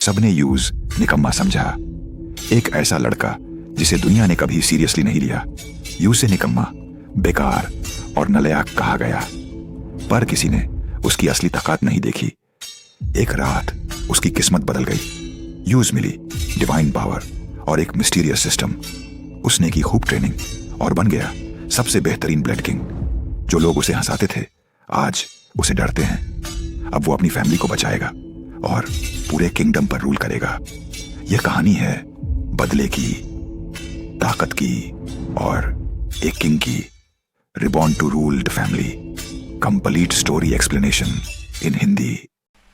सबने यूज निकम्मा समझा। एक ऐसा लड़का जिसे दुनिया ने कभी सीरियसली नहीं लिया, यूज से निकम्मा, बेकार और नलायक कहा गया। पर किसी ने उसकी असली ताकत नहीं देखी। एक रात उसकी किस्मत बदल गई। यूज मिली डिवाइन पावर और एक मिस्टीरियस सिस्टम। उसने की खूब ट्रेनिंग और बन गया सबसे बेहतरीन ब्लड किंग। जो लोग उसे हंसाते थे आज उसे डरते हैं। अब वो अपनी फैमिली को बचाएगा और पूरे किंगडम पर रूल करेगा। यह कहानी है बदले की, ताकत की और एक किंग की। Reborn to rule the family, complete story explanation in Hindi.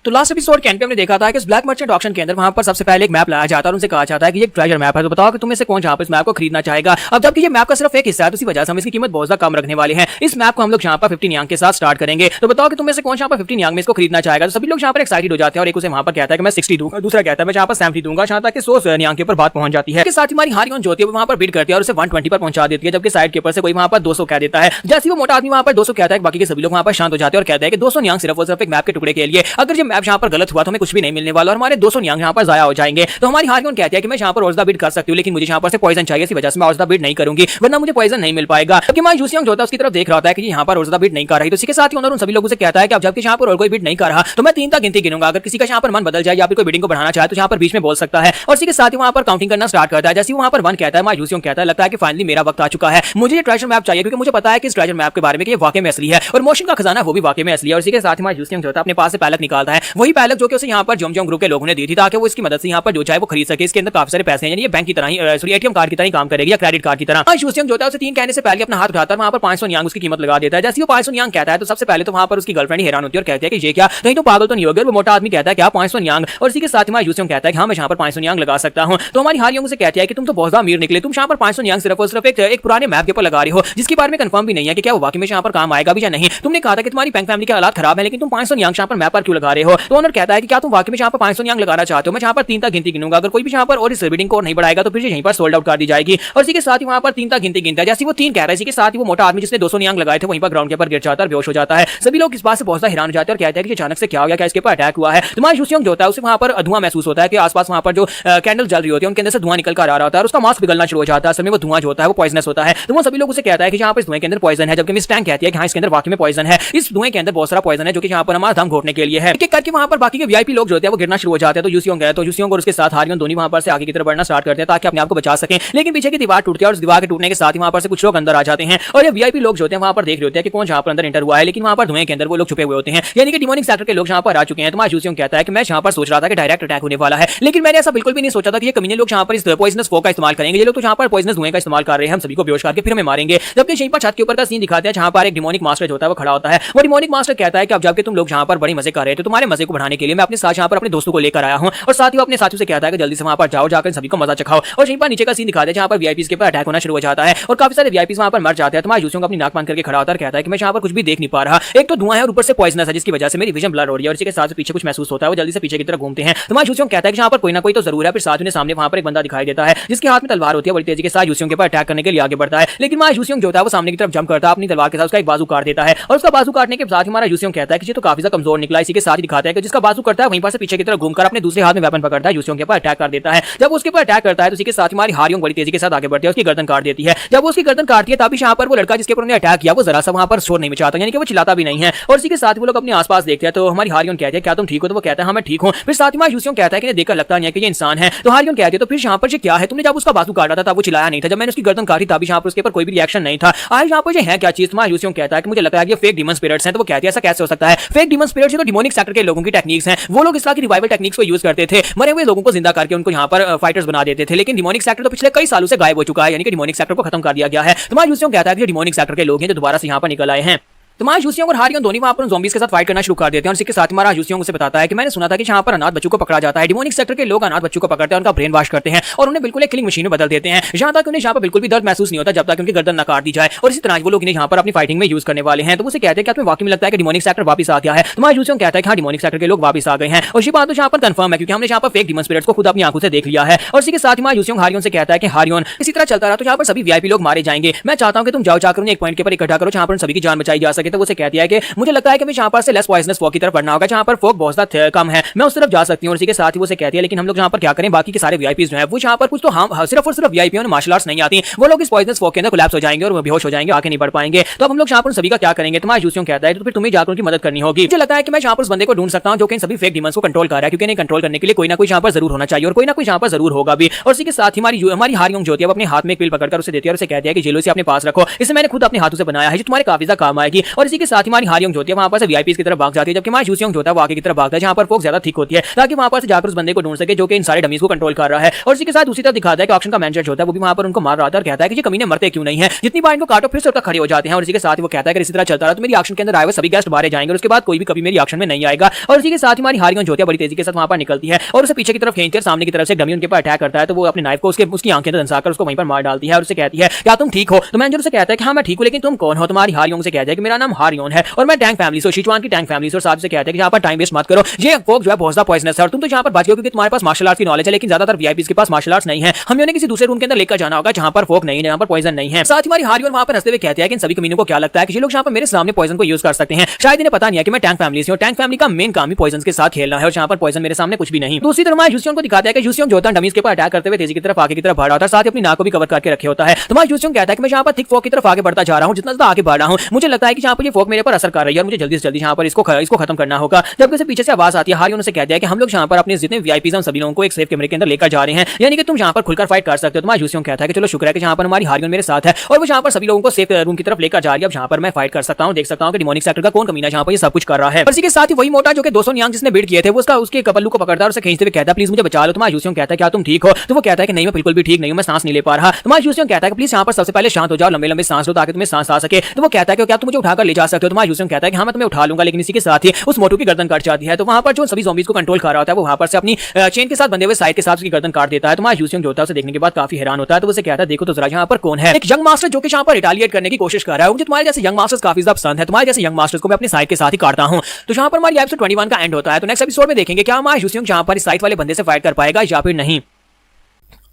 तो लास्ट एपिसोड के एंड पे हमने देखा था कि इस ब्लैक मर्चेंट ऑक्शन के अंदर वहां पर सबसे पहले एक मैप लाया जाता है और उनसे कहा जाता है कि ये एक ट्रेजर मैप है, तो बताओ कि तुम में से कौन जहां पर इस मैप को खरीदना चाहेगा। अब जबकि ये मैप का सिर्फ एक हिस्सा है तो इसी वजह से हम इसकी कीमत बहुत ज्यादा कम रखने वाले हैं। इस मैप को हम लोग यहाँ पर 15 यांग के साथ स्टार्ट करेंगे। तो बताओ कि तुम में से कौन यहाँ पर 15 यांग में इसको खरीदना चाहेगा। तो सभी लोग यहाँ पर एक्साइटेड हो जाते हैं और एक उसे वहां पर कहता है कि मैं 60 दूंगा, दूसरा कहता है मैं यहाँ पर 70 दूंगा, यहाँ तक 100 यांग के ऊपर बात पहुंच जाती है। इसके साथ हमारी हारियन जो होती है वो वहां पर बिड करती है और उसे 120 पर पहुंचा देती है, जबकि साइड के ऊपर से कोई वहां पर 200 कह देता है। जैसे वो मोटा आदमी वहां पर 200 कहता है, बाकी के सभी लोग वहां पर शांत हो जाते हैं और कहते हैं कि 200 यांग सिर्फ और सिर्फ एक मैप के टुकड़े के लिए। अगर ये मैप यहाँ पर गलत हुआ तो हमें कुछ भी नहीं मिलने वाला और हमारे 200 यांग यहाँ पर जाया हो जाएंगे। तो हमारी हारियन कहती है कि मैं यहाँ पर ऑर्डर बिड कर सकती हूँ, लेकिन मुझे यहाँ पर से पॉइजन चाहिए, इसी वजह से मैं ऑर्डर बिड नहीं करूंगी, वरना मुझे पॉइजन नहीं मिल पाएगा। क्योंकि मैं जूसियांग जो होता है उसकी तरफ देख रहा होता है कि यहाँ पर ऑर्डर बिड नहीं कर रही। तो इसके साथ ही उन सभी लोगों से कहता है कि अब जबकि यहाँ पर और कोई बिड नहीं कर रहा तो मैं 3 तक गिनती गिनूंगा। अगर किसी का यहाँ पर मन बदल जाए या फिर कोई बिडिंग को बढ़ाना चाहे तो यहाँ पर बीच में बोल सकता है। और इसी के साथ ही वहाँ पर काउंटिंग करना स्टार्ट करता है। जैसे वहाँ पर 1 कहता है, मैं जूसियांग कहता है लगता है कि फाइनली मेरा वक्त आ चुका है, मुझे ये ट्रेजर मैप चाहिए, क्योंकि मुझे पता है कि इस ट्रेजर मैप के बारे में ये वाकई में असली है और मोशन का खजाना वो भी वाकई में असली है। और इसी के साथ ही जूसियांग जो होता है अपने पास से पैलक निकालता है, वही पैलक जो कि उसे यहाँ पर जोमजोंग ग्रुप के लोगों ने दी थी ताकि वो इसकी मदद से यहाँ पर जो चाहे वो खरीद सके। इसके अंदर काफी सारे पैसे हैं, यानी ये बैंक की तरह ही सॉरी एटीएम कार्ड की तरह ही काम करेगी या क्रेडिट कार्ड की तरह। जूसियांग जो होता है उसे 3 कहने से पहले अपना हाथ उठाता है, वहां पर 500 यांग उसकी कीमत लगा देता है। जैसे वो 500 यांग कहता है तो सबसे पहले तो वहां पर उसकी गर्लफ्रेंड हैरान होती है और कहती है कि ये क्या, कहीं तो पागल तो नहीं हो गया। वो मोटा आदमी कहता है क्या 500 यांग, और इसी के साथ ही जूसियांग कहता है कि हाँ मैं यहाँ पर 500 यांग लगा सकता हूँ। तो हमारी हारियों से कहती है कि तुम तो बहुत ज्यादा अमीर निकले, तुम यहाँ पर 500 यांग सिर्फ और सिर्फ एक पुराने मैप के ऊपर लगा रहे हो जिसके बारे में कंफर्म भी नहीं है कि क्या वो वाकई में यहाँ पर काम आएगा भी या नहीं। तुमने कहा था कि तुम्हारी बैंक फैमिली के हालात खराब है, लेकिन तुम 500 यांग यहाँ पर मैप पर क्यों लगा रहे हो। तो ओनर कहता है कि क्या तुम वाकई में यहाँ पर 500 यांग लगाना चाहते हो। मैं यहाँ पर 3 तक गिनती गिनूंगा, अगर कोई भी यहाँ पर और इस बिडिंग को नहीं बढ़ाएगा तो फिर यहीं पर सोल्ड आउट कर दी जाएगी। और इसी के साथ ही वहां पर 3 तक गिनती गिनता है। जैसे वो 3 कह रहा है, इसी के साथ ही वो मोटा आदमी जिसने 200 यांग लगाए थे वहीं पर ग्राउंड के ऊपर गिर जाता है और बेहोश हो जाता है। सभी लोग इस बात से बहुत ज्यादा हैरान हो जाते हैं और कहते हैं कि अचानक से क्या हो गया, क्या इसके ऊपर अटैक हुआ है। तुम्हारा जूसियांग जो होता है उसे वहां पर धुआं महसूस होता है कि आसपास वहां पर जो कैंडल जल रही होती है उनके अंदर से धुआं निकल कर आ रहा होता है और उसका मास्क पिघलना शुरू हो जाता है। असल में वो धुआं जो होता है वो पॉइजनस होता है। तो वो सभी लोग उसे कहता है कि यहाँ पर इस धुएं के अंदर पॉइजन है, जबकि मिस टैंक कहती है कि हाँ इसके अंदर वाकई में पॉइजन है। इस धुएं के अंदर बहुत सारा पॉइजन है जो कि यहाँ पर हमारा दम घोटने के लिए है। एक करके वहां पर बाकी के वीआईपी लोग जो होते हैं वो गिरना शुरू हो जाते हैं। तो जूसियांग और उसके साथ हारियन दोनों वहां पर से आगे की तरफ बढ़ना स्टार्ट करते हैं ताकि अपने आप को बचा सकें। लेकिन पीछे की दीवार टूटती है और उस दीवार के टूटने के साथ ही वहां पर से कुछ लोग अंदर आ जाते हैं और ये वीआईपी लोग जो होते हैं वहां पर देख रहे होते हैं कि कौन जहां पर अंदर एंटर हुआ है, लेकिन वहां पर धुएं के अंदर वो लोग छुपे हुए होते हैं, यानी कि डिमोनिक सेक्टर के लोग यहां पर आ चुके हैं। तो जूसियांग कहता है कि मैं यहां पर सोच रहा था कि डायरेक्ट अटैक होने वाला है, लेकिन मैंने ऐसा बिल्कुल भी नहीं सोचा था कि ये कमीने लोग यहां पर इस पॉइजनस फॉग का इस्तेमाल करेंगे। ये लोग तो यहां पर पॉइजनस धुएं का इस्तेमाल कर रहे हैं, हम सभी को बेहोश करके फिर हमें मारेंगे। जबकि यहीं पर छत के ऊपर का सीन दिखाते हैं जहां पर एक डिमोनिक मास्टर जो होता है वो खड़ा होता है। वो डिमोनिक मास्टर कहता है कि अब जबकि तुम लोग यहां पर बड़ी मजे कर रहे थे, तुम्हारे मजे को बढ़ाने के लिए मैं अपने साथ यहां पर अपने दोस्तों को लेकर आया हूं। और साथ ही अपने साथियों से कहता है कि जल्दी से वहां पर जाओ, जाकर सभी को मजा चखाओ। और यहीं पर नीचे का सीन दिखाते हैं जहां पर वीआईपीज के ऊपर अटैक होना शुरू हो जाता है और काफी सारे वीआईपीज वहां पर मर जाते हैं। तुम्हारा जूसियांग अपनी नाक बांध करके खड़ा होता है, कहता है कि मैं यहां पर कुछ भी देख नहीं पा रहा, एक तो धुआं है और ऊपर से पॉइजनस है जिसकी वजह से मेरी विजन ब्लर हो रही है और इसी के साथ पीछे कुछ महसूस होता है। वो जल्दी से पीछे की तरफ घूमते हैं। तुम्हारा जूसियांग कहता है कि यहां पर कोई ना कोई तो जरूर है। फिर साथ में सामने वहां पर एक बंदा दिखाई देता है जिसके हाथ में तलवार होती है, बड़ी तेजी के साथ जूसियांग के ऊपर अटैक करने के लिए आगे बढ़ता है। लेकिन हमारा जूसियांग जो होता है वो सामने की तरफ जंप करता है, अपनी तलवार के साथ उसका एक बाजू काट देता है और उसका बाजू काटने के साथ हमारा जूसियांग कहता है कि ये तो काफी ज्यादा कमजोर निकला। इसी के साथ ही दिखाता है कि जिसका बाजू करता है वहीं पर से पीछे की तरफ घूमकर अपने दूसरे हाथ में वेपन पकड़ता है, जूसियांग के ऊपर अटैक कर देता है। जब उसके ऊपर अटैक करता है तो इसी के साथ हमारी हारियों बड़ी तेजी के साथ आगे बढ़ती है, उसकी गर्दन काट देती है। जब वो उसकी गर्दन काटती है तभी यहाँ पर वो लड़का जिसके ऊपर उन्हें अटैक किया वो जरा सा वहां पर शोर नहीं मचाता, यानी कि वो चिल्लाता भी नहीं है। और इसी के साथ वो लोग अपने आसपास देखते हैं। तो हमारी हारियों कहते हैं क्या तुम ठीक हो, तो वो कहता है हाँ मैं ठीक हूँ। फिर साथ ही जूसियांग कहता है कि देखकर लगता नहीं है कि ये इंसान है। तो हारियों कहते हैं तो फिर यहाँ पर क्या है, तुमने जब उसका बाजू काटा था वो चिल्लाया नहीं था, जब मैंने उसकी गर्दन काटी तभी यहाँ पर उसके ऊपर कोई भी रिएक्शन नहीं था। आज यहाँ पर है क्या चीज। तुम्हारा जूसियांग कहता है कि मुझे लगता है कि फेक डीमन स्पिरिट्स हैं। तो वो कहती है ऐसा कैसे हो सकता है, फेक डीमन स्पिरिट्स तो डिमोनिक सेक्टर के लोगों की टेक्निक्स हैं। वो लोग इस तरह की रिवाइवल टेक्निक्स को यूज करते थे, मरे हुए लोगों को जिंदा करके उनको यहाँ पर फाइटर्स बना देते थे। लेकिन डिमोनिक सेक्टर तो पिछले कई सालों से गायब हो चुका है, यानी कि डिमोनिक सेक्टर को खत्म कर दिया गया है। तुम्हारा जूसियांग कहता है कि डिमोनिक सेक्टर के लोग हैं जो दोबारा से यहाँ पर निकल आए हैं। तुम्हारा जूसियांग और हारियों दोनों वहां पर ज़ॉम्बीज़ के साथ फाइट करना शुरू कर देते हैं। और इसी के साथ हमारा जूसियांग उसे बताता है कि मैंने सुना था कि यहाँ पर अनाथ बच्चों को पकड़ा जाता है, डिमोनिक सेक्टर के लोग अनाथ बच्चों को पकड़ते हैं, उनका ब्रेन वॉश करते हैं और उन्हें बिल्कुल एक किलिंग मशीन में बदल देते हैं। यहाँ तक उन्हें यहाँ पर बिल्कुल भी दर्द महसूस नहीं होता जब तक उनकी गर्दन न काट दी जाए। और इसी तरह वो लोग इन्हें यहाँ पर अपनी फाइटिंग में यूज करने वाले हैं। तो उसे कहते हैं कि तुम्हें वाकई में लगता है कि डिमोनिक सेक्टर वापस आ गया है। तुम्हारा जूसियांग कहता है कि हाँ डिमोनिक सेक्टर के लोग वापस आ गए हैं और ये बात तो यहाँ पर कंफर्म है क्योंकि हमने यहाँ पर फेक डीमन स्पिरिट्स को खुद अपनी आंखों से देख लिया है। और इसी के साथ हमारा जूसियांग हारियों से कहता है कि हारियों इसी तरह चलता रहा तो यहाँ पर सभी वीआईपी लोग मारे जाएंगे। मैं चाहता हूँ कि तुम जाओ जाकर उन्हें एक पॉइंट के ऊपर इकट्ठा करो जहाँ पर सभी की जान बचाई जा सके। सके तो उसे कहती है कि मुझे लगता है कि मैं यहाँ पर से लेस पॉइजनस फॉग की तरफ बढ़ना होगा, जहाँ पर फॉग बहुत ज्यादा कम है, मैं उस तरफ जा सकती हूँ। और इसी के साथ ही वो उसे कहती है लेकिन हम लोग यहाँ पर क्या करें, बाकी के सारे वीआईपीज जो है वो यहाँ पर कुछ तो हम सिर्फ और सिर्फ वीआईपी और मार्शल आर्ट्स नहीं आती, वो लोग इस पॉइजनस फॉग के अंदर कोलैप्स हो जाएंगे और बेहोश हो जाएंगे, आगे नहीं बढ़ पाएंगे। तो अब हम लोग यहाँ पर सभी का क्या करेंगे। तुम्हारा जूसियों कहता है तो फिर तुम्हें जाकर उनकी मदद करनी होगी। मुझे लगता है कि मैं यहाँ पर उस बंदे को ढूंढ सकता हूँ जो कि इन सभी फेक डिमंस को कंट्रोल कर रहा है, क्योंकि इन्हें कंट्रोल करने के लिए कोई ना कोई यहाँ पर जरूर होना चाहिए और कोई ना कोई यहाँ पर जरूर होगा भी। और इसी के साथ ही हमारी हारियों जो होती है वो अपने हाथ में एक पिल पकड़कर उसे देती है और उसे कहती है कि जेलो से अपने पास रखो, इसे मैंने खुद अपने हाथों से बनाया है, जो तुम्हारे काफी ज्यादा काम आएगी। और इसी के साथ ही हमारी हारियों जो होती है वहां पर से वीआईपीज की तरफ भाग जाती है, जबकि हमारी जूसियों जो होता है वो आगे की तरफ भागता है जहां पर फॉग ज्यादा थिक होती है, ताकि वहां पर से जाकर उस बंदे को ढूंढ सके जो कि इन सारे डमीज को कंट्रोल कर रहा है। और इसी के साथ दूसरी तरफ दिखाता है कि ऑक्शन का मैनेजर जो होता है वो भी वहां पर उनको मार रहा था और कहता है कि ये कमीने मरते क्यों नहीं है, जितनी बार इनको काटो फिर से खड़े हो जाते हैं। और इसी के साथ वो कहता है कि इसी तरह चलता रहा तो मेरी ऑक्शन के अंदर आए हुए सभी गेस्ट मारे जाएंगे और उसके बाद कोई भी कभी मेरी ऑक्शन में नहीं आएगा। और इसी के साथ हमारी हारियों जो होती है बड़ी तेजी के साथ वहां पर निकलती है और उसे पीछे की तरफ खींचकर सामने की तरफ से डमी उनके पर अटैक करता है, तो वो अपने नाइफ को उसकी आंख के अंदर धंसाकर उसको वहीं पर मार डालती है और उसे कहती है क्या तुम ठीक हो। तो मैनेजर उसे कहता है कि हाँ मैं ठीक हूं, लेकिन तुम कौन हो। तुम्हारी हारियों से कहता है कि मेरा नाम हारियोन है और मैं टैंक फैमिली से, शिचुआन की टैंक फैमिली से। और साथ से कहते हैं कि यहाँ पर टाइम वेस्ट मत करो, ये फॉग जो है बहुत ज्यादा पॉइजनस है और तुम तो यहाँ पर बच गए क्योंकि तुम्हारे पास मार्शल आर्ट्स की नॉलेज है, लेकिन ज्यादातर वीआईपीज के पास मार्शल आर्ट्स नहीं है, हमें उन्हें किसी दूसरे रूम के अंदर लेकर जाना होगा जहाँ पर फॉग नहीं है, जहाँ पर पॉइजन नहीं है। साथ ही हमारी हारियोन वहां पर हंसते हुए कहते हैं कि इन सभी कमीनों को क्या लगता है कि ये लोग यहाँ पर मेरे सामने पॉइजन को यूज कर सकते हैं, शायद इन्हें पता नहीं है कि मैं टैंक फैमिली से हूं, टैंक फैमिली का मेन काम ही पॉइजन के साथ खेलना है और यहाँ पर पॉइजन मेरे सामने कुछ भी नहीं। दूसरी तरफ हमारे जूसियों को दिखाता है कि जूसियों जो होता है डमीज के ऊपर अटैक करते हुए तेजी की तरफ आगे की तरफ बढ़ रहा होता है, साथ ही अपनी नाक को भी कवर करके रखे होता है। तुम्हारा जूसियों कहता है कि मैं यहाँ पर थिक फॉग की तरफ आगे बढ़ता जा रहा हूँ, जितना ज्यादा आगे बढ़ रहा हूँ मुझे लगता है कि यहाँ पर ये फॉग मेरे पर असर कर रही है और मुझे जल्दी से जल्दी यहाँ पर इसको खत्म करना होगा। जबकि उसे पीछे से आवाज आती है, हारियोन उसे कहता है कि हम लोग यहाँ पर अपने जितने वीआईपीज हैं सभी लोगों को एक सेफ कमरे के अंदर लेकर जा रहे हैं, यानी कि तुम यहाँ पर खुलकर फाइट कर सकते हो। तुम्हारा जूसियों कहता है कि चलो शुक्र है कि यहाँ पर हमारी हारियोन मेरे साथ है और वो यहाँ पर सभी लोगों को सेफ रूम की तरफ लेकर जा रही है। अब यहाँ पर मैं फाइट कर सकता हूँ, देख सकता हूँ कि डिमोनिक सेक्टर का कौन कमीना जहाँ पर ये सब कुछ कर रहा है। इसी के साथ ही वही मोटा जो कि 200 नियांग जिसने बिड किए थे वो उसके कपल्लू को पकड़ता है और उसे खींचते हुए कहता है प्लीज मुझे बचा लो। तुम्हारा जूसियों कहता है क्या तुम ठीक हो। तो वो कहता है कि नहीं मैं बिल्कुल भी ठीक नहीं हूँ, मैं सांस नहीं ले पा रहा। तुम्हारा जूसियों कहता है कि प्लीज यहाँ पर सबसे पहले शांत हो जाओ, लंबे लंबे सांस लो ताकि तुम्हें सांस आ सके। तो वो कहता है कि क्या तुम मुझे उठाकर ले जा सकते हो। तुम्हारा जूसियों कहता है कि हाँ मैं तुम्हें उठा लूंगा, लेकिन इसी के साथ ही उस मोटू की गर्दन कट जाती है। तो वहां पर जो सभी ज़ॉम्बीज को कंट्रोल कर रहा होता है वो वहां पर से अपनी चेन के साथ बंधे हुए साइड के साथ उसकी गर्दन काट देता है। तुम्हारा जूसियों जो होता है उसे देखने के बाद काफी हैरान होता है, तो उसे कहता है देखो तो जरा यहाँ पर कौन है, एक यंग मास्टर जो कि यहाँ पर रिटालिएट करने की कोशिश कर रहा है। मुझे तुम्हारे जैसे यंग मास्टर्स काफी ज्यादा पसंद है, तुम्हारे जैसे यंग मास्टर्स को मैं अपनी साइड के साथ ही काटता हूँ। तो यहाँ पर हमारी एपिसोड 21 का एंड होता है। तो नेक्स्ट एपिसोड में देखेंगे क्या हमारा जूसियों यहाँ पर इस साइड वाले बंदे से फाइट कर पाएगा या फिर नहीं।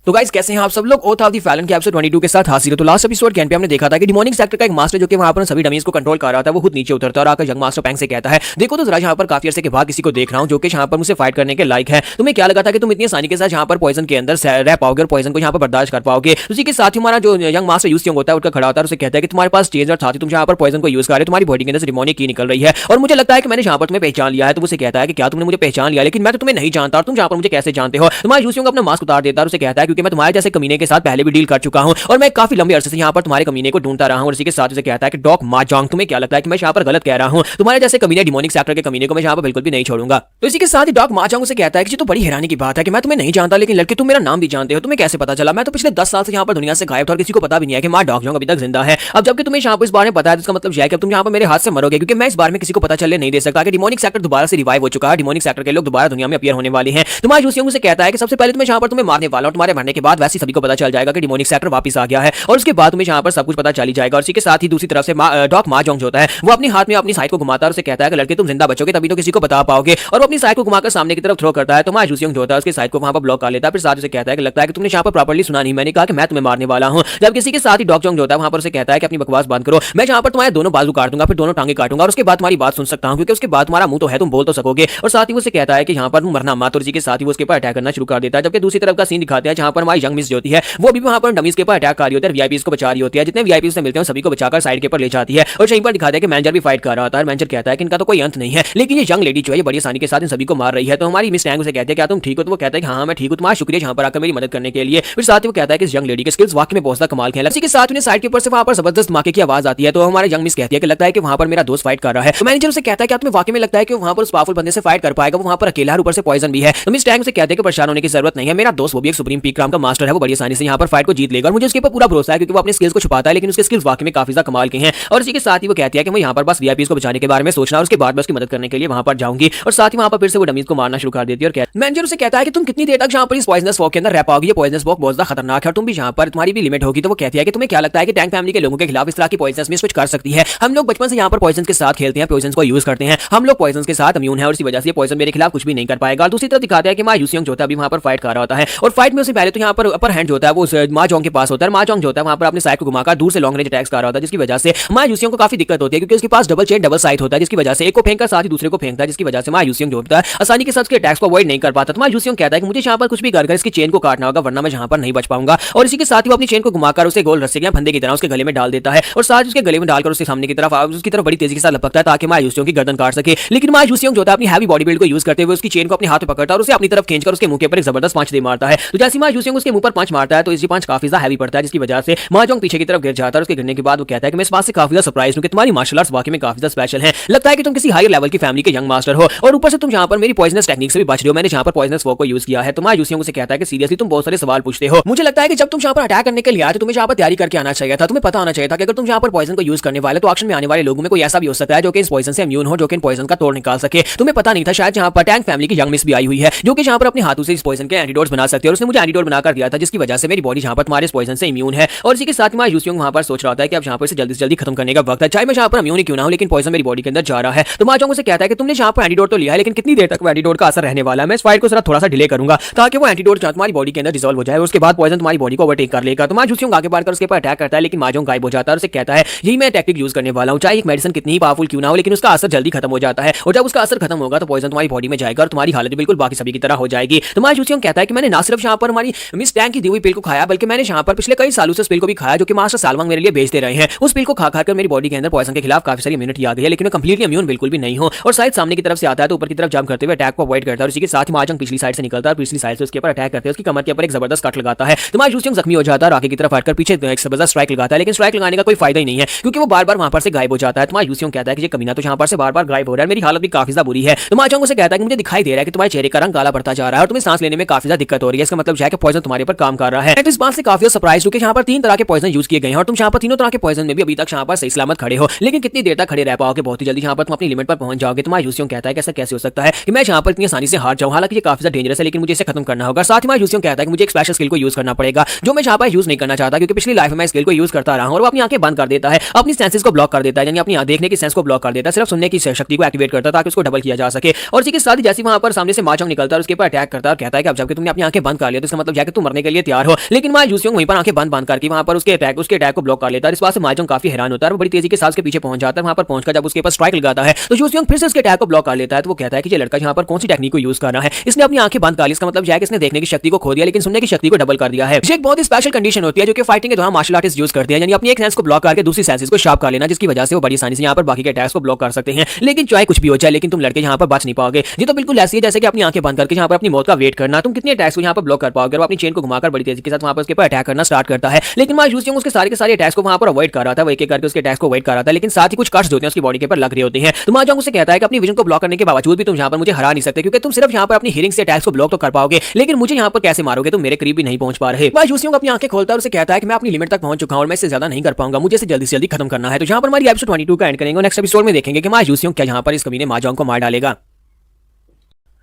तो गाइस कैसे हैं आप सब लोग। ओथ ऑफ द फैलन के एपिसोड 22 के साथ हाजिर हो। तो लास्ट एपिसोड के पे हमने देखा था कि डिमोनिक सेक्टर का एक मास्टर जो कि वहां पर सभी डमीज को कंट्रोल कर रहा था वो खुद नीचे उतरता और आकर यंग मास्टर पैंग से कहता है देखो तो जरा यहाँ पर काफी अर्से के बाद किसी को देख रहा हूँ जो कि यहाँ पर मुझसे फाइट करने के लायक है। तुम्हें क्या लगा था कि तुम इतनी आसानी के साथ यहाँ पर पॉइजन के अंदर रह पाओगे और पॉइजन को यहाँ पर बर्दाश्त कर पाओगे। उसी के साथ ही हमारा जो यंग मास्टर यूज होता है उनका खड़ा होता है, उसे कहता है कि तुम्हारे पास चेंज और साथ ही तुम यहाँ पर पॉइजन को यूज कर रहे हो, तुम्हारी बॉडी के अंदर से डिमोनिक की निकल रही है और मुझे लगता है कि मैंने यहाँ पर तुम्हें पहचान लिया है। तो उसे कहता है कि क्या तुमने मुझे पहचान लिया, लेकिन मैं तो तुम्हें नहीं जानता और तुम यहाँ पर मुझे कैसे जानते हो। तुम्हारे यूसियों को अपना मास्क उतार देता है और उसे कहता है क्योंकि मैं तुम्हारे जैसे कमीने के साथ पहले भी डील कर चुका हूं और मैं काफी लंबे अरसे से यहाँ पर तुम्हारे कमीने को ढूंढता रहा हूं। और इसी के साथ उसे कहता है कि डॉक माजोंग तुम्हें क्या लगता है कि मैं यहाँ पर गलत कह रहा हूं, तुम्हारे जैसे कमीने डिमोनिक सेक्टर के कमीने को मैं यहाँ पर बिल्कुल भी नहीं छोड़ूंगा। तो इसी के साथ ही डॉक माजोंग उसे कहता है कि ये तो बड़ी हैरानी की बात है कि मैं तुम्हें नहीं जानता लेकिन लड़के तुम मेरा नाम भी जानते हो, तुम्हें कैसे पता चला। मैं तो पिछले 10 साल से यहाँ पर दुनिया से गायब था और किसी को पता भी नहीं है कि मां डॉक जोंग अभी तक जिंदा है। अब जबकि तुम्हें यहाँ पर इस बारे में पता है, इसका मतलब यह है कि तुम यहाँ पर मेरे हाथ से मरोगे, क्योंकि मैं इस बारे में किसी को पता चलने नहीं दे सकता कि डिमोनिक सेक्टर दोबारा से रिवाइव हो चुका है, डिमोनिक सेक्टर के लोग दोबारा दुनिया में अपीयर होने वाले हैं। तुम्हारे जूसियों से कहता है कि सबसे पहले तुम्हें यहाँ पर तुम्हें मारने वाला हूं, तुम्हारे मरने के बाद वैसे सभी को पता चल जाएगा कि डिमोनिक सेक्टर वापस आ गया है और उसके बाद तुम्हें यहाँ पर सब कुछ पता चल जाएगा। और इसी के साथ ही दूसरी तरफ से डॉक माजोंग जो होता है वो अपनी हाथ में अपनी साइड को घुमाता है और उसे कहता है कि लड़के तुम जिंदा बचोगे तभी तो किसी को बता पाओगे, और वो अपनी साइड को घुमाकर सामने की तरफ थ्रो करता है। तो माजोंग जो होता है उसके साइड को वहां पर ब्लॉक कर लेता है। फिर साथ उसे कहता है कि लगता है कि तुमने यहाँ पर प्रॉपर्ली सुना नहीं, मैंने कहा कि मैं तुम्हें मारने वाला हूं। जब किसी के साथ ही डॉक जोंग जो होता है वहां पर उसे कहता है कि अपनी बकवास बंद करो, मैं यहाँ पर तुम्हारे दोनों बाजू काट दूंगा, फिर दोनों टांगे काटूंगा और उसके बाद तुम्हारी बात सुन सकता हूं, क्योंकि उसके बाद तुम्हारा मुंह तो है, तुम बोल तो सकोगे। और साथ ही उसे कहता है कि यहाँ पर तुम मरना मत, और इसी के साथ ही उसके ऊपर अटैक करना शुरू कर देता है। जबकि दूसरी तरफ का सीन दिखाते हैं जहां पर हमारी यंग मिस जो होती है वो भी वहां पर डमीज के ऊपर अटैक कर रही होती है, वीआईपीज को बचा रही होती है, जितने वीआईपीज से मिलते हैं सभी को बचाकर साइड के ऊपर ले जाती है। और यहीं पर दिखाते हैं कि मैनेजर भी फाइट कर रहा होता है। मैनेजर कहता है कि इनका तो कोई अंत नहीं है, लेकिन ये यंग लेडी जो है ये बड़ी आसानी के साथ इन सभी को मार रही है। तो हमारी मिस टैंग उसे कहते हैं क्या तुम ठीक हो। तो वो कहता है कि हाँ मैं ठीक हूँ, तुम्हारा शुक्रिया यहाँ पर आकर मेरी मदद करने के लिए। फिर साथ ही वो कहता है कि इस यंग लेडी के स्किल्स वाकई में बहुत ज्यादा कमाल के हैं। इसी के साथ उन्हें साइड के ऊपर से वहां पर जबरदस्त धमाके की आवाज आती है। तो हमारे यंग मिस कहती है कि लगता है कि वहां पर मेरा दोस्त फाइट कर रहा है। तो मैनेजर उसे कहता है कि तुम्हें वाकई में लगता है कि वहां पर उस पावरफुल बंदे से फाइट कर पाएगा, वो वहां पर अकेला है, ऊपर से पॉइजन भी है। तो मिस टैंग उसे कहते हैं कि परेशान होने की जरूरत नहीं है, मेरा दोस्त वो भी एक सुप्रीम पीक क्राम का मास्टर है, वो बड़ी आसानी से यहाँ पर फाइट को जीत लेगा और मुझे उसके ऊपर पूरा भरोसा है, क्योंकि वो अपने स्किल्स को छुपाता है लेकिन उसके स्किल्स वाकई में काफी ज्यादा कमाल के हैं। और इसी के साथ ही वो कहती है कि मैं यहाँ पर बस वीआईपीज को बचाने के बारे में सोचना और उसके बाद मैं उसकी मदद करने के लिए वहां पर जाऊंगी। और साथ ही वहां पर फिर से वो डमीज को मारना शुरू कर देती है। और मैनेजर उसे कहता है कि तुम कितनी देर तक यहाँ पर इस पॉइजनस फॉग के अंदर रह पाओगी, ये पॉइजनस फॉग बहुत ज्यादा खतरनाक है और तुम भी यहाँ पर तुम्हारी भी लिमिट होगी। तो वो कहती है कि तुम्हें क्या लगता है कि टैंक फैमिली के लोगों के खिलाफ इस तरह की पॉइजनस में स्विच कर सकती है। हम लोग बचपन से यहाँ पर पॉइजन के साथ खेलते हैं, पॉइजन को यूज करते हैं, हम लोग पॉइजन के साथ इम्यून है और इसी वजह से पॉइजन मेरे खिलाफ कुछ भी नहीं कर पाएगा। और दूसरी तरफ दिखाता है कि मां यूसियोंग जो होता है अभी वहां पर फाइट कर रहा होता है और फाइट में उसे पहले तो यहाँ पर अपर हैंड जो होता है वो माजोंग के पास होता है। माजोंग जो होता है वहाँ पर अपने साइड को घुमाकर दूर से लॉन्ग रेंज अटैक्स कर रहा होता है, जिसकी वजह से मायूसियों को काफी दिक्कत होती है क्योंकि उसके पास डबल चेन डबल साइड होता है, जिसकी वजह से एक को फेंककर साथ ही दूसरे को फेंकता है, जिसकी वजह से मायूसियों जो होता है आसानी के साथ उसके अटैक्स को अवॉइड नहीं कर पाता। तो मायूसियों कहता है कि मुझे यहाँ पर कुछ भी कर इसकी चेन को काटना होगा वरना मैं यहाँ पर नहीं बच पाऊंगा, और इसी के साथ ही वो अपनी चेन को घुमाकर उसे गोल रस्से या फंदे की तरह उसके गले में डाल देता है और साथ उसके गले में डालकर उसके सामने की तरफ उसकी तरफ बड़ी तेजी के साथ लपकता है ताकि मायूसियों की गर्दन काट सके। लेकिन मायूसियों जो होता है अपनी हैवी बॉडी बिल्ड को यूज करते हुए उसकी चेन को अपने हाथ में पकड़ता है और उसे अपनी तरफ खींचकर उसके मुंह के ऊपर एक जबरदस्त पंच दे मारता है। तो जैसे मायूसियों उसके मुंह पर पंच मारता है तो इसी पंच काफी ज्यादा हैवी पड़ता है, जिसकी वजह से माजोंग पीछे की तरफ गिर जाता है। उसके गिरने के बाद वो कहता है कि मैं इस बात से काफी ज्यादा सरप्राइज हूं कि तुम्हारी मार्शल आर्ट्स वाकई में काफी ज्यादा स्पेशल है, लगता है कि तुम किसी हायर लेवल की फैमिली के यंग मास्टर हो और ऊपर से तुम यहाँ पर मेरी पॉइजनस टेक्निक से भी बच रहे हो, मैंने यहाँ पर पॉइजनस फॉग को यूज किया है। तो मायूसियों से कहता है कि सीरियसली तुम बहुत सारे सवाल पूछते हो, मुझे लगता है कि जब तुम यहाँ पर अटैक करने के लिए आए तो तुम्हें यहाँ पर तैयारी करके आना चाहिए था, तुम्हें पता होना चाहिए था कि अगर तुम यहाँ पर पॉइजन को यूज करने वाले तो ऑप्शन में आने वाले लोगों में कोई ऐसा भी हो सकता है जो कि इस पॉइजन से इम्यून हो, जो कि इन पॉइजन का तोड़ निकाल सके। तुम्हें पता नहीं था शायद यहाँ पर टैंक फैमिली की यंग मिस भी आई हुई है जो कि यहाँ पर अपने हाथों से इस पॉइजन के एंटीडोट्स बना सकती है और उसने मुझे एंटीडोट बनाकर दिया था, जिसकी वजह से मेरी बॉडी यहाँ पर तुम्हारे इस पॉइजन से इम्यून है। और इसी के साथ में यूसियोंग वहाँ पर सोच रहा था कि अब यहाँ पर इसे जल्दी से जल्दी खत्म करने का वक्त है, चाहे मैं यहाँ पर इम्यून ही क्यों ना हो लेकिन पॉइजन मेरी बॉडी के अंदर जा रहा है। तो माजोंग से कहता है कि तुमने यहाँ पर एंटीडोट तो लिया है लेकिन कितनी देर तक वो एंटीडोट का असर रहने वाला है, मैं इस फाइट को जरा थोड़ा सा डिले करूंगा ताकि वो एंटीडोट तुम्हारी बॉडी के अंदर डिसॉल्व हो जाए और उसके बाद पॉइजन तुम्हारी बॉडी को ओवरटेक कर लेगा। तो मायूसियोंग आगे बढ़कर उसके ऊपर अटैक करता है लेकिन माजोंग गायब हो जाता है और उसे कहता है यही मैं टैक्टिक यूज करने वाला हूँ, चाहे एक मेडिसिन कितनी ही पावरफुल क्यों ना हो लेकिन उसका असर जल्दी खत्म हो जाता है और जब उसका असर खत्म होगा तो पॉइजन तुम्हारी बॉडी में जाएगा और तुम्हारी हालत बिल्कुल बाकी सभी की तरह हो जाएगी। तो मायूसियोंग कहता है कि मैंने ना सिर्फ यहाँ पर हमारी मिस टैंक की दी हुई पिल को खाया बल्कि मैंने यहाँ पर पिछले कई सालों से उस पिल को भी खाया जो कि मास्टर सालवांग मेरे लिए बेचते रहे हैं। उस पिल को खा खाकर मेरी बॉडी के अंदर पॉइजन के खिलाफ काफी सारी इम्यूनिटी आ गई है लेकिन मैं कंप्लीटली इम्यून बिल्कुल भी नहीं हूँ और शायद सामने की तरफ से आता है तो ऊपर की तरफ जंप करते हुए अटैक को अवॉइड करता है और इसी के साथ ही माजोंग पिछली साइड से निकलता है और पिछली साइड से उसके ऊपर अटैक करते हैं, उसकी कमर के ऊपर एक जबरदस्त कट लगाता है। तो मायूसियोंग जख्मी हो जाता है और आगे की तरफ हटकर पीछे एक जबरदस्त स्ट्राइक लगाता है लेकिन स्ट्राइक लगाने का कोई फायदा ही नहीं है क्योंकि वो बार बार वहां पर से गायब हो जाता है। तो मायूसियोंग कहता है कि ये कमीना तो यहाँ पर से बार बार गायब हो रहा है, मेरी हालत भी काफी ज्यादा बुरी है। तो माजोंग से कहता है कि मुझे दिखाई दे रहा है कि तुम्हारे चेहरे का रंग काला पड़ता जा रहा है और तुम्हें सांस लेने में काफी ज्यादा दिक्कत हो रही है, इसका मतलब है कि पॉइजन तुम्हारे पर काम कर रहा है। तो इस बात से काफी सरप्राइज क्योंकि यहाँ पर 3 तरह के पॉइजन यूज किए गए हैं और तुम यहाँ पर तीनों तरह के पॉइजन में भी अभी तक यहाँ पर सही सलामत खड़े हो, लेकिन कितनी देर तक खड़े रह पाओगे, बहुत ही जल्दी यहाँ पर तुम अपनी लिमिट पर पहुंच जाओगे। तो मायूसियोंग कहता है कि ऐसा कैसे हो सकता है कि मैं यहाँ पर इतनी आसानी से हार जाऊँ, हालांकि ये काफी ज्यादा डेंजरस है लेकिन मुझे इसे खत्म करना होगा। साथ ही मायूसियोंग कहता है कि मुझे एक स्पेशल स्किल को यूज करना पड़ेगा जो मैं यहाँ पर यूज नहीं करना चाहता क्योंकि पिछली लाइफ में मैं स्किल को यूज करता रहा हूँ और वो अपनी आंखें बंद कर देता है, अपनी सेंसेस को ब्लॉक कर देता है, यानी अपनी देखने की सेंस को ब्लॉक कर देता है, सिर्फ सुनने की शक्ति को एक्टिवेट करता है ताकि उसको डबल किया जा सके। और इसी के साथ ही जैसे वहां पर सामने से माजोंग निकलता है उसके ऊपर अटैक करता है और कहता है कि अब जबकि तुमने अपनी आंखें बंद कर लिया तो इसका मतलब है कि तुम मरने के लिए तैयार हो, लेकिन मायूसियोंग वहीं पर आंखें बंद करके वहां पर उसके अटैक को ब्लॉक कर लेता है। इस बात से माजोंग काफी हैरान होता है और बड़ी तेजी के साथ उसके पीछे पहुंच जाता है। वहां पर पहुंचकर जब उसके ऊपर स्ट्राइक लगाता है तो यूसियोंग फिर से उसके अटैक को ब्लॉक कर लेता है। तो वो कहता है कि ये लड़का यहाँ पर कौन सी टेक्निक को यूज कर रहा है, इसने अपनी आंखें बंद कर ली, इसका मतलब है कि इसने देखने की शक्ति को खो दिया लेकिन सुनने की शक्ति को डबल कर दिया है। ये एक बहुत ही स्पेशल कंडीशन होती है जो कि फाइटिंग के दौरान मार्शल आर्टिस्ट यूज करते हैं, यानी अपनी एक सेंस को ब्लॉक करके दूसरी सेंसेस को शार्प कर लेना, जिसकी वजह से वो बड़ी आसानी से यहाँ पर बाकी के अटैक्स को ब्लॉक कर सकते हैं। लेकिन चाहे कुछ भी हो जाए लेकिन तुम लड़के यहाँ पर बच नहीं पाओगे। ये तो बिल्कुल ऐसी है जैसे कि अपनी आंखें बंद करके यहाँ पर अपनी मौत का वेट करना, तुम कितने अटैक्स को यहाँ पर ब्लॉक कर पाओगे। और अपनी चेन को घुमाकर बड़ी तेजी के साथ वहां पर उसके ऊपर अटैक करना स्टार्ट करता है लेकिन मायूसियोंग उसके सारे के सारे अटैक्स को वहां पर अवॉइड कर रहा था, वो एक एक करके उसके अटैक्स को अवॉइड कर रहा था लेकिन साथ ही कुछ कट्स होते हैं उसकी बॉडी के ऊपर लग रहे होते हैं। तो माजोंग उससे कहता है कि अपनी विजन को ब्लॉक करने के बावजूद भी तुम यहाँ पर मुझे हरा नहीं सकते क्योंकि तुम सिर्फ यहाँ पर अपनी हियरिंग से अटैक्स को ब्लॉक तो कर पाओगे लेकिन मुझे यहाँ पर कैसे मारोगे, तुम मेरे करीब भी नहीं पहुंच पा रहे। मायूसियोंग अपनी आंखें खोलता है और उसे कहता है कि मैं अपनी लिमिट तक पहुंच चुका हूं और मैं इससे ज्यादा नहीं कर पाऊंगा, मुझे इसे जल्दी से जल्दी खत्म करना है। तो यहाँ पर हमारी एपिसोड 22 का एंड करेंगे और नेक्स्ट एपिसोड में देखेंगे कि मायूसियोंग क्या यहाँ पर इस कमीने माजोंग को मार डालेगा।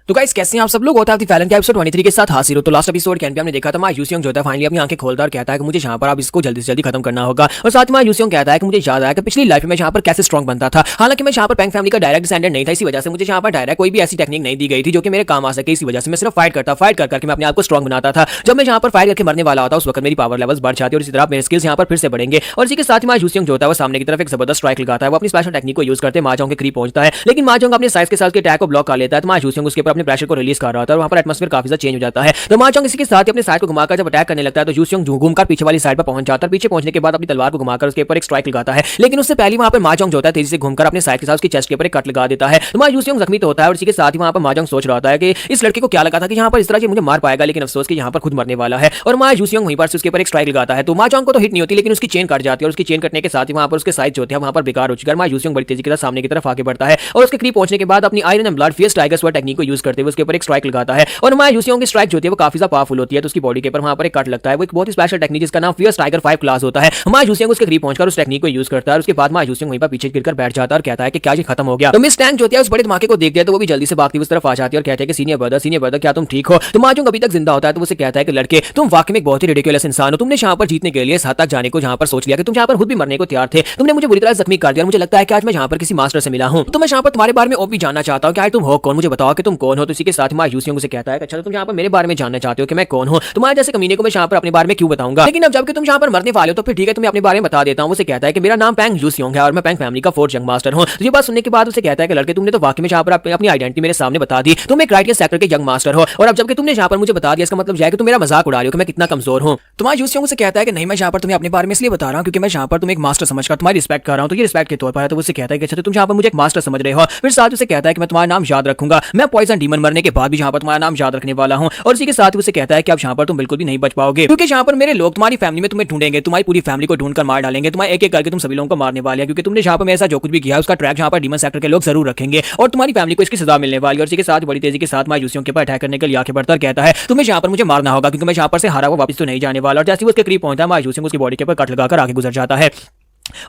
तो गाइस कैसे हैं आप सब लोग, होता है फैलन के एपिसोड 23 के साथ हाजिर हो। तो लास्ट एपिसोड के एंड पे हमने देखा था मायूसियोंग जो होता है फाइनली अपनी आंखें खोलता है और कहता है कि मुझे यहाँ पर अब इसको जल्दी से जल्दी खत्म करना होगा। और साथ में मायूसियोंग कहता है कि मुझे याद आया कि पिछली लाइफ में यहाँ पर कैसे स्ट्रॉन्ग बनता था, हालांकि मैं यहाँ पर पैंग फैमिली का डायरेक्ट डिसेंडेंट नहीं था, इसी वजह से मुझे यहाँ पर डायरेक्ट कोई भी ऐसी टेक्निक नहीं दी गई थी जो कि मेरे काम आ सके। इसी वजह से मैं सिर्फ फाइट करके मैं अपने आप को स्ट्रॉन्ग बनाता था। जब मैं यहाँ पर फाइट करके मरने वाला होता उस वक्त मेरी पावर लेवल्स बढ़ जाती और इसी तरह मेरे स्किल्स यहाँ पर फिर से बढ़ेंगे। और इसी के साथ मायूसियोंग जो होता है वो सामने की तरफ एक जबरदस्त स्ट्राइक लगाता है, वो अपनी स्पेशल टेक्निक को यूज करते माजोंग के करीब पहुंचता है लेकिन माजोंग अपने साइज के साथ अटैक को ब्लॉक कर लेता है। तो मायूसियोंग उसके ऊपर अपने प्रेशर को रिलीज कर रहा था और वहां पर एटमॉस्फेयर काफी ज्यादा चेंज हो जाता है। तो माजोंग इसी के साथ ही अपने साइड को घुमाकर जब अटैक करने लगता है तो यूसियोंग घूमकर पीछे वाली साइड पर पहुंच जाता है। पीछे पहुंचने के बाद अपनी तलवार को घुमाकर उसके ऊपर एक स्ट्राइक लगाता है लेकिन उससे पहले वहां पर माजोंग जो होता है तेजी से घूमकर अपने साइड के साथ उसकी चेस्ट के ऊपर एक कट लगा देता है। तो मायूसियोंग जख्मी तो होता है और इसी के साथ ही वहां पर माजोंग सोच रहा होता है कि इस लड़के को क्या लगा था कि यहाँ पर इस तरह से मुझे मार पाएगा, लेकिन अफसोस कि यहाँ पर खुद मरने वाला है। और मायूसियोंग वहीं पर उसके ऊपर एक स्ट्राइक लगाता है तो माजोंग को तो हिट नहीं होती लेकिन उसकी चेन कट जाती है और उसकी चेन कटने के साथ ही वहां पर उसके साइज जो होते हैं वहां पर बेकार हो चुका है। मायूसियोंग बड़ी तेजी के साथ सामने की तरफ आगे बढ़ता है और उसके करीब पहुंचने के बाद अपनी iron and blood fierce tiger sword technique को यूज करते हुए उसके ऊपर एक स्ट्राइक लगाता है और मायूसियोंग की स्ट्राइक जो होती है वो काफी ज्यादा पावरफुल होती है। तो उसकी बॉडी के ऊपर वहां पर एक कट लगता है, वो एक बहुत ही स्पेशल टेक्निक जिसका नाम फियर्स टाइगर 5 क्लास होता है। मायूसियोंग उसके करीब पहुंचकर उस टेक्निक को यूज करता है और उसके बाद मायूसियोंग वहीं पर पीछे गिरकर बैठ जाता है और कहता है कि क्या ये खत्म हो गया। तो मिस टैंग जो होती है उस बड़े धमाके को देखते हैं तो वो भी जल्दी से भागती हुई उस तरफ आ जाती है और कहते हैं कि सीनियर ब्रदर क्या तुम ठीक हो। तो माजोंग अभी तक जिंदा होता है तो उसे कहता है कि लड़के तुम वाकई में एक बहुत ही रिडिकुलस इंसान हो, तुमने यहाँ पर जीतने के लिए इस हद तक जाने को यहाँ पर सोच लिया कि तुम यहाँ पर खुद भी मरने को तैयार थे, तुमने मुझे बुरी तरह जख्मी कर दिया। मुझे लगता है कि आज मैं यहाँ पर किसी मास्टर से मिला हूँ, तो मैं यहाँ पर तुम्हारे बारे में और भी जानना चाहता हूँ कि तुम हो कौन, मुझे बताओ कि तुम कौन कौन हो। तो इसी के साथ माँ यूसियोंग उसे कहता है कि अच्छा तुम यहाँ पर मेरे बारे में जानना चाहते हो कि मैं कौन हूँ, तुम्हारे जैसे कमीने को मैं यहाँ पर अपने बारे में क्यों बताऊंगा, लेकिन अब जबकि तुम यहाँ पर मरने वाले हो तो फिर ठीक है तुम्हें अपने बारे में बता देता हूँ। उसे कहता है कि मेरा नाम पैंग यूसियोंग है और मैं पैंग फैमिली का 4th यंग मास्टर हूँ। तो ये बात सुनने के बाद उसे कहता है कि लड़के तुमने तो वाकई में यहाँ पर अपनी आइडेंटिटी मेरे सामने बता दी, तुम एक राइट सेक्टर के यंग मास्टर हो और अब जबकि तुमने यहाँ पर मुझे बता दिया इसका मतलब यह है कि तुम मेरा मजाक उड़ा रहे हो कि मैं कितना कमजोर हूँ। तुम्हारा यूसियोंग उसे कहता है कि नहीं मैं यहाँ पर तुम्हें अपने बारे में इसलिए बता रहा हूँ क्योंकि मैं यहाँ पर तुम्हें एक मास्टर समझकर तुम्हारी रिस्पेक्ट कर रहा हूँ, तो ये रिस्पेक्ट के तौर पर है। तो उसे कहता है कि अच्छा तुम यहाँ पर मुझे एक मास्टर समझ रहे हो। फिर साथ उसे कहता है कि मैं तुम्हारा नाम याद रखूंगा, मैं पॉइजन डीमन मरने के बाद भी यहाँ पर तुम्हारा नाम याद रखने वाला हूँ। और इसी के साथ उसे कहता है कि अब यहाँ पर तुम बिल्कुल भी नहीं बच पाओगे क्योंकि यहाँ पर मेरे लोग तुम्हारी फैमिली में तुम्हें ढूंढेंगे, तुम्हारी पूरी फैमिली को ढूंढकर मार डालेंगे, तुम्हारे एक एक करके तुम सभी लोगों को मारने वाले हैं क्योंकि तुमने यहाँ पर मेरे साथ जो कुछ भी किया उसका ट्रैक यहाँ पर डीमन सेक्टर के लोग जरूर रखेंगे और तुम्हारी फैमिली को इसकी सजा मिलने वाली है। और इसी के साथ बड़ी तेजी के साथ माँ यूसियोंग के ऊपर अटैक करने के लिए आगे बढ़कर कहता है तुम्हें यहाँ पर मुझे मारना होगा क्योंकि मैं यहाँ पर से हारा हुआ वापस तो नहीं जाने वाला। और जैसे वो उसके करीब पहुंचता है माँ यूसियोंग उसकी बॉडी के ऊपर कट लगाकर आगे गुजर जाता है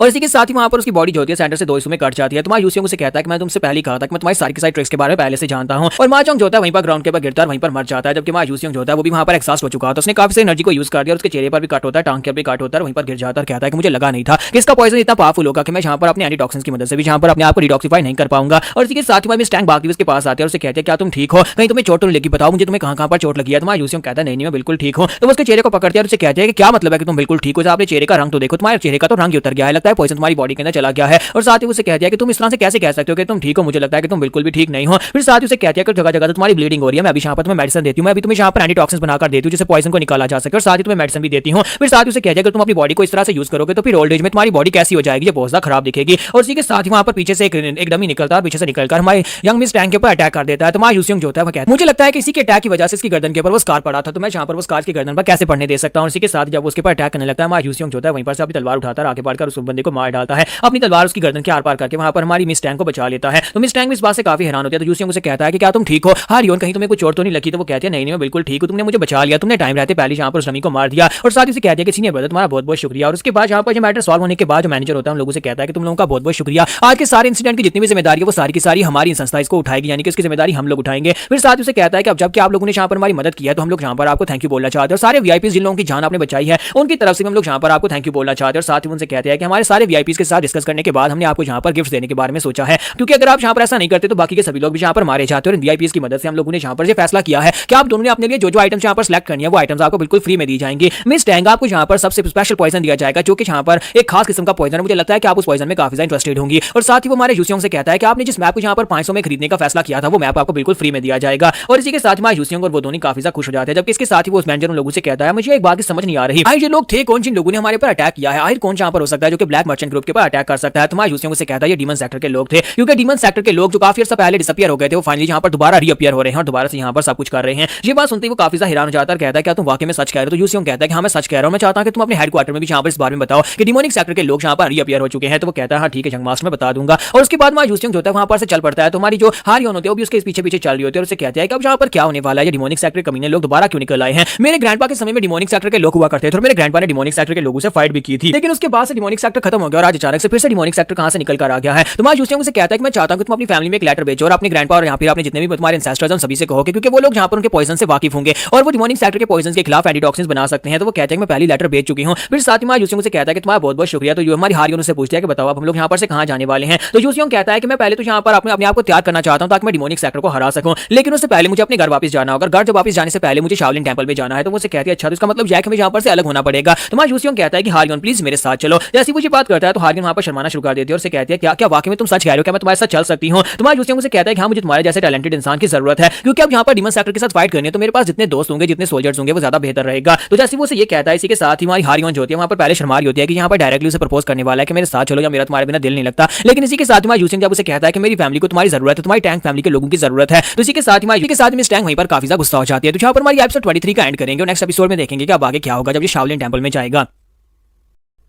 और इसी के साथ ही वहां पर उसकी बॉडी जो होती है सेंटर से 2 हिस्सों में कट जाती है। तो माँ यूसियोंग उसे कहता है कि मैं तुमसे पहले ही कहा था कि मैं तुम्हारी सारी की सारी ट्रिक्स के बारे में पहले से जानता हूं। और माँ चोंग जो होता है वहीं पर ग्राउंड के ऊपर गिरता है, वहीं पर मर जाता है, जबकि माँ यूसियोंग जो होता है वो भी वहां पर एग्जॉस्ट हो चुका था। उसने काफी सारी एनर्जी को यूज कर दिया और उसके चेहरे पर भी कट होता है, टांग के भी कट होता है, वहीं पर गिर जाता है। कहता है कि मुझे लगा नहीं था कि इसका पॉइजन इतना पावरफुल होगा कि मैं यहाँ पर अपने एंटीटॉक्सिन्स की मदद से भी यहाँ पर अपने आप को डिटॉक्सिफाई नहीं कर पाऊंगा। और इसी के साथ ही मिस टैंग भागती उसके पास आते हैं और उसे कहते हैं क्या तुम ठीक हो, कहीं तुम्हें चोट तो नहीं लगी, बताओ मुझे तुम्हें कहाँ पर चोट लगी है। तो माँ यूसियोंग कहता है नहीं मैं बिल्कुल ठीक हूँ। तो उसके चेहरे को पकड़ते हैं और उसे कहते हैं कि क्या मतलब है कि तुम बिल्कुल ठीक हो, आपने चेहरे का रंग तो देखो, तुम्हारे चेहरे का तो रंग उतर गया है, लगता है पॉइजन तुम्हारी बॉडी के अंदर चला गया है। और साथ ही उसे कहती है कि तुम इस तरह से कैसे कह सकते हो कि तुम ठीक हो, मुझे लगता है कि तुम बिल्कुल भी ठीक नहीं हो। फिर साथ ही उसे कहती है कि जगह जगह तो तुम्हारी ब्लीडिंग हो रही है, मैं अभी यहाँ पर तुम्हें मेडिसिन देती हूँ, मैं अभी तुम्हें यहाँ पर एंटीटॉक्सिन्स बनाकर देती हूँ जिससे पॉइजन को निकाला जा सके और साथ ही तुम्हें मेडिसिन भी देती हूँ। फिर साथ ही उसे कहती है कि तुम अपनी बॉडी को इस तरह से यूज करोगे तो फिर ओल्ड एज में तुम्हारी बॉडी कैसी हो जाएगी, ये बहुत ज्यादा खराब दिखेगी। और इसी के साथ ही वहाँ पर पीछे से एक डमी निकलता है, पीछे से निकलकर हमारे यंग मिस टैंग के ऊपर अटैक कर देता है। तो माँ यूसियोंग जो होता है वो कहता है मुझे लगता है कि इसी के अटैक की वजह से इसकी गर्दन के ऊपर वो स्कार पड़ा था, तो मैं यहाँ पर वो स्कार की गर्दन पर कैसे पड़ने दे सकता हूँ। इसी के साथ जब उसके ऊपर अटैक करने लगता है माँ यूसियोंग जो होता है वहीं पर से अपनी तलवार उठाकर आगे बढ़कर उस बंदे को मार डालता है, अपनी तलवार उसकी गर्दन के आर पार करके वहाँ पर हमारी मिस टैंग को बचा लेता है। तो मिस टैंग भी इस बात से काफी हैरान होती है। तो यूसियोंग उसे कहता है कि क्या तुम ठीक हो हारियोन, कहीं तुम्हें कुछ चोट तो नहीं लगी। तो वो कहती है नहीं मैं बिल्कुल ठीक हूँ, तुमने मुझे बचा लिया, तुमने टाइम रहते पहले यहाँ पर उस डमी को मार दिया। और साथ ही उसे कहती है कि सीनियर ब्रदर तुम्हारा बहुत बहुत शुक्रिया। और उसके बाद यहाँ पर जो मैटर सॉल्व होने के बाद जो मैनेजर होता है उन लोगों से कहता है कि तुम लोगों का बहुत बहुत शुक्रिया, आज के सारे इंसिडेंट की जितनी भी जिम्मेदारी है वो सारी की सारी हमारी संस्था इसको उठाएगी, यानी कि इसकी जिम्मेदारी हम लोग उठाएंगे। फिर साथ ही उसे कहता है कि अब जबकि आप लोगों ने यहाँ पर हमारी मदद किया तो हम लोग यहाँ पर आपको थैंक यू बोलना चाहते हैं, और सारे वीआईपीज जिन लोगों की जान आपने बचाई है उनकी तरफ से हम लोग यहाँ पर आपको थैंक यू बोलना चाहते हैं। और साथ ही उनसे कहते हैं कि हमारे सारे वीआईपीज के साथ डिस्कस करने के बाद हमने आपको यहाँ पर गिफ्ट देने के बारे में सोचा है, क्योंकि अगर आप यहाँ पर ऐसा नहीं करते तो बाकी के सभी लोग भी यहाँ पर मारे जाते हैं। और वीआईपीज की मदद से हम लोगों ने यहाँ पर फैसला किया है कि आप दोनों ने अपने लिए जो आइटम्स यहाँ पर सिलेक्ट करनी है वो आइटम्स आपको बिल्कुल फ्री में दी जाएंगी। मिस टैंग आपको यहाँ पर सबसे स्पेशल पॉइजन दिया जाएगा जो कि यहाँ पर एक खास किस्म का पॉइजन है, मुझे लगता है कि आप उस पॉइजन में काफी ज्यादा इंटरेस्टेड होंगी। और साथ ही वो हमारे यूसियोंग से कहता है कि आपने जिस मैप को यहाँ पर 500 में खरीदने का फैसला किया था वो मैप आपको बिल्कुल फ्री में दिया जाएगा। और इसी के साथ हमारे यूसियोंग और वो दोनों काफी ज्यादा खुश हो जाते हैं। जबकि इसके साथ ही वो उस मैनेजर उन लोगों से कहता है मुझे एक बात की समझ नहीं आ रही, आखिर ये लोग थे कौन जिन लोगों ने हमारे पर अटैक किया है, आखिर कौन यहाँ पर हो सकता है जो कि ब्लैक मर्चेंट ग्रुप के ऊपर अटैक कर सकता है। तो हमारे यूसियोंग से कहता है ये डीमन सेक्टर के लोग थे, क्योंकि डीमन सेक्टर के लोग जो काफी अर्सा पहले डिसअपियर हो गए थे वो फाइनली यहाँ पर दोबारा रीअपियर हो रहे हैं और दोबारा से यहाँ पर सब कुछ कर रहे हैं। ये बात सुनते ही वो काफी ज्यादा हैरान हो जाता है, कहता है क्या तुम वाकई में सच कह रहे हो। तो यूसियोंग कहता है कि हाँ मैं सच कह रहा हूँ, मैं चाहता हूँ कि तुम अपने हेडक्वार्टर में भी यहाँ पर इस बारे में बताओ कि डिमोनिक सेक्टर के लोग यहाँ पर रीअपियर हो चुके हैं। तो वो कहता है हाँ ठीक है जंगमास्टर मैं बता दूंगा। और उसके बाद यूसियोंग जो होता है वहाँ पर से चल पड़ता है। तो हमारी जो हारियोन होती है वो भी उसके पीछे पीछे चल रही होती है और उसे कहते हैं कि अब यहाँ पर क्या होने वाला है, ये डिमोनिक सेक्टर कमीने लोग दोबारा क्यों निकल आए हैं। मेरे ग्रैंडपा के समय में डिमोनिक सेक्टर के लोग हुआ करते थे और मेरे ग्रैंडपा ने डिमोनिक सेक्टर के लोगों से फाइट भी की थी, लेकिन उसके बाद से डिमोनिक सेक्टर खत्म हो गया और आज अचानक से फिर से डिमोनिक सेक्टर कहाँ से निकल कर आ गया है। तो यूसियोंग से कहता है कि मैं चाहता हूँ कि तुम अपनी फैमिली में एक लेटर भेजो और अपने ग्रैंडपा और यहाँ पर अपने जितने भी तुम्हारे एंसेस्टर्स हैं सभी से कहो, क्योंकि वो लोग यहाँ पर उनके पॉइजन से वाकिफ होंगे और वो डिमोनिक सेक्टर के पॉइजन के खिलाफ एंटीटॉक्सिन्स बना सकते हैं। तो वो कहते हैं कि मैं पहली लेटर भेज चुकी हूँ। फिर साथ ही यूसियोंग से कहता है कि तुम्हारा बहुत बहुत शुक्रिया। तो हमारी हारियों से पूछती है कि बताओ अब हम लोग यहाँ पर से कहाँ जाने वाले हैं। तो यूसियोंग कहता है कि मैं पहले तो यहाँ पर अपने आप को तैयार करना चाहता हूँ ताकि मैं डिमोनिक सेक्टर को हरा सकूं, लेकिन उससे पहले मुझे अपने घर वापस जाना होगा। घर जब वापस जाने से पहले मुझे शाओलिन टेंपल में जाना है। तो वो कहती है अच्छा तो इसका मतलब यह है कि हमें यहाँ पर से अलग होना पड़ेगा। तो यूसियोंग कहता है कि हारियोन प्लीज मेरे साथ चलो। जैसे वो ये बात करता है तो हारियोन वहाँ पर शर्माना शुरू कर देती है और उसे कहती है क्या क्या वाकई में तुम सच कह रहे हो, क्या मैं तुम्हारे साथ चल सकती हूँ। तो यूसियोंग से कहता है कि हाँ मुझे तुम्हारे जैसे टैलेंटेड इंसान की जरूरत है, क्योंकि अब यहाँ पर डिमन सेक्टर के साथ फाइट करनी है तो मेरे पास जितने दोस्त होंगे जितने सोल्जर्स होंगे वो ज्यादा बेहतर रहेगा। तो जैसे वो ये कहता है इसी के साथ ही हमारी हारियोन जो होती है वहाँ पर पहले शर्मा रही होती है कि यहाँ पर डायरेक्टली उसे प्रपोज करने वाला है कि मेरे साथ चलो या मेरा तुम्हारे बिना दिल नहीं लगता। लेकिन इसी के साथ हमारा यूसियोंग जब उसे कहता है कि मेरी फैमिली को तुम्हारी जरूरत है, तुम्हारी टैंक फैमिली के लोगों की जरूरत है। तो इसी के साथ मिस टैंक वहीं पर काफी ज्यादा गुस्सा हो जाती है। तो यहाँ पर हमारी एपिसोड 23 का एंड करेंगे और नेक्स्ट एपिसोड में देखेंगे कि अब आगे क्या होगा जब ये शाओलिन टेंपल में जाएगा।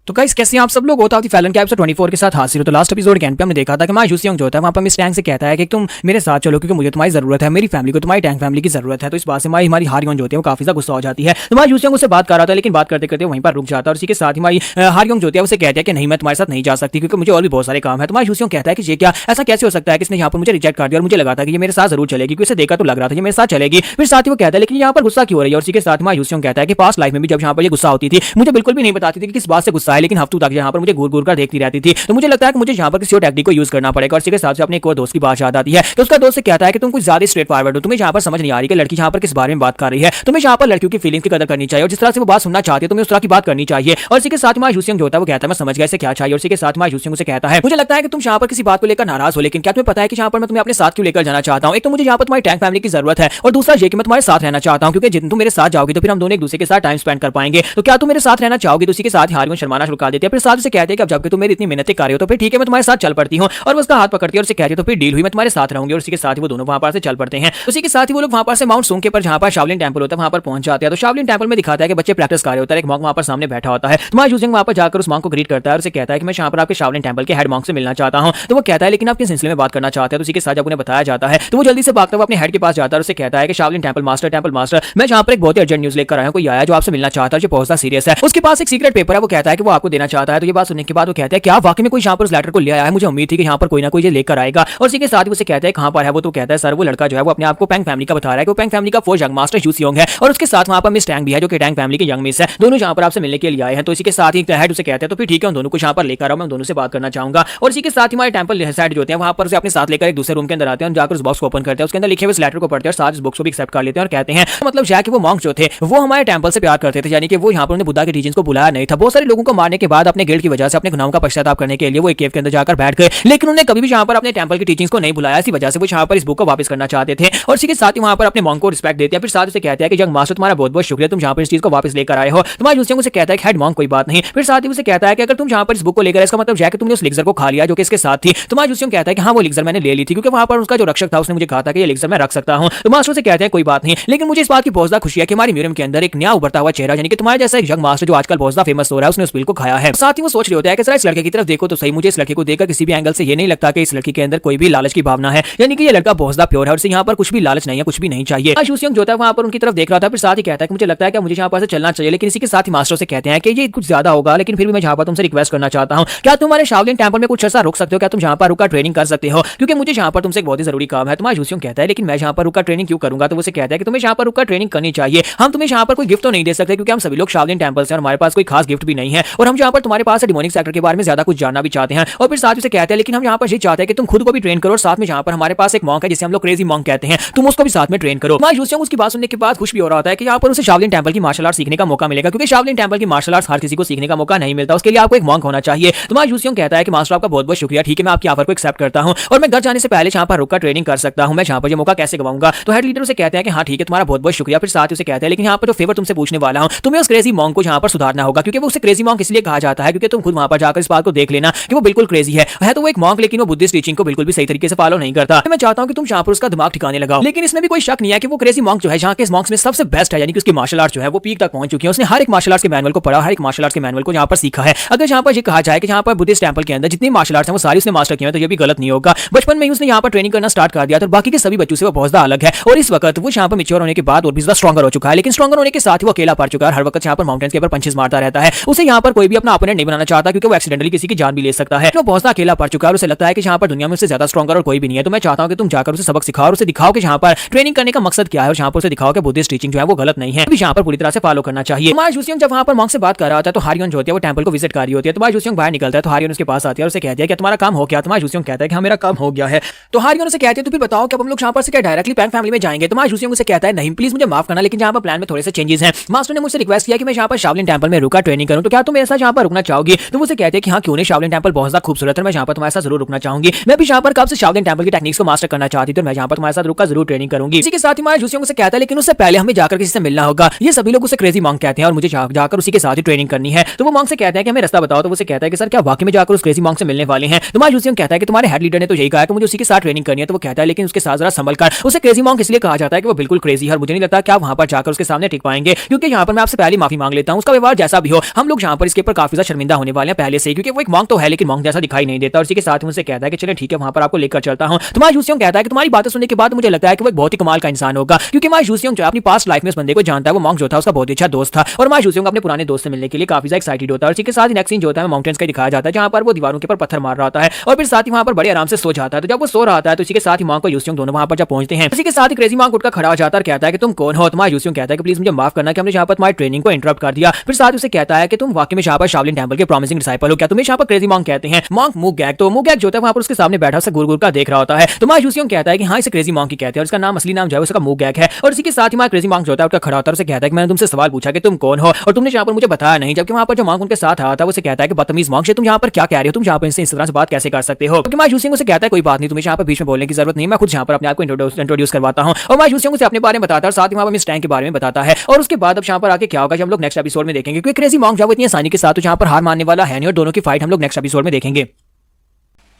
तो गाइस कैसे आप सब लोग होता है फैलन के एपिसोड 24 के साथ हाजिर हो। तो लास्ट एपिसोड के एंड पे हमने देखा था कि यूसियोंग जो होता है वहाँ पर मिस टैंक से कहता है कि तुम मेरे साथ चलो क्योंकि मुझे तुम्हारी जरूरत है, मेरी फैमिली को तुम्हारी टैंक फैमिली की जरूरत है। तो इस बात से हमारी हारियोन जो होती है वो काफी ज्यादा गुस्सा हो जाती है। तो यूसियोंग उससे बात कर रहा था लेकिन बात करते करते वहीं पर रुक जाता है और इसी के साथ हमारी हारियोन जो होती है उसे कहते हैं कि नहीं मैं तुम्हारे साथ नहीं जा सकती क्योंकि मुझे और भी बहुत सारे काम है। तो यूसियोंग कहता है कि ये क्या ऐसा कैसे हो सकता है कि इसने यहाँ पर मुझे रिजेक्ट कर दिया और मुझे लगा था कि ये मेरे साथ जरूर चलेगी, क्योंकि इसे देखा तो लग रहा था ये मेरे साथ चलेगी। फिर साथ ही वो कहता है लेकिन यहाँ पर गुस्सा क्यों हो रही है। और इसी के साथ यूसियोंग कहता है कि पास्ट लाइफ में भी जब यहाँ पर ये गुस्सा होती थी मुझे बिल्कुल भी नहीं बताती थी कि किस बात से गुस्सा गुस्सा है, लेकिन हफ्तों तक यहाँ पर मुझे घूर घूर कर देखती रहती थी। तो मुझे लगता है कि मुझे यहाँ पर किसी और टेक्निक को यूज करना पड़ेगा। और इसी के साथ अपने एक और दोस्त की बात याद आती है कि उसका दोस्त से कहता है कि तुम कुछ ज्यादा स्ट्रेट फॉरवर्ड हो, तुम्हें यहाँ पर समझ नहीं आ रही कि लड़की यहाँ पर किस बारे में बात कर रही है, तुम्हें यहाँ पर लड़कियों की फीलिंग्स की कदर करनी चाहिए और जिस तरह से वो बात सुनना चाहती है तुम्हें उस तरह की बात करनी चाहिए। और इसी के साथ में यूसिंग जो होता है वो कहता है मैं समझ गया इसे क्या चाहिए। और इसी के साथ में यूसिंग उसे कहता है मुझे लगता है कि तुम यहाँ पर किसी बात को लेकर नाराज हो, लेकिन क्या तुम्हें पता है कि यहाँ पर मैं तुम्हें अपने साथ क्यों लेकर जाना चाहता हूँ। एक तो मुझे यहाँ पर तुम्हारी टैंक फैमिली की जरूरत है और दूसरा ये कि मैं तुम्हारे साथ रहना चाहता हूँ, क्योंकि जिन तुम मेरे साथ जाओगे तो फिर हम दोनों एक दूसरे के साथ टाइम स्पेंड कर पाएंगे। तो क्या तुम मेरे साथ रहना चाहोगे। तो उसी के साथ हारियों शर्माना शुरू कर देती है। फिर साथ से कहते हैं कि अब जबकि तुम मेरी इतनी मेहनत कर रहे हो तो फिर ठीक है मैं तुम्हारे साथ चल पड़ती हूँ। और उसका हाथ पकड़ती है और उसे कहती है तो फिर डील हुई, मैं तुम्हारे साथ रहूंगी। और उसी के साथ ही वो दोनों वहां पर से चल पड़ते हैं। उसी के साथ ही वो लोग वहां पर से माउंट सोंग के पर जहां पर शाओलिन टेंपल होता है वहां पर पहुंच जाते हैं। तो शाओलिन टेंपल में दिखाता है कि बच्चे प्रैक्टिस कर रहे होते हैं, एक मॉन्क वहां पर सामने बैठा होता है। तो यूजिंग वहां पर जाकर उस मॉन्क को ग्रीट करता है और उसे कहता है कि मैं यहाँ पर आपके शाओलिन टेंपल के हेड मॉन्क से मिलना चाहता हूं। तो वो कहता है लेकिन आप किस सिलसिले में बात करना चाहते हैं। तो उसी के साथ जब उन्हें बताया जाता है तो वो जल्दी से भागता हुआ अपने हेड के पास जाता है और उसे कहता है कि शाओलिन टेंपल मास्टर मैं यहाँ पर एक बहुत ही अर्जेंट न्यूज लेकर आया हूं, कोई आया जो आपसे मिलना चाहता है, जो बहुत सीरियस है। उसके पास एक सीक्रेट पेपर है, वो कहता है कि वो आपको देना चाहता है। तो ये बात सुनने के बाद वो कहता है क्या वाकई में कोई यहाँ पर उस लेटर को ले आया है, मुझे उम्मीद थी कि यहाँ पर कोई ना कोई ये लेकर आएगा। और इसी के साथ ही उसे कहता है कहां पर है वो। तो कहता है सर वो लड़का जो है वो अपने आप को पेंग फैमिली का बता रहा है कि वो पेंग फैमिली का फोर्थ यंग मास्टर यूसियोंग है और उसके साथ वहां पर मिस टैंग भी है जो कि टैंग फैमिली की यंग मिस है, दोनों यहाँ पर आपसे मिलने के लिए आए हैं। तो इसी के साथ ही हेड उसे कहते हैं तो फिर ठीक है उन दोनों को यहाँ पर लेकर आओ, मैं दोनों से बात करना चाहूंगा। और इसी के साथ ही हमारे टेंपल साइड जो होते हैं वहां पर से अपने साथ लेकर एक दूसरे रूम के अंदर आते हैं और जाकर उस बॉक्स को ओपन करते हैं, उसके अंदर लिखे हुए लेटर को पढ़ते हैं और साथ इस बुक्स को भी एक्सेप्ट कर लेते हैं और कहते हैं मतलब कि वो मॉन्क जो थे वो हमारे टेंपल से प्यार करते थे, यानी कि वो यहाँ पर उन्हें बुद्धा के टीचिंग्स को बुलाया नहीं था। बहुत सारे लोगों को मारने के बाद अपने गिल्ड की वजह से अपने गुनाहों का पश्चाताप करने के लिए वो एक केव के अंदर जाकर बैठ गए, लेकिन उन्हें कभी भी यहाँ पर अपने टेंपल की टीचिंग्स को नहीं बुलाया। इसी वजह से वो यहाँ पर इस बुक को वापस करना चाहते थे और इसी के साथ ही वहाँ पर अपने मॉन्क को रिस्पेक्ट देते हैं। फिर साथ उसे कहते हैं कि यंग मास्टर तुम्हारा बहुत बहुत शुक्रिया, तुम यहाँ पर इस चीज को वापस लेकर आए हो। तुम्हारे यूसियोंग उसे कहता है कि हेड मॉन्क कोई बात नहीं। फिर साथ ही उसे कहता है कि अगर तुम यहाँ पर इस बुक को लेकर इसका मतलब है कि तुमने उस एलिक्सर को खा लिया जो कि इसके साथ थी। तुम्हारे यूसियोंग कहता है कि हाँ वो एलिक्सर मैंने ले ली थी क्योंकि वहाँ पर उसका जो रक्षक था उसने मुझे कहा था कि ये एलिक्सर मैं रख सकता हूँ। तो मास्टर से कहते हैं कोई बात नहीं, लेकिन मुझे इस बात की बहुत ज्यादा खुशी है कि हमारी म्यूजियम के अंदर एक नया उभरता हुआ चेहरा यानी कि तुम्हारे जैसा एक यंग मास्टर जो आजकल बहुत ज्यादा फेमस हो रहा है उसने उस बिल को खाया है। साथ ही वो सोच रहे होता है कि जरा इस लड़के की तरफ देखो तो सही, मुझे इस लड़के को देखकर किसी भी एंगल से ये नहीं लगता कि इस लड़की के अंदर कोई भी लालच की भावना है, यानी कि ये लड़का बहुत ज्यादा प्योर है और इसे यहाँ पर कुछ भी लालच नहीं है, कुछ भी नहीं चाहिए। यूसियोंग जो था वहाँ पर उनकी तरफ देख रहा था, फिर साथ ही कहता है कि मुझे लगता है कि मुझे यहाँ पर से चलना चाहिए, लेकिन इसी के साथ ही मास्टर से कहते हैं कि ये कुछ ज्यादा होगा, लेकिन फिर भी मैं यहाँ पर तुमसे रिक्वेस्ट करना चाहता हूँ, क्या तुम हमारे शाओलिन टेंपल में कुछ अर्सा रुक सकते हो, क्या तुम यहाँ पर रुका ट्रेनिंग कर सकते हो, क्योंकि मुझे यहाँ पर तुमसे एक बहुत ही जरूरी काम है। तुम्हारा यूसियोंग कहता है लेकिन मैं यहाँ पर रुका ट्रेनिंग क्यों करूंगा। तो वो कहता है कि तुम्हें यहाँ पर रुका ट्रेनिंग करनी चाहिए, हम तुम्हें यहाँ पर कोई गिफ्ट तो नहीं दे सकते क्योंकि हम सभी लोग शाओलिन टेंपल से और हमारे पास कोई खास गिफ्ट भी नहीं है और हम यहाँ पर तुम्हारे पास डिमोनिक सेक्टर के बारे में ज्यादा कुछ जानना भी चाहते हैं। और फिर साथ ही कहते हैं लेकिन हम यहाँ पर ये चाहते हैं कि तुम खुद को भी ट्रेन करो और साथ में यहाँ पर हमारे पास एक मॉन्क है जिसे हम लोग क्रेजी मॉन्क कहते हैं, तुम उसको भी साथ में ट्रेन करो। हमारे यूसियोंग उसकी बात सुनने के बाद खुश भी हो रहा है कि यहाँ पर उसे शाओलिन टेंपल की मार्शल आर्ट सीखने का मौका मिलेगा, क्योंकि शाओलिन टेंपल की मार्शल आर्ट हर किसी को सीखने का मौका नहीं मिलता, उसके लिए आपको एक मॉन्क होना चाहिए। तुम्हारा यूसियोंग कहता है कि मास्टर आपका बहुत बहुत शुक्रिया, ठीक है मैं आपकी ऑफर को एक्सेप्ट करता हूँ और मैं घर जाने से पहले यहाँ पर रुककर ट्रेनिंग कर सकता हूँ, मैं यहाँ पर ये मौका कैसे गवाऊंगा। तो हेड लीडर उसे कहते हैं कि हाँ ठीक है तुम्हारा बहुत बहुत शुक्रिया। फिर साथ ही उसे कहते हैं लेकिन यहाँ पर जो फेवर तुमसे पूछने वाला हूँ तुम्हें उस क्रेजी मॉन्क को यहाँ पर सुधारना होगा, क्योंकि वो उसे क्रेजी मॉन्क इसलिए कहा जाता है क्योंकि तुम खुद वहां पर जाकर इस बात को देख लेना कि वो बिल्कुल क्रेजी है तो वो एक मॉन्क, लेकिन वो बुद्धिस्ट टीचिंग को बिल्कुल भी सही तरीके से फॉलो नहीं करता। मैं चाहता हूं कि तुम यहाँ पर उसका दिमाग ठिकाने लगाओ, लेकिन इसमें भी कोई शक नहीं है कि वो क्रेजी मॉन्क जो है यहाँ के इस मॉन्क्स में सबसे बेस्ट है, यानी कि उसकी मार्शल आर्ट जो है वो पीक तक पहुंच चुकी है, उसने हर एक मार्शल आर्ट के मैनुअल को पढ़ा, हर एक मार्शल आर्ट के मैनुअल को यहाँ पर सीखा है। अगर यहाँ पर ये कहा जाए कि यहाँ पर बुद्धिस्ट टेंपल के अंदर जितनी मार्शल आर्ट्स हैं वो सारी उसने मास्टर किए हैं तो ये भी गलत नहीं होगा। बचपन में ही उसने यहाँ पर ट्रेनिंग करना स्टार्ट कर दिया तो बाकी के सभी बच्चों से वो बहुत ज्यादा अलग है और इस वक्त वो यहाँ पर मैच्योर होने के बाद और भी ज्यादा स्ट्रॉन्गर हो चुका है, लेकिन स्ट्रॉन्गर होने के साथ ही वो अकेला पड़ चुका है, हर वक्त यहाँ पर माउंटेन्स के ऊपर पंचेस मारता रहता है। उसे यहाँ पर कोई भी अपना ओपोनेंट नहीं बनाना चाहता क्योंकि वो एक्सीडेंटली किसी की जान भी ले सकता है, वो बहुत ज्यादा अकेला पड़ चुका है और उसे लगता है कि यहाँ पर दुनिया में उससे ज्यादा स्ट्रॉन्गर और कोई भी नहीं है। तो मैं चाहता हूँ कि तुम जाकर उसे सबक सिखाओ और उसे दिखाओ कि यहाँ पर ट्रेनिंग करने का मकसद क्या है और यहाँ पर उसे दिखाओ कि बुद्धिस्ट टीचिंग जो है वो गलत नहीं है, यहाँ पर पूरी तरह से फॉलो करना चाहिए। हमारा यूसियोंग जब वहाँ पर मॉन्क से बात कर रहा होता है तो हारियोन जो होती है वो टेंपल को विजिट कर रही होती है। तो यूसियोंग बाहर निकलता है तो हारियोन उसके पास आती है और उसे कहती है कि तुम्हारा काम हो गया। तुम्हारा यूसियोंग कहता है कि हाँ मेरा काम हो गया है। तो हारियोन उसे कहती है तो फिर बताओ कि हम लोग यहाँ पर से क्या डायरेक्टली पेंग फैमिली में जाएंगे। तो यूसियोंग उसे कहता है नहीं प्लीज मुझे माफ करना, लेकिन यहाँ पर प्लान में थोड़े से चेंजेस हैं। मास्टर ने मुझसे रिक्वेस्ट किया कि मैं यहाँ पर शाओलिन टेंपल में रुका ट्रेनिंग करूँ, तो क्या तुम मेरे साथ यहाँ पर रुकना चाहोगी। तो मुझे कहते हैं कि हाँ क्यों नहीं, शाओलिन टेंपल बहुत ज्यादा खूबसूरत है, मैं यहाँ पर तुम्हारे साथ जरूर रुकना चाहूंगी। मैं भी यहाँ पर कब से शाओलिन टेंपल की टेक्निक्स को मास्टर करना चाहती थी, तो मैं यहाँ पर तुम्हारे साथ रुका जरूर ट्रेनिंग करूंगी। इसी के साथ ही यूसियोंग उसे कहता है लेकिन उससे पहले हमें जाकर किसी से मिलना होगा, ये सभी लोग उसे क्रेजी मॉन्क कहते हैं और मुझे जाकर उसी के साथ ही ट्रेनिंग करनी है। तो वो मॉन्क से कहता है कि हमें रास्ता बताओ। तो उसे कहता है कि सर क्या वाकई में जाकर उस क्रेजी मॉन्क से मिलने वाले हैं। तो यूसियोंग कहता है कि तुम्हारे हेड लीडर ने तो यही कहा कि मुझे उसी के साथ ट्रेनिंग करनी है। तो वो कहता है लेकिन उसके साथ जरा संभल कर, उसे क्रेजी मॉन्क इसलिए कहा जाता है कि वो बिल्कुल क्रेजी है और मुझे नहीं लगता कि आप वहां पर जाकर उसके सामने टिक पाएंगे, क्योंकि यहाँ पर मैं आपसे पहले माफी मांग लेता हूँ, उसका व्यवहार जैसा भी हो हम लोग यहाँ पर इसके ऊपर काफी ज्यादा शर्मिंदा होने वाले हैं पहले से ही, क्योंकि वो एक मॉन्क तो है लेकिन मॉन्क जैसा दिखाई नहीं देता। और इसी के साथ मुझसे कहता है कि चले ठीक है वहां पर आपको लेकर चलता हूँ। तो यूसियोंग कहता है कि तुम्हारी बातें सुनने के बाद मुझे लगता है कि वो एक बहुत ही कमाल का इंसान होगा, क्योंकि यूसियोंग जो अपनी पास्ट लाइफ में इस बंदे को जानता है, वो मॉन्क जो था उसका बहुत ही अच्छा दोस्त था और यूसियोंग अपने पुराने दोस्त से मिलने के लिए काफी ज्यादा एक्साइटेड होता है। और इसी के साथ नेक्स्ट सीन जो होता है माउंटेन्स का दिखाया जाता है, जहां पर वो दीवारों के ऊपर पत्थर मार रहा होता है और फिर साथ ही वहां पर बड़े आराम से सो जाता है। तो जब वो सो रहा है तो इसी के साथ ही मॉन्क और यूसियोंग दोनों वहां पर जब पहुंचते हैं, इसी के साथ ही क्रेजी मॉन्क उठकर खड़ा हो जाता है और कहता है कि तुम कौन हो। तुम्हारा यूसियोंग कहता है कि प्लीज मुझे माफ करना कि हमने यहाँ पर तुम्हारी ट्रेनिंग को इंटरप्ट कर दिया। फिर साथ उसे कहता है कि तुम वाकई में यहाँ पर शाओलिन टेंपल के प्रॉमिसिंग डिसाइपल हो, क्या तुम्हें यहाँ पर क्रेजी मॉन्क कहते हैं? मॉन्क मूगैक, तो मूगैक जो होता है वहाँ पर उसके सामने बैठा से गुरगुर का देख रहा होता है। तो मार्श यूसियोंग कहता है कि हाँ इसे क्रेजी मॉन्क ही कहते हैं और इसका नाम असली नाम जो है उसका मूगैक है। और इसी के साथ ही वहाँ क्रेजी मॉन्क जो होता है उसका खड़ा होता है, उसे कहता है कि मैंने तुमसे सवाल पूछा कि तुम कौन हो और तुमने यहाँ पर मुझे बताया नहीं। जबकि वहाँ पर जो मॉन्क उनके साथ आया था वो कहता है कि बदतमीज मॉन्क, तुम यहाँ पर क्या कह रहे हो, तुम यहाँ पर इस तरह से बात कैसे कर सकते हो? क्योंकि मार्श यूसियोंग उसे कहता है कोई बात नहीं, तुम्हें यहाँ पर बीच में बोलने की जरूरत नहीं, मैं खुद यहाँ पर अपने आप को इंट्रोड्यूस करवाता हूँ। और मार्श यूसियोंग उसे अपने बारे में बताता है और साथ ही वहाँ पर मिस टैंक के बारे में बताता है। और उसके बाद अब यहाँ पर आके क्या होगा हम लोग नेक्स्ट एपिसोड में देखेंगे, क्योंकि क्रेजी मॉन्क जो इतनी आसानी के साथ यहाँ पर हार मानने वाला है नहीं और दोनों की फाइट हम लोग नेक्स्ट एपिसोड में देखेंगे।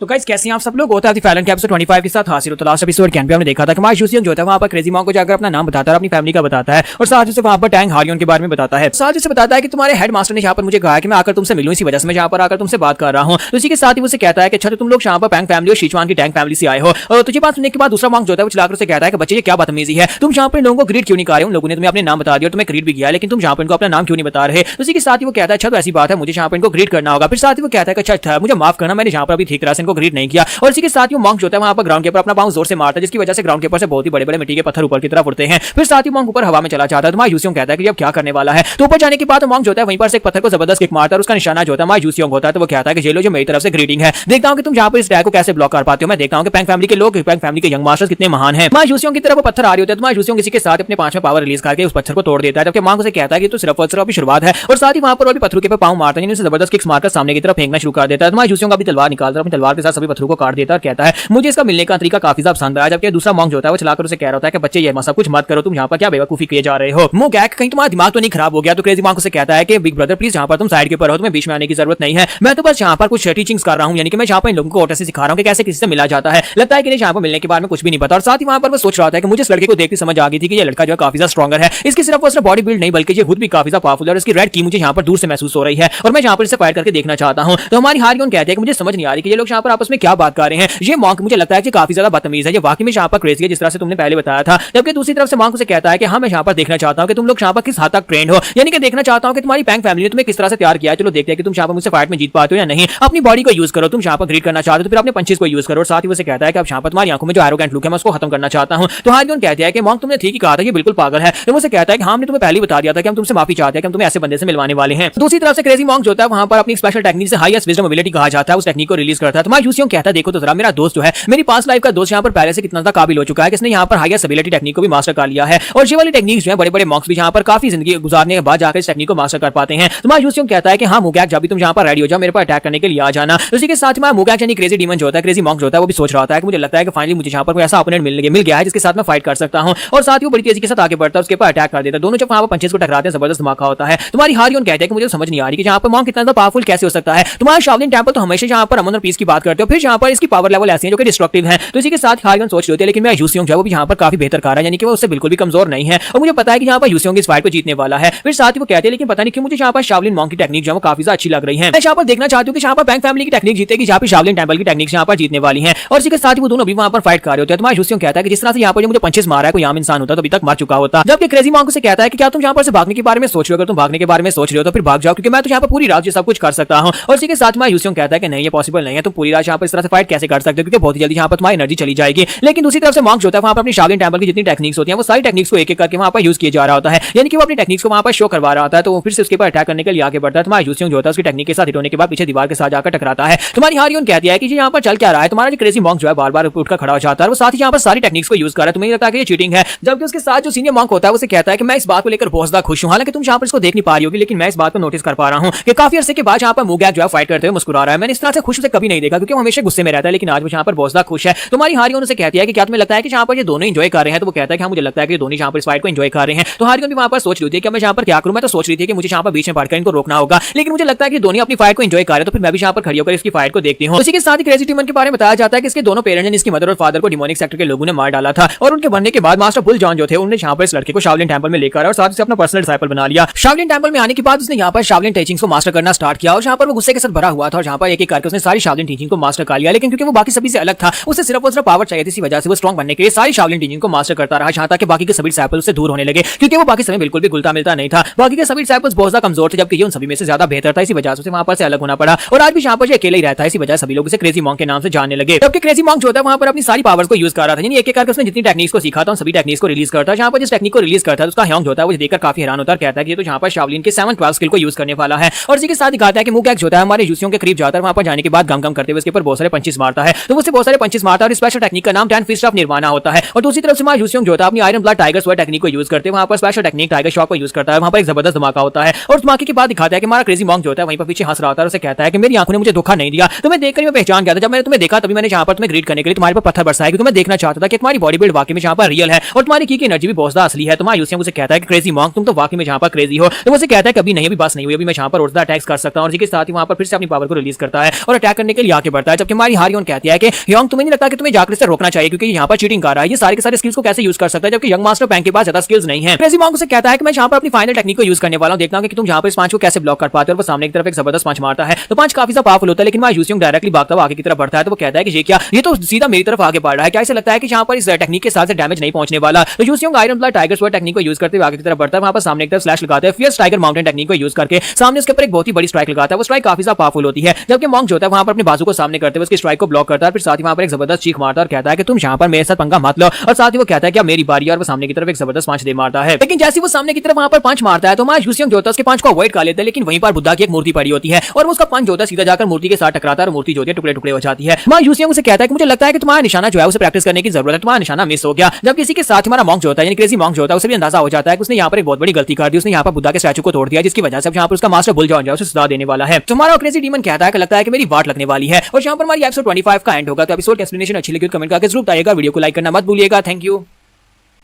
तो गाइस कैसे हैं आप सब लोग? होता है फैलन के एपिसोड 25 के साथ हासिल। तो लास्ट एपिसोड कैंप पे हमने देखा था कि मार्श यूसियोंग जो होता है वहां पर क्रेजी मॉन्क को जाकर अपना नाम बताता है, अपनी फैमिली का बताता है और साथ ही वहां पर टैंग हार्लियन के बारे में बताता है। साथ ही बताता है कि तुम्हारे हेड मास्टर ने यहाँ पर मुझे कहा कि मैं आकर तुमसे मिलूं, इसी वजह से मैं यहाँ पर आकर तुमसे बात कर रहा हूँ। तो इसी के साथ ही उसे कहता है कि अच्छा तुम लोग यहाँ पर पैंग फैमिली और शीचवान की टैंग फैमिली से आए हो। और तुझे बात सुनने के बाद दूसरा मॉन्क जो है वो चलाकर उसे कहता है कि बच्चे ये क्या बदतमीजी है, तुम यहाँ पर लोगों को ग्रीड क्यों नहीं कर रहे हो? उन लोगों ने तुम्हें अपने नाम बता दिया और तुम्हें ग्रीड भी किया, लेकिन तुम यहाँ पर इनको अपना नाम क्यों नहीं बता रहे? तो इसी के साथ ही वो कहता है अच्छा तो ऐसी बात है, मुझे यहाँ पर इनको ग्रीड करना होगा। फिर साथ ही वो कहता है कि अच्छा मुझे माफ करना, मैंने यहाँ पर अभी ठीक तरह से इनको ग्रीड नहीं किया। और इसी के साथ ही मॉन्क जो है वहां पर ग्राउंड के ऊपर अपना पांव जोर से मारता है, जिसकी वजह से ग्राउंड के ऊपर से बहुत ही बड़े-बड़े मिट्टी के पत्थर ऊपर की तरफ उड़ते हैं। फिर साथ ही मॉन्क ऊपर हवा में चला जाता है। तो मार्श यूसियोंग कहता है कि अब क्या करने वाला है? तो ऊपर जाने के बाद मॉन्क जो है वहीं पर से एक पत्थर को जबरदस्त किक मारता है और उसका निशाना जो होता है मार्श यूसियोंग होता है। तो वो कहता है कि ये लो जो मेरी तरफ से ग्रीटिंग है, देखता हूं कि तुम यहां पर इस अटैक को कैसे ब्लॉक कर पाते हो। मैं देखता हूं कि पैंग फैमिली के लोग, पैंग फैमिली के यंग मास्टर्स कितने महान हैं। मार्श यूसियोंग की तरफ वो पत्थर आ रही होता है तो मार्श यूसियोंग इसी के साथ अपने पांचवें पावर रिलीज करके उस पत्थर को तोड़ देता है। जबकि मॉन्क उसे कहता है कि तो सिर्फ और सिर्फ अभी शुरुआत है। और साथ ही वहां पर और भी पत्थरों के ऊपर पांव मारता है, यानी उसे जबरदस्त किक्स मारकर सामने की तरफ फेंकना शुरू कर देता है। तो मार्श यूसियोंग अपनी तलवार निकालता है, अपनी तलवार के साथ सभी पत्थरों को काट देता है और कहता है मुझे इसका मिलने का तरीका काफी ज्यादा पसंद आया। जबकि दूसरा मॉन्क जो होता है वो चलाकर उसे कह रहा होता है कि बच्चे ये सब कुछ मत करो, तुम यहाँ पर क्या बेवकूफी किए जा रहे हो? मूगैक कहीं तुम्हारा दिमाग तो नहीं खराब हो गया? तो क्रेजी मॉन्क उसे कहता है कि बिग ब्रदर प्लीज यहाँ पर तुम साइड के ऊपर हो, तुम्हें बीच में आने की जरूरत नहीं है, मैं तो बस यहाँ पर कुछ टीचिंग्स कर रहा हूँ, यानी कि मैं यहाँ पर इन लोगों को ऑटो से सिखा रहा हूँ कि कैसे किसी से मिला जाता है। लगता है कि यहाँ पर मिलने के बारे में कुछ भी नहीं पता। और साथ ही वहाँ पर वो सोच रहा था कि मुझे इस लड़के को देखकर समझ आ गई थी कि ये लड़का जो है काफी ज्यादा स्ट्रॉगर है, इसकी सिर्फ उसने बॉडी बिल्ड नहीं बल्कि ये खुद भी काफी ज्यादा पावरफुल है और इसकी रेड की मुझे यहाँ पर दूर से महसूस हो रही है और मैं यहाँ पर इसे फाइट करके देखना चाहता हूँ। तो हमारी हार्लियन कहते हैं कि मुझे समझ नहीं आ रही कि ये लोग यहाँ पर आपस में क्या बात कर रहे हैं। ये मॉन्क मुझे लगता है कि काफी ज्यादा बदतमीज है, ये वाकई में यहाँ पर क्रेजी है जिस तरह से तुमने पहले बताया था। जबकि दूसरी तरफ से मॉन्क उसे कहता है कि हाँ मैं यहाँ पर देखना चाहता हूँ कि तुम लोग यहाँ पर किस हद तक ट्रेंड हो, यानी कि देखना चाहता हूँ कि तुम्हारी पैंग फैमिली ने तुम्हें किस तरह से तैयार किया है। चलो देखते हैं कि तुम यहाँ पर मुझसे फाइट में जीत पाते हो या नहीं। अपनी बॉडी को यूज करो, तुम यहाँ पर ग्रीड करना चाहते हो तो फिर अपने पंचेस को यूज करो। और साथ ही उसे कहता है कि अब यहाँ पर तुम्हारी आंखों में जो एरोगेंट लुक है मैं उसको खत्म करना चाहता हूँ। तो हार्लियन कहती है कि मॉन्क तुमने ठीक ही कहा था, ये बिल्कुल पागल है। तो उसे कहता है कि हाँ हमने तुम्हें पहले बता दिया था कि हम तुमसे माफी चाहते हैं कि हम तुम्हें ऐसे बंदे से मिलवाने वाले हैं। दूसरी तरफ से क्रेजी मॉन्क जो होता है वहां पर अपनी स्पेशल टेक्निक से हाईएस्ट विजडम एबिलिटी कहा जाता है उस टेक्निक को रिलीज करता है। तो मार्श यूसियोंग कहता है देखो तो जरा मेरा दोस्त जो है, मेरी पास्ट लाइफ का दोस्त यहाँ पर पहले से कितना ज्यादा काबिल हो चुका है कि इसने यहाँ पर हाईएस्ट एबिलिटी टेक्निक को भी मास्टर कर लिया है। और ये वाली टेक्निक जो है बड़े बड़े मॉन्क्स भी यहाँ पर काफी जिंदगी गुजारने के बाद जाकर इस टेक्निक को मास्टर कर पाते हैं। तो मार्श यूसियोंग कहता है कि हाँ मूगैक जब भी तुम यहाँ पर रेडी हो जाओ मेरे पर अटैक करने के लिए आ जाना। उसी के साथ में मूगैक यानी क्रेजी डीमन जो होता है, क्रेजी मॉन्क जो होता है वो भी सोच रहा होता है कि मुझे लगता है कि फाइनली मुझे यहाँ पर कोई ऐसा ओपोनेंट मिल गया है जिसके साथ मैं फाइट कर सकता हूँ। और साथ ही वो बड़ी तेजी के साथ आगे बढ़ता है, उसके ऊपर अटैक कर देता है। दोनों जब वहाँ पर पंचेस को टकराते हैं जबरदस्त धमाका होता है। तुम्हारी हार्लियन कहते हैं कि मुझे समझ नहीं आ रही कि यहाँ पर मॉन्क कितना ज्यादा पावरफुल कैसे हो सकता है। तुम्हारा शाओलिन टेंपल तो हमेशा यहाँ पर अमन और पीस की बात करते हो, फिर यहाँ पर इसकी पावर लेवल ऐसी है जो कि डिस्ट्रक्टिव है। तो इसी के साथ हार्लियन सोच रही होती है, लेकिन मैं यूसियोंग जो है वो भी यहाँ पर काफी बेहतर कर रहा है, यानी कि वो उससे बिल्कुल भी कमजोर नहीं है और मुझे पता है कि यहाँ पर यूसियोंग इस फाइट को जीतने वाला है। फिर साथ ही वो कहते हैं लेकिन पता नहीं क्यों मुझे यहाँ पर शाओलिन मॉन्क की टेक्निक जो है काफी ज्यादा अच्छी लग रही है। मैं यहाँ पर देखना चाहती हूँ कि यहाँ पर पैंग फैमिली की टेक्निक जीतेगी, जहाँ पर शाओलिन टेंपल की टेक्निक यहाँ पर जीतने वाली है। और इसी के साथ ही वो दोनों भी वहाँ पर फाइट कर रहे होते हैं। तो मार्श यूसियोंग कहता है कि जिस तरह से यहाँ पर मुझे पंचेस मारा है कोई आम इंसान होता तो अभी तक मर चुका होता। जबकि क्रेजी मॉन्क से कहता है कि क्या तुम यहाँ पर से भागने के बारे में सोच रहे हो? अगर तुम भागने के बारे में सोच रहे हो तो फिर भाग जाओ, क्योंकि मैं तो यहाँ पर पूरी रात सब कुछ कर सकता हूँ। और इसी के साथ मार्श यूसियोंग कहता है कि नहीं ये पॉसिबल नहीं है, तुम पूरी रात यहाँ पर इस तरह से फाइट कैसे कर सकते हो, क्योंकि बहुत ही जल्दी यहाँ पर तुम्हारी एनर्जी चली जाएगी। लेकिन दूसरी तरफ से मॉन्क जो होता है वहाँ पर अपनी शाओलिन टेंपल की जितनी टेक्निक्स होती हैं वो सारी टेक्निक्स को एक एक करके वहाँ पर यूज किया जा रहा होता है, यानी कि वो अपनी टेक्निक्स को वहाँ पर शो करवा रहा होता है। तो फिर से उसके ऊपर अटैक करने के लिए आगे बढ़ता है। तुम्हारा यूसियोंग जो होता है उसकी टेक्निक के साथ हिट होने के बाद पीछे दीवार के साथ जाकर टकराता है। तुम्हारी हार्लियन कहती है कि यहाँ पर चल क्या रहा है, तुम्हारा जो क्रेजी मॉन्क जो है बार-बार उठकर खड़ा हो जाता है, वो साथ ही यहाँ पर सारी टेक्निक्स को यूज कर रहा है, तुम्हें लगता है कि ये चीटिंग है। जबकि उसके साथ जो सीनियर मॉन्क होता है उसे कहता है कि मैं इस बात को लेकर बहुत ज्यादा खुश हूँ, हालांकि तुम यहाँ पर इसको देख नहीं पा रही होगी, लेकिन मैं इस बात को नोटिस कर पा रहा हूँ कि काफी अरसे के बाद यहाँ पर मूगैक जो है फाइट करते हुए मुस्कुरा रहा है। मैंने इस तरह से खुश उसे कभी नहीं देखा, क्योंकि वो हमेशा गुस्से में रहता है, लेकिन आज वो यहाँ पर बहुत ज्यादा खुश है। तुम्हारी हार्लियन उसे कहती है कि क्या तुम्हें लगता है कि यहाँ पर ये दोनों एंजॉय कर रहे हैं? तो वो कहता है कि हाँ मुझे लगता है कि दोनों यहाँ पर इस फाइट को एंजॉय कर रहे हैं। तो हार्लियन भी वहाँ पर सोच रही थी कि मैं यहाँ पर क्या करूँ। मैं तो सोच रही थी कि मुझे यहाँ पर बीच में पड़कर इनको रोकना होगा, लेकिन मुझे लगता है कि दोनों अपनी फाइट को एंजॉय कर रहे हैं, तो फिर मैं भी यहाँ पर खड़ी होकर इसकी फाइट को देखती हूँ। इसी के साथ ही क्रेजी डीमन के बारे में बताया जाता है कि इसके दोनों पेरेंट्स ने इसकी मदर और फादर को डिमोनिक सेक्टर के लोगों ने मार डाला था और उनके बनने के बाद मास्टर बुल जॉन जो थे उन्होंने यहाँ पर इस लड़के को शाओलिन टेंपल में लेकर और साथ ही अपना पर्सनल डिसाइपल बना लिया। शाओलिन टेंपल में आने के बाद उसने यहाँ पर शाओलिन टीचिंग्स को मास्टर करना स्टार्ट किया और यहाँ पर वो गुस्से के साथ भरा हुआ था और यहाँ पर एक एक करके उसने सारी शाओलिन टीचिंग को मास्टर कर लिया, लेकिन क्योंकि वो बाकी सभी से अलग था, उसे सिर्फ और सिर्फ पावर चाहिए थी, इसी वजह से वो स्ट्रॉन्ग बनने के लिए सारी शाओलिन टीचिंग को मास्टर करता रहा, जहां तक कि बाकी के सभी डिसिपल्स से दूर होने लगे, क्योंकि वो बाकी समय बिल्कुल भी घुलता मिलता नहीं था। बाकी के सभी डिसिपल्स बहुत ज्यादा कमजोर थे, जबकि ये उन सभी में से ज्यादा बेहतर था, इसी वजह से वहां पर से अलग होना पड़ा और आज भी यहाँ पर अकेले ही रहता है। इसी वजह सभी लोग उसे क्रेजी मॉन्क के नाम से जानने लगे। जबकि क्रेजी मॉन्क जो होता है वहां पर अपनी सारी पावर्स को यूज कर रहा था, यानी एक एक करके उसने जितनी टेक्निक्स को सीखा था उन सभी टेक्निक्स को रिलीज करता है। जहां पर जिस टेक्निक को रिलीज करता है उसका ह्योंग होता है वो देखकर काफी हैरान होता है, कहता है कि ये तो यहाँ पर शाओलिन के 7-12 स्किल को यूज करने वाला है। और इसी के साथ दिखाता है कि मुगैक जो होता है हमारे यूसियों के करीब जाता है, वहां पर जाने के बाद गम गम करते हुए उसके ऊपर बहुत सारे पंचेस मारता है, तो उससे बहुत सारे पंचेस मारता है और स्पेशल टेक्निक का नाम 10 फिस्ट ऑफ निर्वाणा होता है। और दूसरी तरफ से हमारा यूसियों जो होता है अपनी iron blood tiger sword technique को यूज करते हैं, वहां पर स्पेशल टेक्निक टाइगर शॉक को यूज करता है, वहां पर एक जबरदस्त धमाका होता है और धमाके के बाद दिखाता है कि हमारा क्रेजी मॉन्क जो होता है वहीं पर पीछे हंस रहा था और उसे कहता है कि मेरी आंखों ने मुझे धोखा नहीं दिया, तुम्हें देखकर मैं पहचान गया था, जब मैंने तुम्हें देखा तभी मैंने यहाँ पर तुम्हें ग्रीट करने के लिए तुम्हारे पर पत्थर बरसाया, क्योंकि मैं देखना चाहता था कि तुम्हारी बॉडी बिल्ड वाकई में यहाँ पर रियल है और तुम्हारी की एनर्जी भी बहुत ज्यादा असली है। तुम्हारा यूसियों उसे कहता है कि क्रेजी मॉन्क तुम तो वाकई में यहाँ पर क्रेजी हो, तो उसे कहता है कभी नहीं, अभी बस नहीं हुई, अभी मैं यहाँ पर और ज्यादा अटैक्स कर सकता हूं। और इसी के साथ ही वहां पर फिर से अपनी पावर को रिलीज करता है और अटैक करने के लिए आगे बढ़ता है, जबकि हमारी हारियोन कहती है कि योंग तुम्हें नहीं लगता कि तुम्हें जाकर इसे रोकना चाहिए, क्योंकि यहाँ पर चीटिंग कर रहा है, ये सारे के सारे स्किल्स को कैसे यूज कर सकता है, जबकि यंग मास्टर पैंग के पास ज्यादा स्किल्स नहीं है। क्रेजी मॉन्क उसे कहता है कि मैं यहाँ पर अपनी फाइनल टेक्निक को यूज करने वाला हूं, देखना कि तुम यहाँ पर इस पांच को कैसे ब्लॉक कर पाते हो। और वो सामने की तरफ एक जबरदस्त पंच मारता है, तो पंच काफी ज्यादा पावरफुल होता है, लेकिन हमारा यूसियोंग डायरेक्टली भागता हुआ आगे की तरफ बढ़ता है, तो वो कहता है कि ये क्या, ये तो सीधा मेरी तरफ आगे बढ़ रहा है, क्या इसे लगता है कि यहाँ पर इस टेक्निक के साथ से डैमेज नहीं पहुंचने वाला। तो Yuseong iron blood tiger sword technique को यूज करते हुए आगे की तरफ बढ़ता है, वहां पर सामने की तरफ स्लैश लगाता है, फियर्स टाइगर माउंटेन टेक्निक को यूज करके सामने उसके ऊपर एक बहुत ही बड़ी स्ट्राइक लगाता है। वो स्ट्राइक काफी ज्यादा पावरफुल होती है, जबकि मॉन्क जो होता है वहां पर अपने बाजू को सामने करते हुए उसकी स्ट्राइक को ब्लॉक करता है, फिर साथ ही वहां पर एक जबरदस्त चीख मारता है और कहता है कि तुम यहाँ पर मेरे साथ पंगा मत लो। और साथ ही वो कहता है कि अब मेरी बारी है, और वो सामने की तरफ एक जबरदस्त पांच दे मारता है। लेकिन जैसे वो सामने की तरफ वहां पर पंच मारता है तो हमारा यूसियोंग जो होता है उसके पंच को अवॉइड कर लेता है, लेकिन वहीं पर बुद्धा की एक मूर्ति पड़ी होती है और उसका पंच जो होता है सीधा जाकर मूर्ति के साथ टकराता है और मूर्ति जो है टुकड़े टुकड़े हो जाती है। हमारा यूसियोंग उसे कहता है कि मुझे लगता है कि तुम्हारा निशाना जो है उसे प्रैक्टिस करने की जरूरत है, तुम्हारा निशाना मिस हो गया। जब किसी के साथ हमारा मॉन्क जो होता है यानी क्रेजी मॉन्क जो होता है उसे भी अंदाजा हो जाता है कि उसने यहाँ पर एक बहुत बड़ी गलती कर दी, उसने यहाँ पर बुद्धा के स्टैचू को तोड़ दिया, जिसकी वजह से यहाँ पर उसका मास्टर बुल जॉन जो है उसे सजा देने वाला है। तो हमारा क्रेजी डीमन कहता है कि लगता है कि मेरी वाट लगने वाली है और यहाँ पर हमारी एपिसोड 25 का एंड होगा। तो एपिसोड की एक्सप्लेनेशन अच्छी लगी तो कमेंट करके जरूर बताइएगा, वीडियो को लाइक करना मत भूलिएगा। Thank you.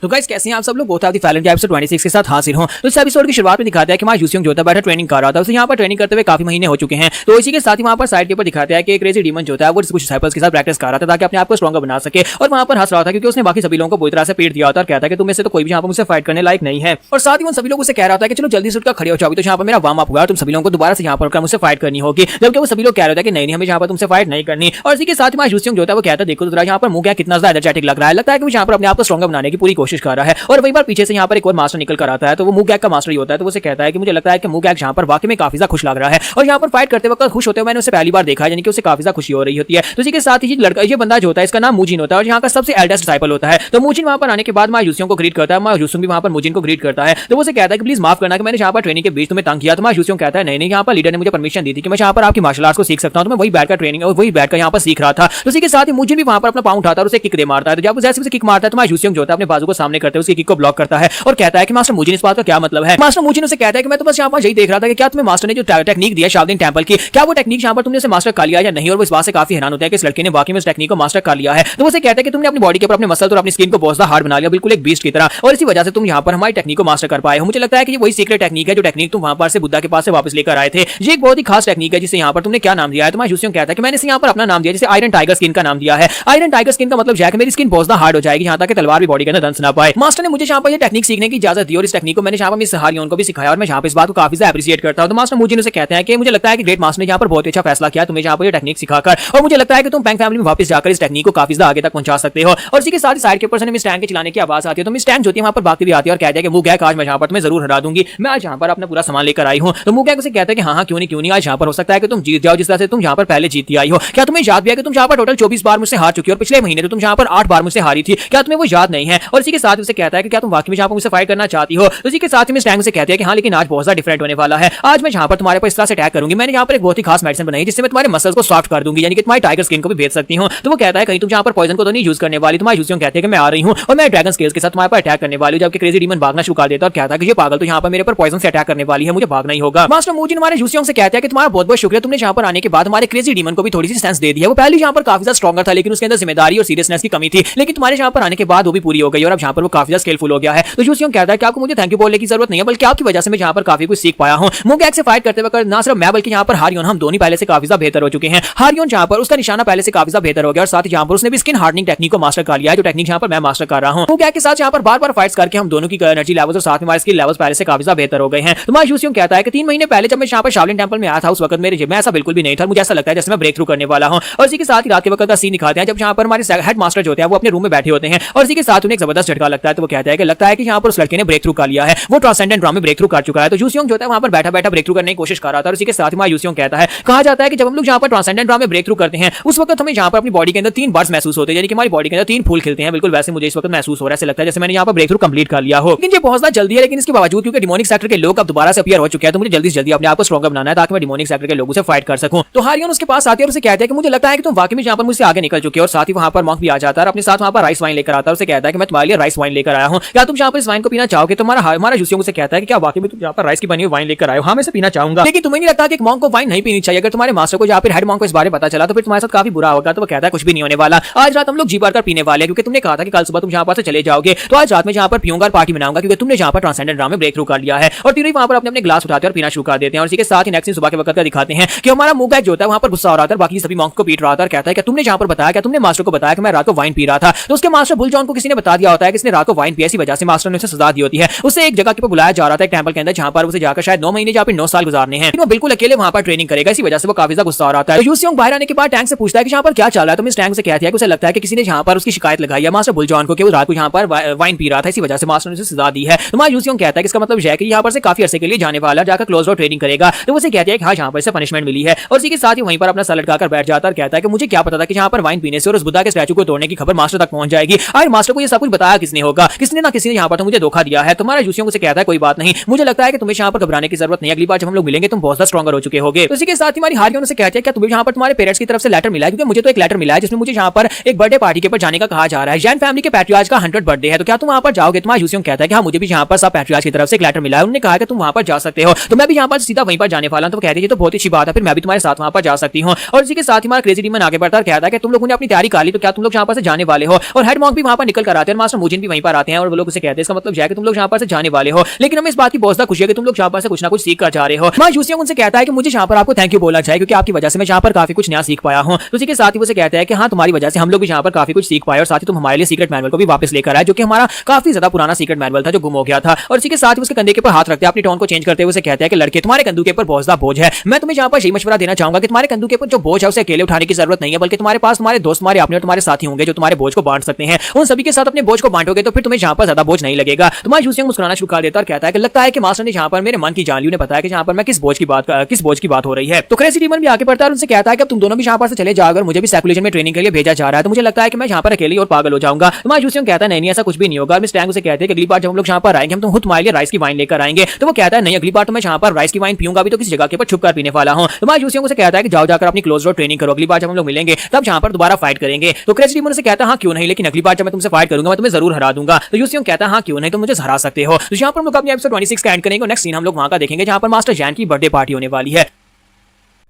तो गाइस कैसे हैं आप सब लोग, बहुत आपकी फैलन के एपिसोड 26 के साथ हाजिर हूं। तो इस एपिसोड की शुरुआत में दिखाता है कि हमारा यूसियोंग जो होता है बैठा ट्रेनिंग कर रहा था, उसे यहाँ पर ट्रेनिंग करते हुए काफी महीने हो चुके हैं। तो इसी के साथ ही वहां पर साइड के ऊपर दिखाता है कि क्रेजी डीमन जो होता है वो कुछ डिसिपल्स के साथ प्रैक्टिस कर रहा था ताकि अपने आप को स्ट्रॉन्गर बना सके, और वहां पर हंस रहा था क्योंकि उसने बाकी सभी लोगों को बुरी तरह से पीट दिया था और कहता है कि तुम में से तो कोई भी यहाँ पर मुझसे फाइट करने लायक नहीं है। और साथ ही उन सभी लोगों से कह रहा था कि चलो जल्दी से उठकर खड़े हो जाओ, तो यहाँ पर मेरा वार्म अप हुआ, तुम सभी लोगों को दोबारा से यहाँ पर मुझसे फाइट करनी होगी, जबकि वो सभी लोग कह रहे थे कि नहीं हमें यहाँ पर तुमसे फाइट नहीं करनी। और इसी के साथ हमारा यूसियोंग जो होता है वो कहता है देखो तो यहाँ पर मुंह कितना ज्यादा एनर्जेटिक लग रहा है, लगता है कि वो यहाँ पर अपने आप को स्ट्रॉन्गर बनाने की पूरी कोशिश कर रहा है। और वही बार पीछे से यहाँ पर एक और मास्टर निकल कर आता है, तो वो मुगैक का मास्टर ही होता है, तो उसे कहता है कि मुझे लगता है कि मुगैक यहाँ पर वाकई में काफी ज्यादा खुश लग रहा है और यहाँ पर फाइट करते वक्त खुश होते हुए मैंने उसे पहली बार देखा है, यानी कि उसे काफी ज्यादा खुशी हो रही होती है। तो इसी के साथ ही लड़का ये बंदा जो होता है इसका नाम मूजिन होता है और यहाँ का सबसे एल्डेस्ट डिसिपल होता है। तो मूजिन वहां पर आने के बाद मां यूसियोंग को ग्रीट करता है, मां यूसियोंग भी वहां पर मूजिन को ग्रीट करता है, तो वो उसे कहता है कि प्लीज माफ करना कि मैंने यहाँ पर ट्रेनिंग के बीच तुम्हें तंग किया। तो मां यूसियोंग कहता है नहीं यहाँ पर लीडर ने मुझे परमिशन दी थी कि मैं यहाँ पर आपकी मार्शल आर्ट्स को सीख सकता हूँ, तो मैं वही बैठ कर ट्रेनिंग और वही बैठ कर यहाँ पर सीख रहा था। तो इसी के साथ ही मूजिन भी वहां पर अपना पाँव उठाता है और उसे किक दे मारता है। तो जब जैसे उसे किक मारता है तो मां यूसियोंग जो होता है अपने बाजू को सामने करते हुए उसकी किक को ब्लॉक करता है और कहता है कि मास्टर मूजिन इस बात का क्या मतलब है। मास्टर मूजिन उसे कहता है कि मैं तो बस यहाँ पर यही देख रहा था कि क्या तुम्हें मास्टर ने जो टेक्निक दिया शाओलिन टेंपल की, क्या वो टेक्निक यहाँ पर तुमने उसे मास्टर कर लिया या नहीं। और वो इस बात से काफी हैरान होता है कि इस लड़के ने वाकई में उस टेक्निक को मास्टर कर लिया है। तो वो उसे कहता है कि तुमने अपनी बॉडी के ऊपर अपने मसल और अपनी स्किन को बहुत ज्यादा हार्ड बना लिया, बिल्कुल एक बीस्ट की तरह, और इसी वजह से तुम यहाँ पर हमारी टेक्निक को मास्टर कर पाए हो। मुझे लगता है कि ये वही सीक्रेट टेक्निक है जो टेक्निक तुम वहां पर से बुद्धा के पास से वापस लेकर आए थे। ये एक बहुत ही खास टेक्निक है जिसे यहाँ पर तुमने क्या नाम दिया है। तो यूसियोंग कहता है कि मैंने इसे यहाँ पर अपना नाम दिया जिसे आयरन टाइगर स्किन का नाम दिया है। आयरन टाइगर स्किन का मतलब है कि मेरी स्किन बहुत ज्यादा हार्ड हो जाएगी यहाँ तक तलवार भी बॉडी के अंदर दंस ना पाए। मास्टर ने मुझे यहाँ पर ये टेक्निक सीखने की इजाजत दी और इस टेक्निक को मैंने यहाँ पर मिस हारियोन को भी सिखाया और मैं यहाँ पर इस बात को काफी ज्यादा एप्रिशिएट करता हूँ। तो मास्टर मूजिन उसे कहते हैं कि मुझे लगता है कि ग्रेट मास्टर ने यहाँ पर बहुत अच्छा फैसला किया तुम्हें यहाँ पर ये टेक्निक सिखाकर, और मुझे लगता है कि तुम पैंग फैमिली में वापस जाकर इस टेक्निक को काफी ज्यादा आगे तक पहुंचा सकते हो। और इसी के साथ ही साइड के ऊपर से मिस टैंग के चलाने की आवाज आती है, तो मिस टैंग जो है वहां पर भागती भी आती है और कहती है कि मुगैक आज मैं यहाँ पर तुम्हें जरूर हरा दूंगी, मैं आज यहाँ पर अपना पूरा सामान लेकर आई हूँ। तो मुगैक उसे कहता है कि हाँ क्यों नहीं आज यहाँ पर हो सकता है कि तुम जीत जाओ जिस तरह से तुम यहाँ पर पहले जीती आई हो। क्या तुम्हें याद भी है कि तुम यहाँ पर टोटल 24 बार मुझसे हार चुकी हो और पिछले महीने तो तुम यहाँ पर 8 बार मुझसे हारी थी, क्या तुम्हें वो याद नहीं है। और इसी के साथ उसे कहता है कि क्या तुम वाकई में यहाँ पर मुझसे फाइट करना चाहती हो। तो इसी के साथ ही मिस टैंग से कहती है कि हाँ लेकिन आज बहुत ज्यादा डिफरेंट होने वाला है, आज मैं यहाँ पर तुम्हारे पर इस तरह से अटैक करूंगी, मैंने यहाँ पर एक बहुत ही खास मेडिसिन बनाई जिससे मैं तुम्हारे मसल्स को सॉफ्ट कर दूंगी, यानी कि तुम्हारी टाइगर स्किन को भी भेज सकती हूँ। तो वो कहता है कहीं तुम यहाँ पर पॉइजन को तो नहीं यूज करने वाली। तुम्हारी यूसियोंग कहती है कि मैं आ रही हूँ और मैं ड्रैगन स्केल्स के साथ तुम्हारे पर अटैक करने वाली हूँ, जबकि क्रेजी डीमन भागना शुरू कर देता है और कहता है कि ये पागल तो यहाँ पर मेरे पर पॉइजन से अटैक करने वाली है, मुझे भागना ही होगा। मास्टर मूजिन हमारे यूसियोंग से कहता है कि तुम्हारा बहुत बहुत शुक्रिया, तुमने यहाँ पर आने के बाद हमारे क्रेजी डीमन को भी थोड़ी सी सेंस दे दी है। वो पहले यहाँ पर काफी ज्यादा स्ट्रॉन्गर था लेकिन उसके अंदर जिम्मेदारी और सीरियसनेस की कमी थी, लेकिन तुम्हारे यहाँ पर आने के बाद वो भी पूरी हो गई और अब जहाँ पर वो काफी स्किलफुल हो गया है। तो यूसियोंग कहता है कि आपको मुझे थैंक यू बोलने की जरूरत नहीं है, बल्कि आपकी वजह से मैं यहाँ पर काफी कुछ सीख पाया हूँ। मोगैक से फाइट करते वक्त ना सिर्फ मैं बल्कि यहाँ पर हारियोन हम दोनों पहले से काफी ज्यादा बेहतर हो चुके हैं। हारियोन जहाँ पर उसका निशाना पहले से काफी ज्यादा बेहतर हो गया और साथ ही यहाँ पर उसने भी स्किन हार्डनिंग टेक्निक को मास्टर कर लिया है, जो टेक्निक यहाँ पर मैं मास्टर कर रहा हूँ। मोगैक के साथ यहाँ पर बार बार फाइट्स करके हम दोनों की एनर्जी लेवल्स और साथ में हमारे स्किल लेवल्स पहले से काफी ज्यादा बेहतर हो गए हैं। तो यूसियोंग कहता है कि 3 महीने पहले जब मैं यहाँ पर शाओलिन टेंपल में आया था, उस वक्त मेरे जिम में ऐसा बिल्कुल भी नहीं था। मुझे ऐसा लगता है जैसे मैं ब्रेक थ्रू करने वाला हूँ। और इसी के साथ ही रात के वक्त का सीन दिखाते हैं जब यहाँ पर हमारे हेड मास्टर जो होते हैं वो अपने रूम में बैठे होते हैं और इसी के साथ उन्हें एक जबरदस्त झटका लगता है। तो वो कहता है कि यहाँ पर उस लड़के ने ब्रेक थ्रू कर लिया है, वो ट्रांसेंडेंट ड्रामा में ब्रेक थ्रू कर चुका है। तो यूसियोंग जो है वहां पर बैठा बैठा ब्रेक थ्रू करने की कोशिश कर रहा था और इसी के साथ ही यूसियोंग कहता है, कहा जाता है कि जब हम लोग यहाँ पर ट्रांसेंडेंट ड्रामा में ब्रेक थ्रू करते हैं उस वक्त हमें यहाँ पर अपनी बॉडी के अंदर 3 बर्ड्स महसूस होते हैं, यानी कि हमारी बॉडी के अंदर 3 फूल खिलते हैं। बिल्कुल वैसे मुझे इस वक्त महसूस हो रहा है, ऐसा लगता है जैसे मैंने यहाँ पर ब्रेक थ्रू कंप्लीट कर लिया हो। लेकिन ये बहुत जल्दी है, लेकिन इसके बावजूद क्योंकि डिमोनिक सेक्टर के लोग अब दोबारा से अपीयर हो चुके हैं, तो मुझे जल्दी से जल्दी अपने आप को स्ट्रॉन्गर बनाना है ताकि मैं डिमोनिक सेक्टर के लोगों से फाइट कर सकूं। तो हारियोन उसके पास आती है और उसे कहता है कि मुझे लगता है कि तुम वाकई में यहाँ पर मुझसे आगे निकल चुके हो। और साथ ही वहां पर मॉन्क भी आ जाता है, अपने साथ वहां पर राइस वाइन लेकर आता है। उसे कहता है कि मैं तुम्हारे लिए राइस वाइन लेकर आया हूँ, क्या तुम यहाँ पर इस वाइन को पीना चाहोगे? तो हमारा यूसियोंग से कहता है कि क्या वाकई में तुम यहाँ पर राइस की बनी हुई वाइन लेकर आए हो? हाँ, मैं इसे पीना चाहूंगा। लेकिन तुम्हें नहीं लगता कि एक मॉन्क को वाइन नहीं पीनी चाहिए? अगर तुम्हारे मास्टर को या फिर हेड मॉन्क को इस बारे में पता चला तो फिर तुम्हारे साथ काफी बुरा होगा। तो वो कहता है कुछ भी नहीं होने वाला, आज रात हम लोग जी भरकर पीने वाले हैं, क्योंकि तुमने कहा था कि कल सुबह तुम यहाँ पर से चले जाओगे। तो आज रात में यहाँ पर पीऊंगा और पार्टी मनाऊंगा, क्योंकि तुमने यहाँ पर ट्रांसेंडेंट ड्रामा में ब्रेक थ्रू कर लिया है। और तीनों वहां पर अपने ग्लास उठाते हैं और पीना शुरू कर देते हैं। और इसी के साथ ही नेक्स्ट सुबह के वक्त का दिखाते हैं कि हमारा मोगैक जो होता है वहां पर गुस्सा हो रहा था, बाकी सभी मॉन्क को पीट रहा था और कहता है कि तुमने यहाँ पर बताया, क्या तुमने मास्टर को बताया कि मैं रात को वाइन पी रहा था? तो उसके मास्टर बुलजॉन को किसी ने बता दिया होता है कि इसने रात को वाइन पिया, इसी वजह से मास्टर ने उसे सजा दी होती है। उसे एक जगह के ऊपर बुलाया जा रहा था, एक टेंपल के अंदर, जहां पर उसे जाकर शायद 9 महीने या फिर 9 साल गुजारने हैं। वो बिल्कुल अकेले वहां पर ट्रेनिंग करेगा, इसी वजह से वो काफी ज्यादा गुस्सा हो रहा है। तो यूसियोंग बाहर आने के बाद टैंक से पूछता है कि यहाँ पर क्या चल रहा है? तो मिस टैंक से कहती है कि उसे लगता है कि किसी ने यहाँ पर उसकी शिकायत लगाई है मास्टर बुलजॉन को कि वो रात को यहाँ पर वाइन पी रहा था, इसी वजह से मास्टर ने उसे सजा दी है। तो यूसियोंग कहता है कि इसका मतलब है कि यहाँ पर से काफी अर्से के लिए जाने वाला, जाकर क्लोज डोर ट्रेनिंग करेगा। तो उसे कहती है कि हाँ, यहाँ पर से पनिशमेंट मिली है। और इसी के साथ ही वहीं पर अपना सर लटकाकर बैठ जाता है और कहता है कि मुझे क्या पता था कि यहाँ पर वाइन पीने से और उस बुद्धा के स्टैचू को तोड़ने की खबर मास्टर तक पहुंच जाएगी। और मास्टर को ये सब कुछ बताया किसने होगा? किसने ना किसी ने यहाँ पर तो मुझे धोखा दिया है। तुम्हारा यूसियोंग से कहता है कोई बात नहीं, मुझे लगता है कि तुम्हें यहाँ पर घबराने की जरूरत नहीं, अगली बार जब हम लोग मिलेंगे तुम बहुत ज्यादा स्ट्रॉन्गर हो चुके होगे। तो इसी के साथ ही हमारी हारियोन से कहते हैं क्या तुम्हें यहाँ पर तुम्हारे पेरेंट्स की तरफ से लेटर मिला है? क्योंकि मुझे तो एक लेटर मिला है जिसमें मुझे यहाँ पर एक बर्थडे पार्टी के ऊपर जाने का कहा जा रहा है। जैन फैमिली के पैट्रियार्च का 100 बर्थडे है, तो क्या तुम वहां पर जाओगे? तुम्हारा यूसियोंग कहता है कि हाँ, मुझे भी यहाँ पर सब पैट्रियार्च की तरफ से एक लेटर मिला है, उन्होंने कहा कि तुम वहां पर जा सकते हो। तो मैं भी यहाँ पर सीधा वहीं पर जाने वाला हूं। तो कहते हैं ये तो बहुत अच्छी बात है, फिर मैं भी तुम्हारे साथ वहां पर जा सकती हूँ। और इसी के साथ ही हमारा क्रेजी डीमन आगे बढ़ता है, कहता है कि तुम लोगों ने अपनी तैयारी कर ली, तो क्या तुम लोग यहाँ पर से जाने वाले हो? और हेड मॉन्क भी वहां पर निकल कर आते हैं, मास्टर मुजिन भी वहीं पर आते हैं और वो लोग उसे कहते हैं इसका मतलब है कि तुम लोग यहाँ पर से जाने वाले हो। लेकिन हमें इस बात की बहुत ज्यादा खुशी है कि तुम लोग यहाँ पर से कुछ ना कुछ सीख कर जा रहे हो। मैं यूसियोंग उनसे कहता है कि मुझे यहाँ पर आपको थैंक यू बोलना चाहिए, क्योंकि आपकी वजह से मैं यहाँ पर काफी कुछ नया सीख पाया हूँ। तो इसी के साथ ही उसे कहता है कि हाँ, तुम्हारी वजह से हम लोग भी यहाँ पर काफी कुछ सीख पाए और साथ ही तुम हमारे लिए सीक्रेट मैनुअल को भी वापस लेकर आए, जो कि हमारा काफी ज्यादा पुराना सीक्रेट मैनुअल था जो गुम हो गया था। और इसी के साथ ही उसके कंधे के ऊपर हाथ रखते हैं, अपनी टोन को चेंज करते हुए उसे कहते हैं कि लड़के, तुम्हारे कंधों के ऊपर बहुत ज्यादा बोझ है। मैं तुम्हें यहाँ पर यही मशवरा देना चाहूंगा कि तुम्हारे कंधों के ऊपर जो बोझ है उसे अकेले उठाने की जरूरत नहीं है, बल्कि तुम्हारे पास तुम्हारे दोस्त, तुम्हारे अपने और तुम्हारे साथी होंगे जो तुम्हारे बोझ को बांट सकते हैं। उन सभी के साथ अपने बोझ को बांटोगे तो फिर तुम्हें यहाँ पर ज्यादा बोझ नहीं लगेगा। तुम्हारा यूसियोंग मुस्कुराना शुरू कर देता और कहता है कि लगता है कि मास्टर ने यहाँ पर मेरे मन की जान ली, उन्हें बताया कि यहाँ पर मैं किस बोझ की बात हो रही है। तो क्रेजी डीमन भी आगे बढ़ता है और उनसे कहता है कि अब तुम दोनों भी यहाँ पर से चले जाओ, अगर मुझे भी सर्कुलेशन में ट्रेनिंग के लिए भेजा जा रहा है तो मुझे लगता है कि मैं यहाँ पर अकेले और पागल हो जाऊंगा। तुम्हारा यूसियोंग कहता है नहीं, ऐसा कुछ भी नहीं होगा। मिस टैंग उसे कहते हैं कि अगली बार जब हम लोग यहाँ पर आएंगे हम तो खुद तुम्हारे लिए राइस की वाइन लेकर आएंगे। तो वो कहता है नहीं, अगली बार तो मैं यहाँ पर राइस की वाइन पीऊंगा भी तो किसी जगह के ऊपर छुप कर पीने वाला हूँ। तुम्हारा यूसियोंग उसे कहता है कि जाओ जाकर अपनी क्लोज डोर ट्रेनिंग करो, अगली बार जब हम लोग मिलेंगे तब यहाँ पर दोबारा फाइट करेंगे। तो क्रेजी डीमन से कहता है हाँ क्यों नहीं, लेकिन अगली बार जब मैं तुमसे फाइट करूंगा मैं तुम्हें जरूर हरा दूंगा। तो यूसियोंग कहता है हाँ क्यों नहीं, तुम मुझे हरा सकते हो। तो यहाँ पर हम लोग अपनी एपिसोड 26 का एंड करेंगे और नेक्स्ट सीन हम लोग वहां का देखेंगे जहां पर मास्टर जैन की बर्थडे पार्टी होने वाली है।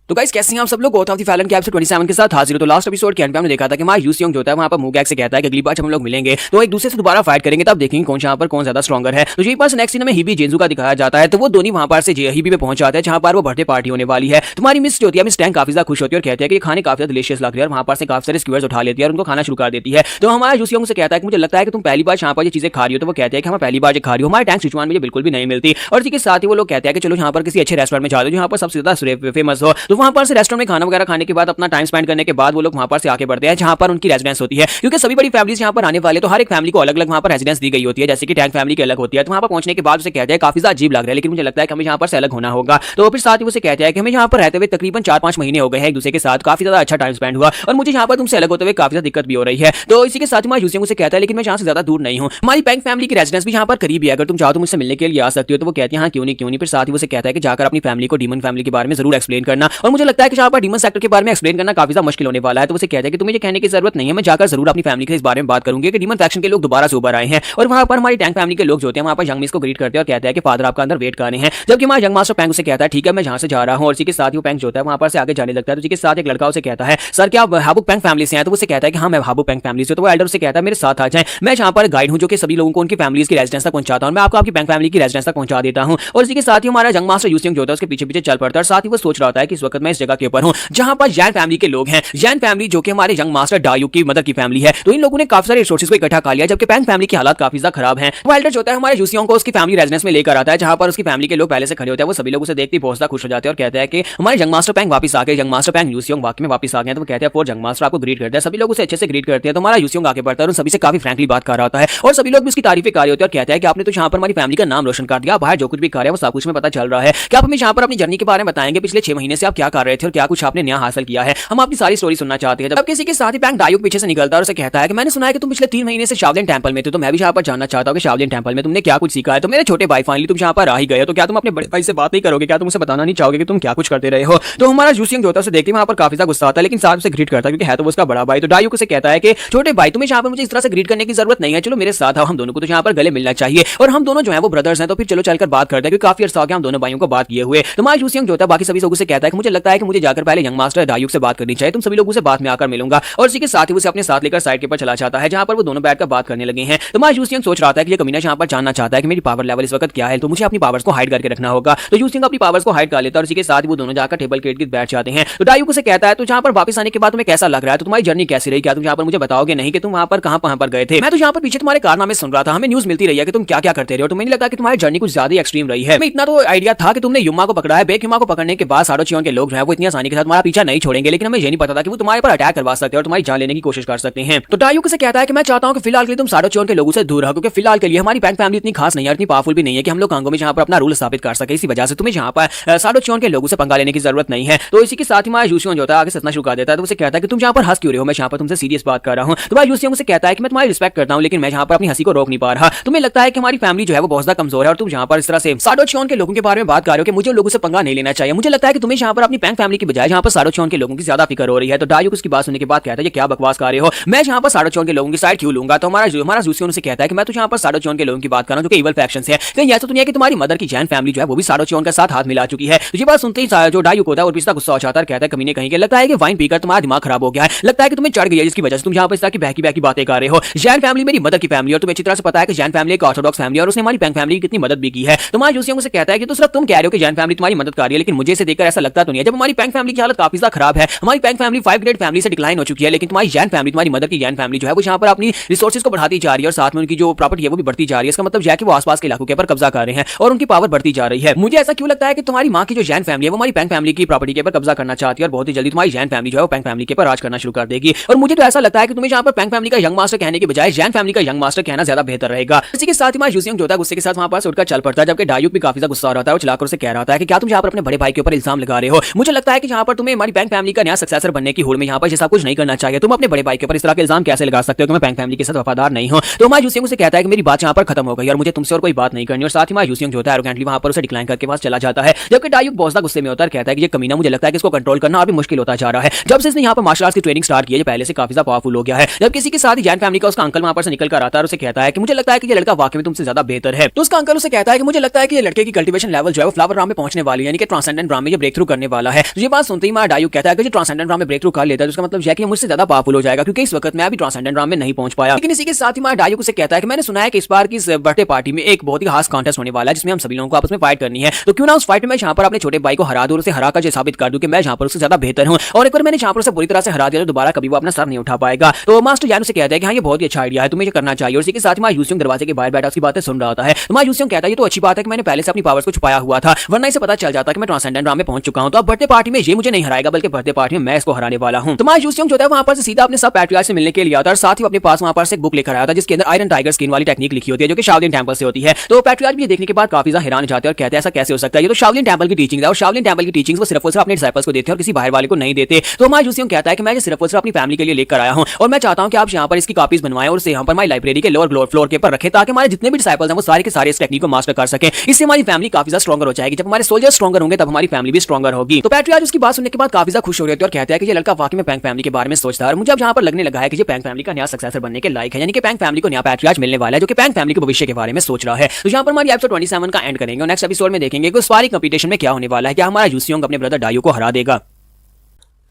तो गाइस कैसे हैं आप सब लोग? गॉड ऑफ द फैलन के एपिसोड 27 के साथ हाजिर हो। तो लास्ट एपिसोड के अंत में हमने देखा था कि हमारा यूसियोंग जो होता है वहां पर मोगैक से कहता है कि अगली बार जब हम लोग मिलेंगे तो एक दूसरे से दोबारा फाइट करेंगे, तब देखेंगे कौन यहाँ पर कौन ज्यादा स्ट्रॉन्गर है। तो यही पर नेक्स्ट सीन में हिबी जेंजू का दिखाया जाता है। तो वो दोनों वहां पर से हिबी पे पहुंच जाते हैं जहां पर वो बर्थडे पार्टी होने वाली है। तुम्हारी मिस जो होती है मिस टैंग काफी ज्यादा खुश होती है और कहती है कि खाने काफी डिलीशियस लग रहा है और वहां पर से काफी सारे स्क्यूअर्स उठा लेती है और उनको खाना शुरू कर देती है। तो हमारा यूसियोंग से कहता है कि मुझे लगता है कि तुम पहली बार यहाँ पर ये चीजें खा रही हो। तो वो कहते हैं कि हम पहली बार ये खा रही हो, हमारे टैंक सिचुएशन में बिल्कुल भी नहीं मिलती। और इसी के साथ ही वो लोग कहते हैं कि चलो यहाँ पर किसी अच्छे रेस्टोरेंट में जा दो जहाँ पर सबसे ज्यादा फेमस हो। तो वहां पर से रेस्टोरेंट में खाना वगैरह खाने के बाद अपना टाइम स्पेंड करने के बाद वो लोग वहां पर से आके बढ़ते हैं जहां पर उनकी रेजिडेंस होती है, क्योंकि सभी बड़ी फैमिलीज यहां पर आने वाले तो हर एक फैमिली को अलग अलग वहां पर रेजिडेंस दी गई होती है, जैसे कि टैंक फैमिली की अलग होती है। तो वहां पर पहुंचने के बाद उसे कहते हैं काफी ज्यादा अजीब लग रहा है, लेकिन मुझे लगता है कि हमें यहां पर से अलग होना होगा। तो फिर साथ ही उसे कहते हैं कि हमें यहां पर रहते हुए तकरीबन 4-5 महीने हो गए हैं एक दूसरे के साथ, काफी ज्यादा अच्छा टाइम स्पेंड हुआ और मुझे यहां पर तुमसे अलग होते हुए काफी ज्यादा दिक्कत भी हो रही है। तो इसी के साथ ही यूसियोंग उसे कहता है लेकिन मैं यहां से ज्यादा दूर नहीं हूं, हमारी पैंग फैमिली की रेजिडेंस भी यहां पर करीब है, अगर तुम चाहो तो मुझसे मिलने के लिए आ सकती हो। तो वो कहती है हाँ क्यों नहीं। फिर साथ ही उसे कहता है कि जाकर अपनी फैमिली को डीमन फैमिली के बारे में जरूर एक्सप्लेन करना और मुझे लगता है कि यहाँ पर डीमन सेक्टर के बारे में एक्सप्लेन करना काफी ज्यादा मुश्किल होने वाला है। तो उसे कहता है कि तुम्हें ये कहने की जरूरत नहीं है, मैं जाकर जरूर अपनी फैमिली के इस बारे में बात करूंगी कि डीमन फैक्शन के लोग दोबारा से उभर आए हैं। और वहां पर हमारी टैंक फैमिली के लोग जो होते हैं वहां पर यंग मिस को ग्रीट करते हैं और कहते हैं कि फादर आपका अंदर वेट कर रहे हैं। जबकि हमारा यंग मास्टर पैंग उसे कहता है ठीक है मैं जहां से जा रहा हूं। और इसी के साथ ही पैंग जो होता है वहां पर से आगे जाने लगता है। तो इसी के साथ एक लड़का उसे कहता है सर क्या आप हाबुक पैंग फैमिली से हैं? तो उसे कहता है कि हाँ मैं हाबुक पैंग फैमिली से। तो वो एल्डर उसे कहता है मेरे साथ आ जाएं, मैं यहाँ पर गाइड हूं जो कि सभी लोगों को उनकी फैमिलीज की रेजिडेंस तक पहुंचाता हूं, मैं आपको आपकी पैंग फैमिली की रेजिडेंस तक पहुंचा देता हूं। और इसी के साथ ही हमारा यंग मास्टर यूसिंग जो होता है उसके पीछे पीछे चल पड़ता है। साथ ही वो सोच रहा होता है कि इस वक्त मैं इस जगह के ऊपर हूं जहां पर जैन फैमिली के लोग हैं। जैन फैमिली जो कि हमारे यंग मास्टर डायू की मदर की फैमिली है। तो इन लोगों ने काफी सारे रिसोर्सेज को इकट्ठा कर लिया जबकि पैंग फैमिली की हालत काफी ज्यादा खराब है। वो एल्डर जो होता है हमारे यूसियों को उसकी फैमिली रेजिडेंस में लेकर आता है जहां पर उसकी फैमिली के लोग पहले से खड़े होते हैं। वो सभी लोग उसे देखते ही बहुत ज्यादा खुश हो जाते हैं और कहते हैं कि हमारे यंग मास्टर पैंग वापस आ गए, यंग मास्टर पैंग यूसियों वाकई में वापस आ गए। तो वो कहते हैं फॉर यंग मास्टर आपको ग्रीट करते हैं। सभी लोग उसे अच्छे से ग्रीट करते हैं। तो हमारा यूसियों आगे बढ़ता है और सभी से काफी फ्रैंकली बात कर रहा होता है और सभी लोग भी उसकी तारीफें कर रहे होते हैं और कहते हैं कि आपने तो यहाँ पर हमारी फैमिली का नाम रोशन कर दिया, बाहर जो कुछ भी कर रहे हैं वो सब कुछ में पता चल रहा है। क्या आप हमें यहाँ पर अपनी जर्नी के बारे में बताएंगे? पिछले 6 महीने से आप क्या कर रहे थे और क्या कुछ आपने नया हासिल किया है? हम आपकी सारी स्टोरी सुनना चाहते हैं। जब किसी के साथ ही पैंग डायू पीछे से निकलता है और उसे कहता है कि मैंने सुना है कि तुम पिछले 3 महीने से शाओलिन टेंपल में थे, तो मैं भी यहाँ पर जानना चाहता हूँ कि शाओलिन टेंपल में तुमने क्या कुछ सीखा है। तो मेरे छोटे भाई फाइनली तुम यहाँ पर आ ही गए, तो क्या तुम अपने बड़े भाई से बात नहीं करोगे? क्या तुम उसे बताना नहीं चाहोगे कि तुम क्या कुछ करते रहे हो? तो हमारा यूसिंग जो होता है उसे देखते वहां पर काफी ज्यादा गुस्सा आता है लेकिन साथ उसे ग्रीट करता है क्योंकि है तो उसका बड़ा भाई। तो डायू उसे कहता है कि छोटे भाई तुम्हें यहाँ पर मुझे इस तरह से ग्रीट करने की जरूरत नहीं है, चलो मेरे साथ आओ, हम दोनों को तो यहाँ पर गले मिलना चाहिए और हम दोनों जो है वो ब्रदर्स हैं। तो फिर चलो चलकर बात करते हैं क्योंकि काफी अर्सा हो गया हम दोनों भाइयों को बात किए हुए। तो हमारा यूसिंग जो होता है बाकी सभी लोगों से कहता है कि मुझे लगता है कि मुझे जाकर पहले यंग मास्टर डायू से बात करनी चाहिए, तुम सभी लोगों से बाद में आकर मिलूंगा। और इसी के साथ ही उसे अपने साथ लेकर साइड के ऊपर चला जाता है जहां पर वो दोनों बैठकर बात करने लगे हैं। तो हमारा यूसिंग सोच रहा था कि ये कमीना यहाँ पर जानना चाहता है कि मेरी पावर लेवल इस वक्त क्या है, तो मुझे अपनी पावर्स को हाइड करके रखना होगा। तो यूसिंग अपनी पावर्स को हाइड कर लेता है और इसी के साथ ही वो दोनों जाकर टेबल के इर्द-गिर्द बैठ जाते हैं। तो डायू को से कहता है तो जहां पर वापस आने के बाद तुम्हें कैसा लग रहा है, तो तुम्हारी जर्नी कैसी रही, क्या तुम यहाँ पर मुझे बताओगे नहीं कि तुम वहां पर कहां पर गए थे? मैं तो यहाँ पर पीछे तुम्हारे कारनामे सुन रहा था, हमें न्यूज मिलती रही है कि तुम क्या क्या करते रहे हो। तो मुझे नहीं लगता कि तुम्हारी जर्नी कुछ ज्यादा एक्सट्रीम रही है। मैं इतना तो आइडिया था कि तुमने युमा को पकड़ा है, बेक युमा को पकड़ने के बाद साडो चियोन के लोग जो है वो इतनी आसानी के साथ तुम्हारा पीछा नहीं छोड़ेंगे, लेकिन हमें ये नहीं पता था कि वो तुम्हारे पर अटैक करवा सकते हैं और तुम्हारी जान लेने की कोशिश कर सकते हैं। तो डायू से कहता है कि मैं चाहता हूं कि फिलहाल के लिए तुम साडो चियोन के लोगों से दूर रहो क्योंकि फिलहाल के लिए हमारी पैंग फैमिली इतनी खास नहीं है, इतनी पावरफुल भी नहीं है कि हम लोग कांगो में यहाँ पर अपना रूल स्थापित कर सके। इसी वजह से तुम्हें यहाँ पर साडो चियोन के लोगों से पंगा लेने की जरूरत नहीं है। तो इसी के साथ ही हमारा यूसियोन जो होता है आगे सतना शुरू कर देता है। तो उसे कहता है कि तुम यहाँ पर हंस क्यों रहे हो, मैं यहाँ पर तुमसे सीरियस बात कर रहा हूँ। तो हमारा यूसियोन से कहता है कि मैं तुम्हारी रिस्पेक्ट करता हूँ लेकिन मैं यहाँ पर अपनी हंसी को रोक नहीं पा रहा। तुम्हें लगता है कि हमारी फैमिली जो है वो बहुत ज्यादा कमजोर है और तुम यहाँ पर इस तरह से साडो चियोन के लोगों के बारे में बात कर रहे हो कि मुझे लोगों से पंगा नहीं लेना चाहिए। मुझे लगता है कि तुम्हें यहाँ पर अपनी पैंग फैमिली की बजाय यहाँ पर साडो चियोन के लोगों की ज्यादा फिक्र हो रही है। तो डायू उसकी बात सुनने के बाद कहता है क्या बकवास कर रहे हो, मैं यहाँ पर साडो चियोन के लोगों की साइड क्यों लूंगा? तो हमारा यूसियोन से कहता है कि मैं तो यहाँ पर साडो चियोन के लोगों की बात कर रहा हूं जो कि इवल फैक्शन है। कहीं ऐसा तो नहीं है कि तुम्हारी मदर की जैन फैमिली जो है वो भी साडो चियोन के साथ हाथ मिला चुकी है? तो ये बात सुनते ही जो डायू होता है और पिस्ता गुस्सा हो जाता है, कहता है कमीने कहीं के लगता है कि वाइन पीकर तुम्हारा दिमाग खराब हो गया है, लगता है कि तुम्हें चढ़ गई है जिसकी वजह से तुम यहाँ पर इस तरह की बहकी बहकी बातें कर रहे हो। जैन फैमिली मेरी मदर की फैमिली और तुम्हें अच्छी तरह से पता है कि जैन फैमिली एक ऑर्थोडॉक्स फैमिली और उसने हमारी पैंग फैमिली की कितनी मदद भी की है। तो हमारा यूसियोन से कहता है कि तो सिर्फ तुम कह रहे हो कि जैन फैमिली तुम्हारी मदद कर रही है, लेकिन मुझे इसे देखकर ऐसा लगता तो नहीं है। जब हमारी पैंग फैमिली की हालत काफी ज्यादा खराब है, हमारी पैंग फैमिली 5 ग्रेड फैमिली से डिक्लाइन हो चुकी है, लेकिन तुम्हारी जैन फैमिली तुम्हारी मदर की जैन फैमिली जो है वो यहाँ पर अपनी रिसोर्सेज को बढ़ाती जा रही है और साथ में उनकी जो प्रॉपर्टी है वो भी बढ़ती जा रही है। इसका मतलब यह है कि वो आसपास के इलाकों के ऊपर कब्जा कर रहे हैं और उनकी पावर बढ़ती जा रही है। मुझे ऐसा क्यों लगता है कि तुम्हारी माँ की जो जैन फैमिली है वो हमारी पैंग फैमिली की प्रॉपर्टी के ऊपर कब्जा करना चाहती है और बहुत ही जल्दी तुम्हारी जैन फैमिली जो है वो पैंग फैमिली के ऊपर राज करना शुरू कर देगी। और मुझे तो ऐसा लगता है कि तुम्हें यहाँ पर पैंग फैमिली का यंग मास्टर कहने के बजाय जैन फैमिली का यंग मास्टर कहना ज्यादा बेहतर रहेगा। इसी के साथ ही हमारा यूसियोन जो होता है गुस्से के साथ वहां पर उठकर चल पड़ता है जबकि डायू भी काफी ज्यादा गुस्सा हो रहा है और चलाकर उसे कह रहा है कि क्या तुम यहाँ पर अपने बड़े भाई के ऊपर इल्जाम लगा रहे हो? मुझे लगता है कि यहाँ पर तुम्हें हमारी पैंग फैमिली का नया सक्सेसर बनने की होड़ में यहाँ पर जैसा कुछ नहीं करना चाहिए। तुम अपने बड़े भाई के ऊपर इस तरह के इल्जाम कैसे लगा सकते हो कि मैं पैंग फैमिली के साथ वफादार नहीं हूँ? तो हमारा यूसियोन से कहता है कि मेरी बात यहाँ पर खत्म हो गई और मुझे तुमसे और कोई बात नहीं करनी। और साथ ही हमारा यूसियोन जो होता है एरोगेंटली वहां पर उसे डिक्लाइन करके पास चला जाता है जबकि डायू बहुत ज्यादा गुस्से में होता है, कहता है कि ये कमीना मुझे लगता है कि इसको कंट्रोल करना और भी मुश्किल होता जा रहा है। जब से इसने यहाँ पर मार्शल आर्ट्स की ट्रेनिंग स्टार्ट की है पहले से काफी ज्यादा पावरफुल हो गया है। जब किसी के साथ ही जैन फैमिली का उसका अंकल वहां पर से निकल कर आता है और उसे कहता है कि मुझे लगता है कि ये लड़का वाकई में तुमसे ज्यादा बेहतर है। तो उसका अंकल उसे कहता है कि मुझे लगता है कि ये लड़के की कल्टीवेशन लेवल जो है वो फ्लावर राम में पहुंचने वाली है, यानी कि ट्रांसेंडेंट राम में ये ब्रेक थ्रू करने वाला है। तो ये बात सुनते ही हमारा डायू कहता है कि ट्रांसेंडेंट राम में ब्रेक थ्रू कर लेता है, उसका मतलब है कि मुझसे ज्यादा पावरफुल हो जाएगा क्योंकि इस वक्त मैं अभी ट्रांसेंडेंट राम में नहीं पहुंच पाया। लेकिन इसी के साथ ही हमारा डायू से कहता है कि मैंने सुना है कि इस बार की बर्थडे पार्टी में एक बहुत ही खास कॉन्टेस्ट होने वाला है जिसमें हम सभी लोगों को आपस में फाइट करनी है। तो क्यों ना उस फाइट में यहाँ पर अपने छोटे भाई को हरा दूं और उसे हरा कर ये साबित कर दूं कि मैं यहाँ पर उससे ज्यादा बेहतर हूँ और एक बार मैंने यहाँ पर उसे बुरी तरह से हरा दिया तो दोबारा कभी वो अपना सर नहीं उठा पाएगा। तो मास्टर यान से कहता है कि हाँ ये बहुत ही अच्छा आइडिया है, तुम्हें ये करना चाहिए। और इसी के साथ ही हमारा यूसियोन दरवाजे के बाहर बैठा उसकी बातें सुन रहा होता है। हमारा यूसियोन कहता है ये तो अच्छी बात है कि मैंने पहले से अपनी पावर्स को छुपाया हुआ था, वरना इसे पता चल जाता कि मैं ट्रांसेंडेंट राम में पहुंच चुका हूं। तो अब बर्थडे पार्टी में ये मुझे नहीं हराएगा बल्कि बर्थडे पार्टी में मैं इसको हराने वाला हूं। तो हमारा यूसियोन जो है वहां पर से सीधा अपने सब पैट्रियार्च से मिलने के लिए आता है और साथ ही अपने पास वहां पर से एक बुक लेकर आया था जिसके अंदर आयरन टाइगर स्किन वाली टेक्निक लिखी होती है जो कि शाओलिन टेंपल से होती है। तो पैट्रियार्च भी देखने के बाद काफी ज्यादा हैरान हो जाते हैं और कहते हैं ऐसा कैसे हो सकता है, ये तो शाओलिन टेंपल की टीचिंग है और शाओलिन टेंपल की टीचिंग्स वो सिर्फ और सिर्फ अपने डिसाइपल्स को देते हैं और किसी बाहर वाले को नहीं देते। तो हमारा यूसियोन कहता है कि मैं ये सिर्फ और सिर्फ अपनी फैमिली के लिए लेकर आया हूं और मैं चाहता हूं कि आप यहाँ पर इसकी कॉपीज बनवाएं और उसे यहाँ पर हमारी लाइब्रेरी के लोअर फ्लोर के ऊपर रखें ताकि हमारे जितने भी डिसाइपल्स हैं वो सारे के सारे इस टेक्निक को मास्टर कर सकें। इससे हमारी फैमिली काफी ज्यादा स्ट्रॉन्गर हो जाएगी। जब हमारे सोल्जर्स स्ट्रॉन्गर होंगे तब हमारी फैमिली भी स्ट्रॉन्गर होगी। होगी। तो पैट्रियार्च उसकी बात सुनने के बाद काफी ज्यादा खुश हो रहे थे और कहता है कि ये लड़का वाकई में पैंग फैमिली के बारे में सोचता है और मुझे अब यहाँ पर लगने लगा है कि ये पैंग फैमिली का नया सक्सेसर बनने के लायक है, यानी कि पैंग फैमिली को नया पैट्रियार्च मिलने वाला है जो कि पैंग फैमिली के भविष्य के बारे में सोच रहा है। तो यहाँ पर हमारी एपिसोड 27 का एंड करेंगे और नेक्स्ट एपिसोड में देखेंगे कि स्पारिंग कंपटीशन में क्या होने वाला है, क्या हमारा यूसियोंग अपने ब्रदर डायू को हरा देगा।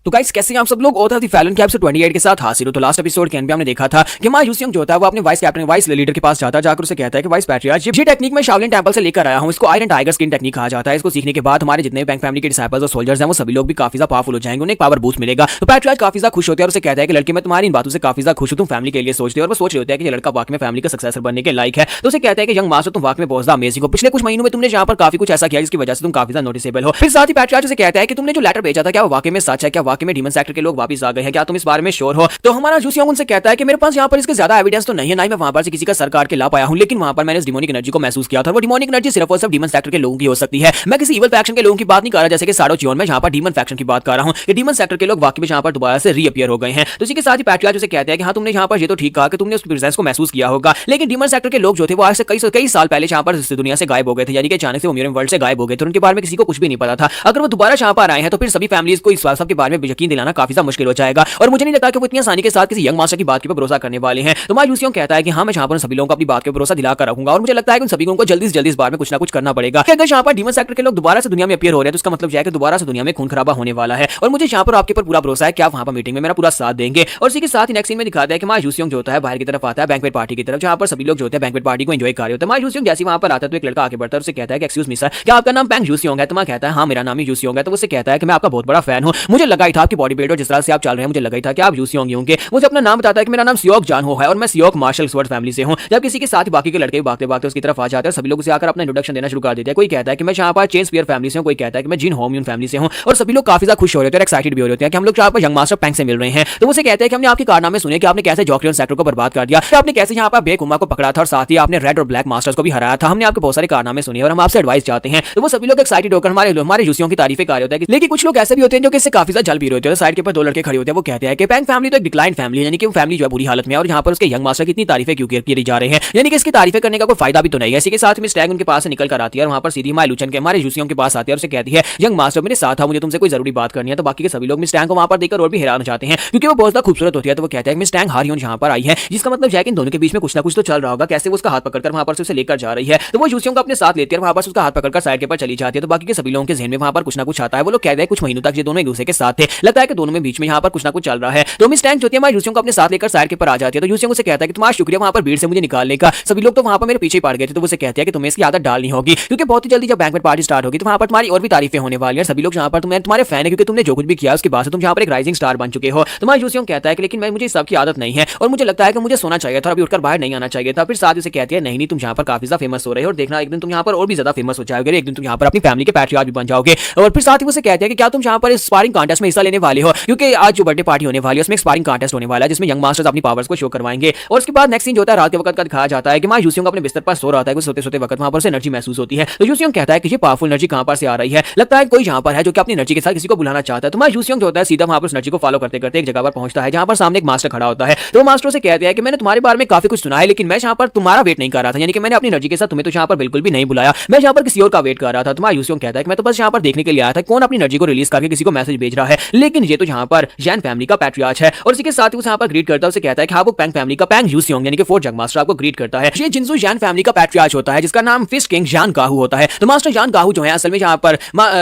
तो गाइस कैसे हैं आप सब लोग, ऑथर ऑफ द फैलन के एपिसोड 28 के साथ हाजिर हो। तो लास्ट एपिसोड के अंदर हमने देखा था कि हमारा यूसियोंग जो होता है वो अपने वाइस कैप्टन वाइस लीडर के पास जाता है, जाकर उसे कहता है कि वाइस पैट्रियार्च ये टेक्निक मैं शाओलिन टेंपल से लेकर आया हूं, इसको आयरन टाइगर स्किन टेक्निक कहा जाता है। इसको सीखने के बाद हमारे जितने पैंग फैमिली के डिसाइपल्स और सोल्जर्स हैं वो सभी लोग भी काफी ज्यादा पावरफुल हो जाएंगे, उन्हें एक पावर बूस्ट मिलेगा। तो पैट्रियार्च काफी ज्यादा खुश होते हैं और उसे कहता है कि लड़के मैं तुम्हारी इन बातों से काफी ज्यादा खुश हूं, तुम फैमिली के लिए सोचते हो और वो सोच रहे होते हैं कि ये लड़का वाकई में फैमिली का सक्सेसर बनने के लायक है। तो उसे कहता है कि यंग मास्टर तुम वाकई में बहुत ज्यादा अमेजिंग हो, पिछले कुछ महीनों में तुमने यहाँ पर काफी कुछ ऐसा किया जिसकी वजह से तुम काफी ज्यादा नोटिसेबल हो। फिर साथ ही पैट्रियार्च उसे कहता है कि तुमने जो लेटर भेजा था क्या वो वाकई में सच है, क्या वाकई में डीमन सेक्टर के लोग वापस आ गए हैं, क्या तुम इस बारे में श्योर हो। तो हमारा यूसियोंग उनसे कहता है कि मेरे पास यहाँ पर इसके ज्यादा एविडेंस तो नहीं है, ना ही मैं वहां पर से किसी का सर काट के ला पाया हूं, लेकिन वहां पर मैंने इस डिमोनिक एनर्जी को महसूस किया था। वो डिमोनिक एनर्जी सिर्फ और सिर्फ डीमन सेक्टर के लोगों की हो सकती है, मैं किसी इवल फैक्शन के लोगों की बात नहीं कर रहा, जैसे कि साडो चियोन में यहाँ पर डीमन फैक्शन की बात कर रहा हूँ। ये डीमन सेक्टर के लोग वाकई में यहाँ पर दोबारा से रीअपियर हो गए हैं। तो इसी के साथ ही पैट्रियार्च उसे कहते हैं कि हाँ तुमने यहाँ पर ये तो ठीक कहा कि तुमने उस प्रेजेंस को महसूस किया होगा, लेकिन डीमन सेक्टर के लोग जो थे वो आज से कई साल पहले यहाँ पर इस दुनिया से गायब हो गए थे, यानी कि अचानक से वो म्यूरियम वर्ल्ड से गायब हो गए थे, उनके बारे में किसी को कुछ भी नहीं पता था। अगर वो दोबारा यहाँ पर आए हैं तो फिर सभी फैमिलीज को इस सब के बारे में यकीन दिलाना काफी मुश्किल हो जाएगा और मुझे नहीं लगता कि वो इतनी आसानी के साथ किसी यंग मास्टर की बात के ऊपर भरोसा करने वाले हैं। तो हमारा यूसियोंग कहता है कि हाँ मैं यहाँ पर सभी लोगों को अपनी बात के भरोसा दिलाकर रखूंगा और मुझे लगता है कि उन सभी लोगों को जल्दी से जल्दी इस बारे में कुछ ना कुछ करना पड़ेगा कि अगर यहाँ पर डीमन सेक्टर के लोग दोबारा से दुनिया में अपीयर हो रहे हैं तो उसका मतलब है कि दोबारा से दुनिया में खून खराबा होने वाला है और मुझे यहाँ पर आपके ऊपर पूरा भरोसा है कि आप वहाँ पर मीटिंग में मेरा पूरा साथ देंगे। और इसी के साथ ही नेक्स्ट सीन में दिखाता है कि हमारा यूसियोंग जो होता है बाहर की तरफ आता है बैंक्वेट पार्टी की तरफ, जहाँ पर सभी लोग जो होते हैं बैंक्वेट पार्टी को एंजॉय कर रहे होते हैं। हमारा यूसियोंग जैसे वहाँ पर आता है तो एक लड़का आगे बढ़ता है, उसे कहता है कि एक्सक्यूज मी सर, क्या आपका नाम पैंग यूसियोंग है? तो मैं कहता है हाँ मेरा नाम ही यूसियोंग है। तो उससे कहता है कि मैं आपका बहुत बड़ा फैन हूँ, मुझे लगा ही था आपकी बॉडी बिल्डर जिस तरह से आप चल रहे हैं मुझे लगा ही था कि आप यूसियोंग होंगे। मुझे अपना नाम बताता है कि मेरा नाम सियोक जान हो है और मैं सियोक मार्शल स्वॉर्ड फैमिली से हूं। जब किसी के साथ ही बाकी के लड़के भागते भागते उसकी तरफ आ जाते हैं, सभी लोग उसे आकर अपना इंट्रोडक्शन देना शुरू कर देते हैं। कोई कहता है कि मैं यहाँ पर चेन स्पीयर फैमिली से हूं, कोई कहता है कि मैं जिन होम्यून फैमिली से हूं और सभी लोग काफी ज्यादा खुश हो रहे थे और एक्साइटेड भी हो रहे थे कि हम लोग यहाँ पर यंग मास्टर पैंग से मिल रहे हैं। तो उसे कहते हैं कि हमने आपके कारनामे सुने कि आपने कैसे जॉक्रियन सेक्टर को बर्बाद कर दिया, आपने कैसे यहाँ पर बेकुमा को पकड़ा था और साथ ही आपने रेड और ब्लैक मास्टर्स को भी हराया था। हमने आपके बहुत सारे कारनामे सुने और हम आपसे एडवाइस चाहते हैं। तो वो सभी लोग एक्साइटेड होकर हमारे यूसियोंग की तारीफें कर रहे होते हैं, लेकिन कुछ लोग ऐसे भी होते हैं जो कि इससे काफी ज्यादा जल भी रहे होते हैं। साइड के ऊपर दो लड़के खड़े होते हैं, वो कहते हैं कि पैंग फैमिली तो एक डिक्लाइन फैमिली है, यानी कि वो फैमिली जो है बुरी हालत में है और यहाँ पर उसके यंग मास्टर की इतनी तारीफें क्यों की जा रहे हैं, यानी कि इसकी तारीफें करने का कोई फायदा भी तो नहीं है। इसी के साथ में स्टैग उनके पास से निकल कर आती है और वहां पर सीधी हमारे लुचन के हमारे यूसियोंग के पास आती है और उसे कहती है यंग मास्टर मेरे साथ था, मुझे तुमसे कोई जरूरी बात करनी है। तो बाकी के सभी लोग मिस टैंग को वहां पर देखकर और भी हैरान हो जाते हैं क्योंकि वो बहुत ज्यादा खूबसूरत होती है। तो वो कहता है मिस टैंग हारियोन यहाँ पर आई है, जिसका मतलब है कि इन दोनों के बीच में कुछ ना कुछ तो चल रहा होगा। कैसे वो उसका हाथ पकड़कर वहां पर से उसे लेकर जा रही है, तो वो यूसियोंग को अपने साथ लेती है और वहां पर उसका हाथ पकड़कर साइड के ऊपर चली जाती है। तो बाकी के सभी लोगों के ज़हन में वहां पर कुछ ना कुछ आता है। वो लोग कहते हैं कुछ महीनों तक ये दोनों एक दूसरे के साथ थे, लगता है कि दोनों में बीच में यहाँ पर कुछ ना कुछ चल रहा है। तो मिस टैंग जो है हमारे यूसियोंग को अपने साथ लेकर साइड के ऊपर आ जाती है। तो यूसियोंग उसे कहता है कि तुम्हारा शुक्रिया वहां पर भीड़ से मुझे निकालने का, सभी लोग तो वहां पर मेरे पीछे पड़ गए थे। तो वो कहते हैं कि तुम्हें इसकी आदत डालनी होगी क्योंकि बहुत ही जल्दी जब बैंक्वेट पार्टी स्टार्ट होगी तो वहां पर तुम्हारी और भी तारीफें होने वाली है। सभी लोग यहाँ पर तुम्हारे फैन है क्योंकि तुमने जो कुछ भी किया उसके बाद से तुम यहाँ पर एक राइजिंग स्टार बन चुके हो। तुम्हारा यूसियोंग कहता है कि लेकिन मुझे सबकी आदत नहीं है और मुझे लगता है कि मुझे सोना चाहिए था, अभी उठकर बाहर नहीं आना चाहिए था। फिर साथ ही उसे कहती है नहीं तुम यहाँ पर काफी ज्यादा फेमस हो रहे हो और देखना एक दिन तुम यहाँ पर और भी ज्यादा फेमस हो जाओगे, एक दिन तुम यहाँ पर अपनी फैमिली के पैट्रियार्च भी बन जाओगे। और फिर साथ ही उसे कहते हैं कि क्या तुम यहाँ पर इस स्पारिंग कॉन्टेस्ट में हिस्सा लेने वाले हो, क्योंकि आज जो बर्थडे पार्टी होने वाली है उसमें एक स्पारिंग कॉन्टेस्ट होने वाला है जिसमें यंग मास्टर्स अपनी पावर्स को शो करवाएंगे। और उसके बाद नेक्स्ट सीन जो होता है रात के वक्त का दिखाया जाता है कि हमारा यूसियोंग अपने बिस्तर पर सो रहा है, सोते सोते वक्त वहां पर से एनर्जी महसूस होती है। तो यूसियोंग कहता है कि ये पावरफुल एनर्जी कहां पर से आ रही है, लगता है कोई यहाँ पर है जो कि अपनी एनर्जी के साथ किसी को बुलाना चाहता है। तो हमारा यूसियोंग जो होता है सीधा वहां पर उस एनर्जी को फॉलो करते करते एक जगह पर पहुंचता है जहां पर सामने एक मास्टर खड़ा होता है। तो मास्टर से कहते हैं कि मैंने तुम्हारे बारे में काफी कुछ सुना है लेकिन मैं यहाँ पर तुम्हारा वेट नहीं कर रहा था, यानी कि मैंने अपनी एनर्जी के साथ तुम्हें तो यहाँ पर बिल्कुल भी नहीं बुलाया, मैं यहाँ पर किसी और का वेट कर रहा था। तुम्हारा यूसियोंग कहता है कि मैं तो बस यहाँ पर देखने के लिए आया था कौन अपनी एनर्जी को रिलीज करके किसी को मैसेज भेज रहा है, लेकिन ये तो यहाँ पर जैन फैमिली का पैट्रियार्च है। और इसी के साथ ही उसे यहाँ पर ग्रीट करता है, उसे कहता है कि हाँ वो पैंग फैमिली का पैंग यूसियोंग यानी कि फोर्थ जंग मास्टर आपको ग्रीट करता है। ये जिनसू जैन फैमिली का पैट्रियार्च होता है जिसका नाम फिस्ट किंग जान गाहू होता है। तो मास्टर जान गाहू जो है असल में यहाँ पर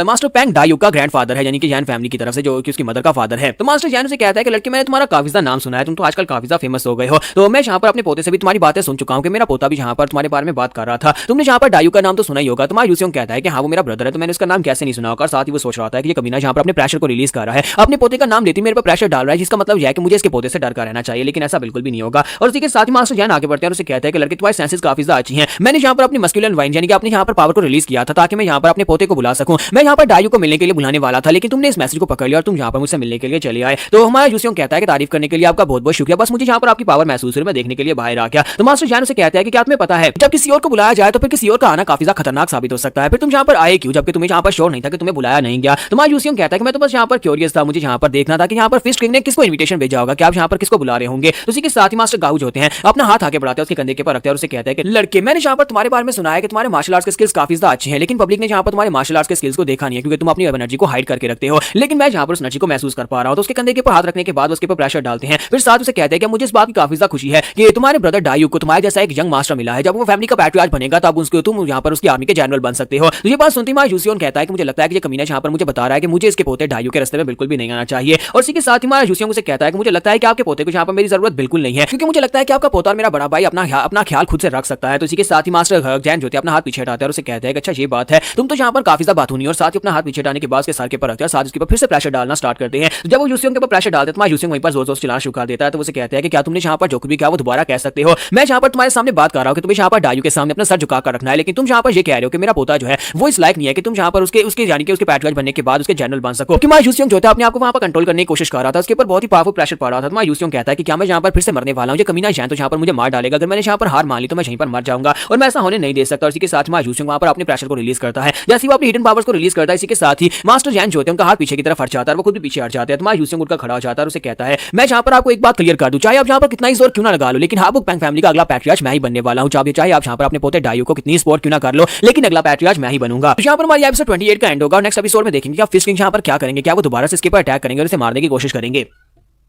मास्टर पैंग डायू का ग्रैंडफादर है, यानी कि जैन फैमिली की तरफ से जो कि उसकी मदर का फादर है। तो मास्टर जैन उसे कहता है कि लड़के मैंने तुम्हारा काफी ज्यादा नाम सुना है, तुम तो आजकल काफी ज्यादा फेमस हो गए हो, तो मैं यहाँ पर अपने पोते से भी तुम्हारी बातें सुन चुका हूँ कि मेरा पोता भी यहाँ पर तुम्हारे बारे में बात कर रहा था। तुमने यहाँ पर डायू का नाम तो सुना ही होगा। तुम्हारा यूसियोंग कहता है कि हाँ वो मेरा ब्रदर है, तो मैंने उसका नाम कैसे नहीं सुना होगा। साथ ही वो सोच रहा था कि ये कमीना यहाँ पर अपने प्रेशर को रिलीज कर रहा है, अपने पोते का नाम लेते मेरे पर प्रेशर डाल रहा है, जिसका मतलब यह है कि मुझे इसके पोते से डर कर रहना चाहिए, लेकिन ऐसा बिल्कुल भी नहीं होगा। और इसी के साथ ही मास्टर जैन आगे बढ़ते हैं और उसे कहता है कि लड़के तुम्हारी सेंसेस काफी ज्यादा अच्छी हैं, मैंने यहाँ पर अपनी मस्कुलिन वाइन यानी कि अपने यहाँ पर पावर को रिलीज किया था ताकि मैं यहाँ पर अपने पोते को बुला सकूं। मैं यहाँ पर डायू को मिलने के लिए बुलाने वाला था लेकिन तुमने इस मैसेज को पकड़ लिया और तुम यहाँ पर मुझसे मिलने के लिए चले आए। तो हमारा यूसियोंग कहता है कि तारीफ करने के लिए आपका बहुत बहुत शुक्रिया, बस मुझे यहाँ पर आपकी पावर महसूस हुई, मैं देखने के लिए बाहर आ गया। तो मास्टर जैन उसे कहता है कि क्या तुम्हें पता है जब किसी और को बुलाया जाए तो फिर किसी और का आना काफी ज्यादा खतरनाक साबित हो सकता है, फिर तुम यहाँ पर आए क्यों जबकि तुम्हें यहाँ पर श्योर नहीं था कि तुम्हें बुलाया नहीं गया। तुम्हारा यूसियोंग कहता है कि मैं तो बस यहाँ पर क्यूरियस क्यूरियस था, मुझे यहाँ पर देखना था कि यहाँ पर फिश किंग ने किसको इन्विटेशन भेजा होगा, क्या आप यहाँ पर किसको बुला रहे होंगे। तो उसी के साथ ही मास्टर गाहू जो होते हैं अपना हाथ आगे बढ़ाते हैं, उसके कंधे के ऊपर रखते हैं और उसे कहते हैं कि लड़के, मैंने यहाँ पर तुम्हारे बारे में सुना है कि तुम्हारे मार्शल आर्ट्स के स्किल्स काफी ज्यादा अच्छे हैं, लेकिन पब्लिक ने यहाँ पर तुम्हारे मार्शल आर्ट्स के स्किल्स को देखा नहीं है क्योंकि तुम अपनी एनर्जी को हाइड करके रखते हो, लेकिन मैं यहाँ पर उस एनर्जी को महसूस कर पा रहा हूँ। तो उसके कंधे के ऊपर हाथ रखने के बाद उसके ऊपर प्रेशर डालते हैं, फिर साथ उसे कहते हैं कि मुझे इस बात की काफी ज्यादा खुशी है कि तुम्हारे ब्रदर डायू को तुम्हारे जैसा एक यंग मास्टर मिला है, जब वो फैमिली का पैट्रियार्च बनेगा तब उसको तुम यहाँ पर उसकी आर्मी के जनरल बन सकते हो। तो ये बात सुनते ही यूसियोन कहता है कि मुझे लगता है कि ये कमीना यहाँ पर मुझे बता रहा है कि मुझे इसके पोते डायू के रास्ते में बिल्कुल भी नहीं आना चाहिए। और इसी के साथ ही हमारा यूसियोन उसे कहता है कि मुझे लगता है कि आपके पोते को यहाँ पर मेरी जरूरत बिल्कुल नहीं है, क्योंकि मुझे लगता है कि आपका पोता और मेरा बड़ा भाई अपना ख्याल खुद से रख सकता है। तो इसी के साथ ही मास्टर जैन जो अपना हाथ पीछे हटाता है और उसे कहता है कि अच्छा ये बात है, तुम तो यहाँ पर काफी ज्यादा बात होनी, और साथ ही अपना हाथ पीछे हटाने के बाद उसके सर के ऊपर रखते हैं, साथ उसके ऊपर फिर से प्रेशर डालना स्टार्ट करते हैं। जब वो यूसियोन के ऊपर प्रेशर डालते हैं तो यूसियोन वहीं पर जोर जोर से चिल्लाना शुरू कर देता है। तो उसे कहते हैं कि क्या तुमने यहाँ पर जो कुछ भी किया वो दोबारा कह सकते हो, मैं यहाँ पर तुम्हारे सामने बात कर रहा हूँ कि तुम्हें यहाँ पर डायू के सामने अपना सर झुका कर रखना है, लेकिन तुम यहाँ पर ये कह रहे हो कि मेरा पोता जो है वो इस लायक नहीं है कि तुम यहाँ पर उसके यानी कि उसके पैट्रियार्च बनने के बाद उसके जनरल बन सको। कि यूसियोन जो था अपने आप को वहाँ पर कंट्रोल करने की कोशिश कर रहा था, उसके ऊपर बहुत ही पावरफुल प्रेशर पड़ रहा था। तो यूसियोन कहता है कि क्या मैं यहाँ पर फिर से मरने वाला हूँ, ये कमीना जैन तो यहाँ पर मुझे मार डालेगा, अगर मैंने यहाँ पर हार मान ली तो मैं यहीं पर मर जाऊंगा और मैं ऐसा होने नहीं दे सकता। और इसी के साथ यूसियोन वहाँ पर अपने प्रेशर को रिलीज करता है। जैसे वो अपनी हिडन पावर्स को रिलीज करता है, इसी के साथ ही मास्टर जैन जो होते हैं उनका हाथ पीछे की तरफ हट जाता है, वो खुद भी पीछे हट जाते हैं। तो यूसियोन उठकर खड़ा हो जाता है और उसे कहता है मैं यहाँ पर आपको एक बात क्लियर कर दूं, चाहे आप यहाँ पर कितना ही जोर क्यों ना लगा लो, लेकिन हाबुक पैंग फैमिली का अगला पैट्रियार्च मैं ही बनने वाला हूँ। चाहे आप यहाँ पर अपने पोते डायू को कितनी सपोर्ट क्यों ना कर लो, लेकिन अगला पैट्रियार्च मैं ही बनूंगा। तो यहाँ पर हमारी एपिसोड 28 का एंड होगा और नेक्स्ट एपिसोड में देखेंगे कि फिश किंग यहाँ पर क्या करेंगे, क्या वो दोबारा से इसके पर अटैक करेंगे और इसे मारने की कोशिश करेंगे।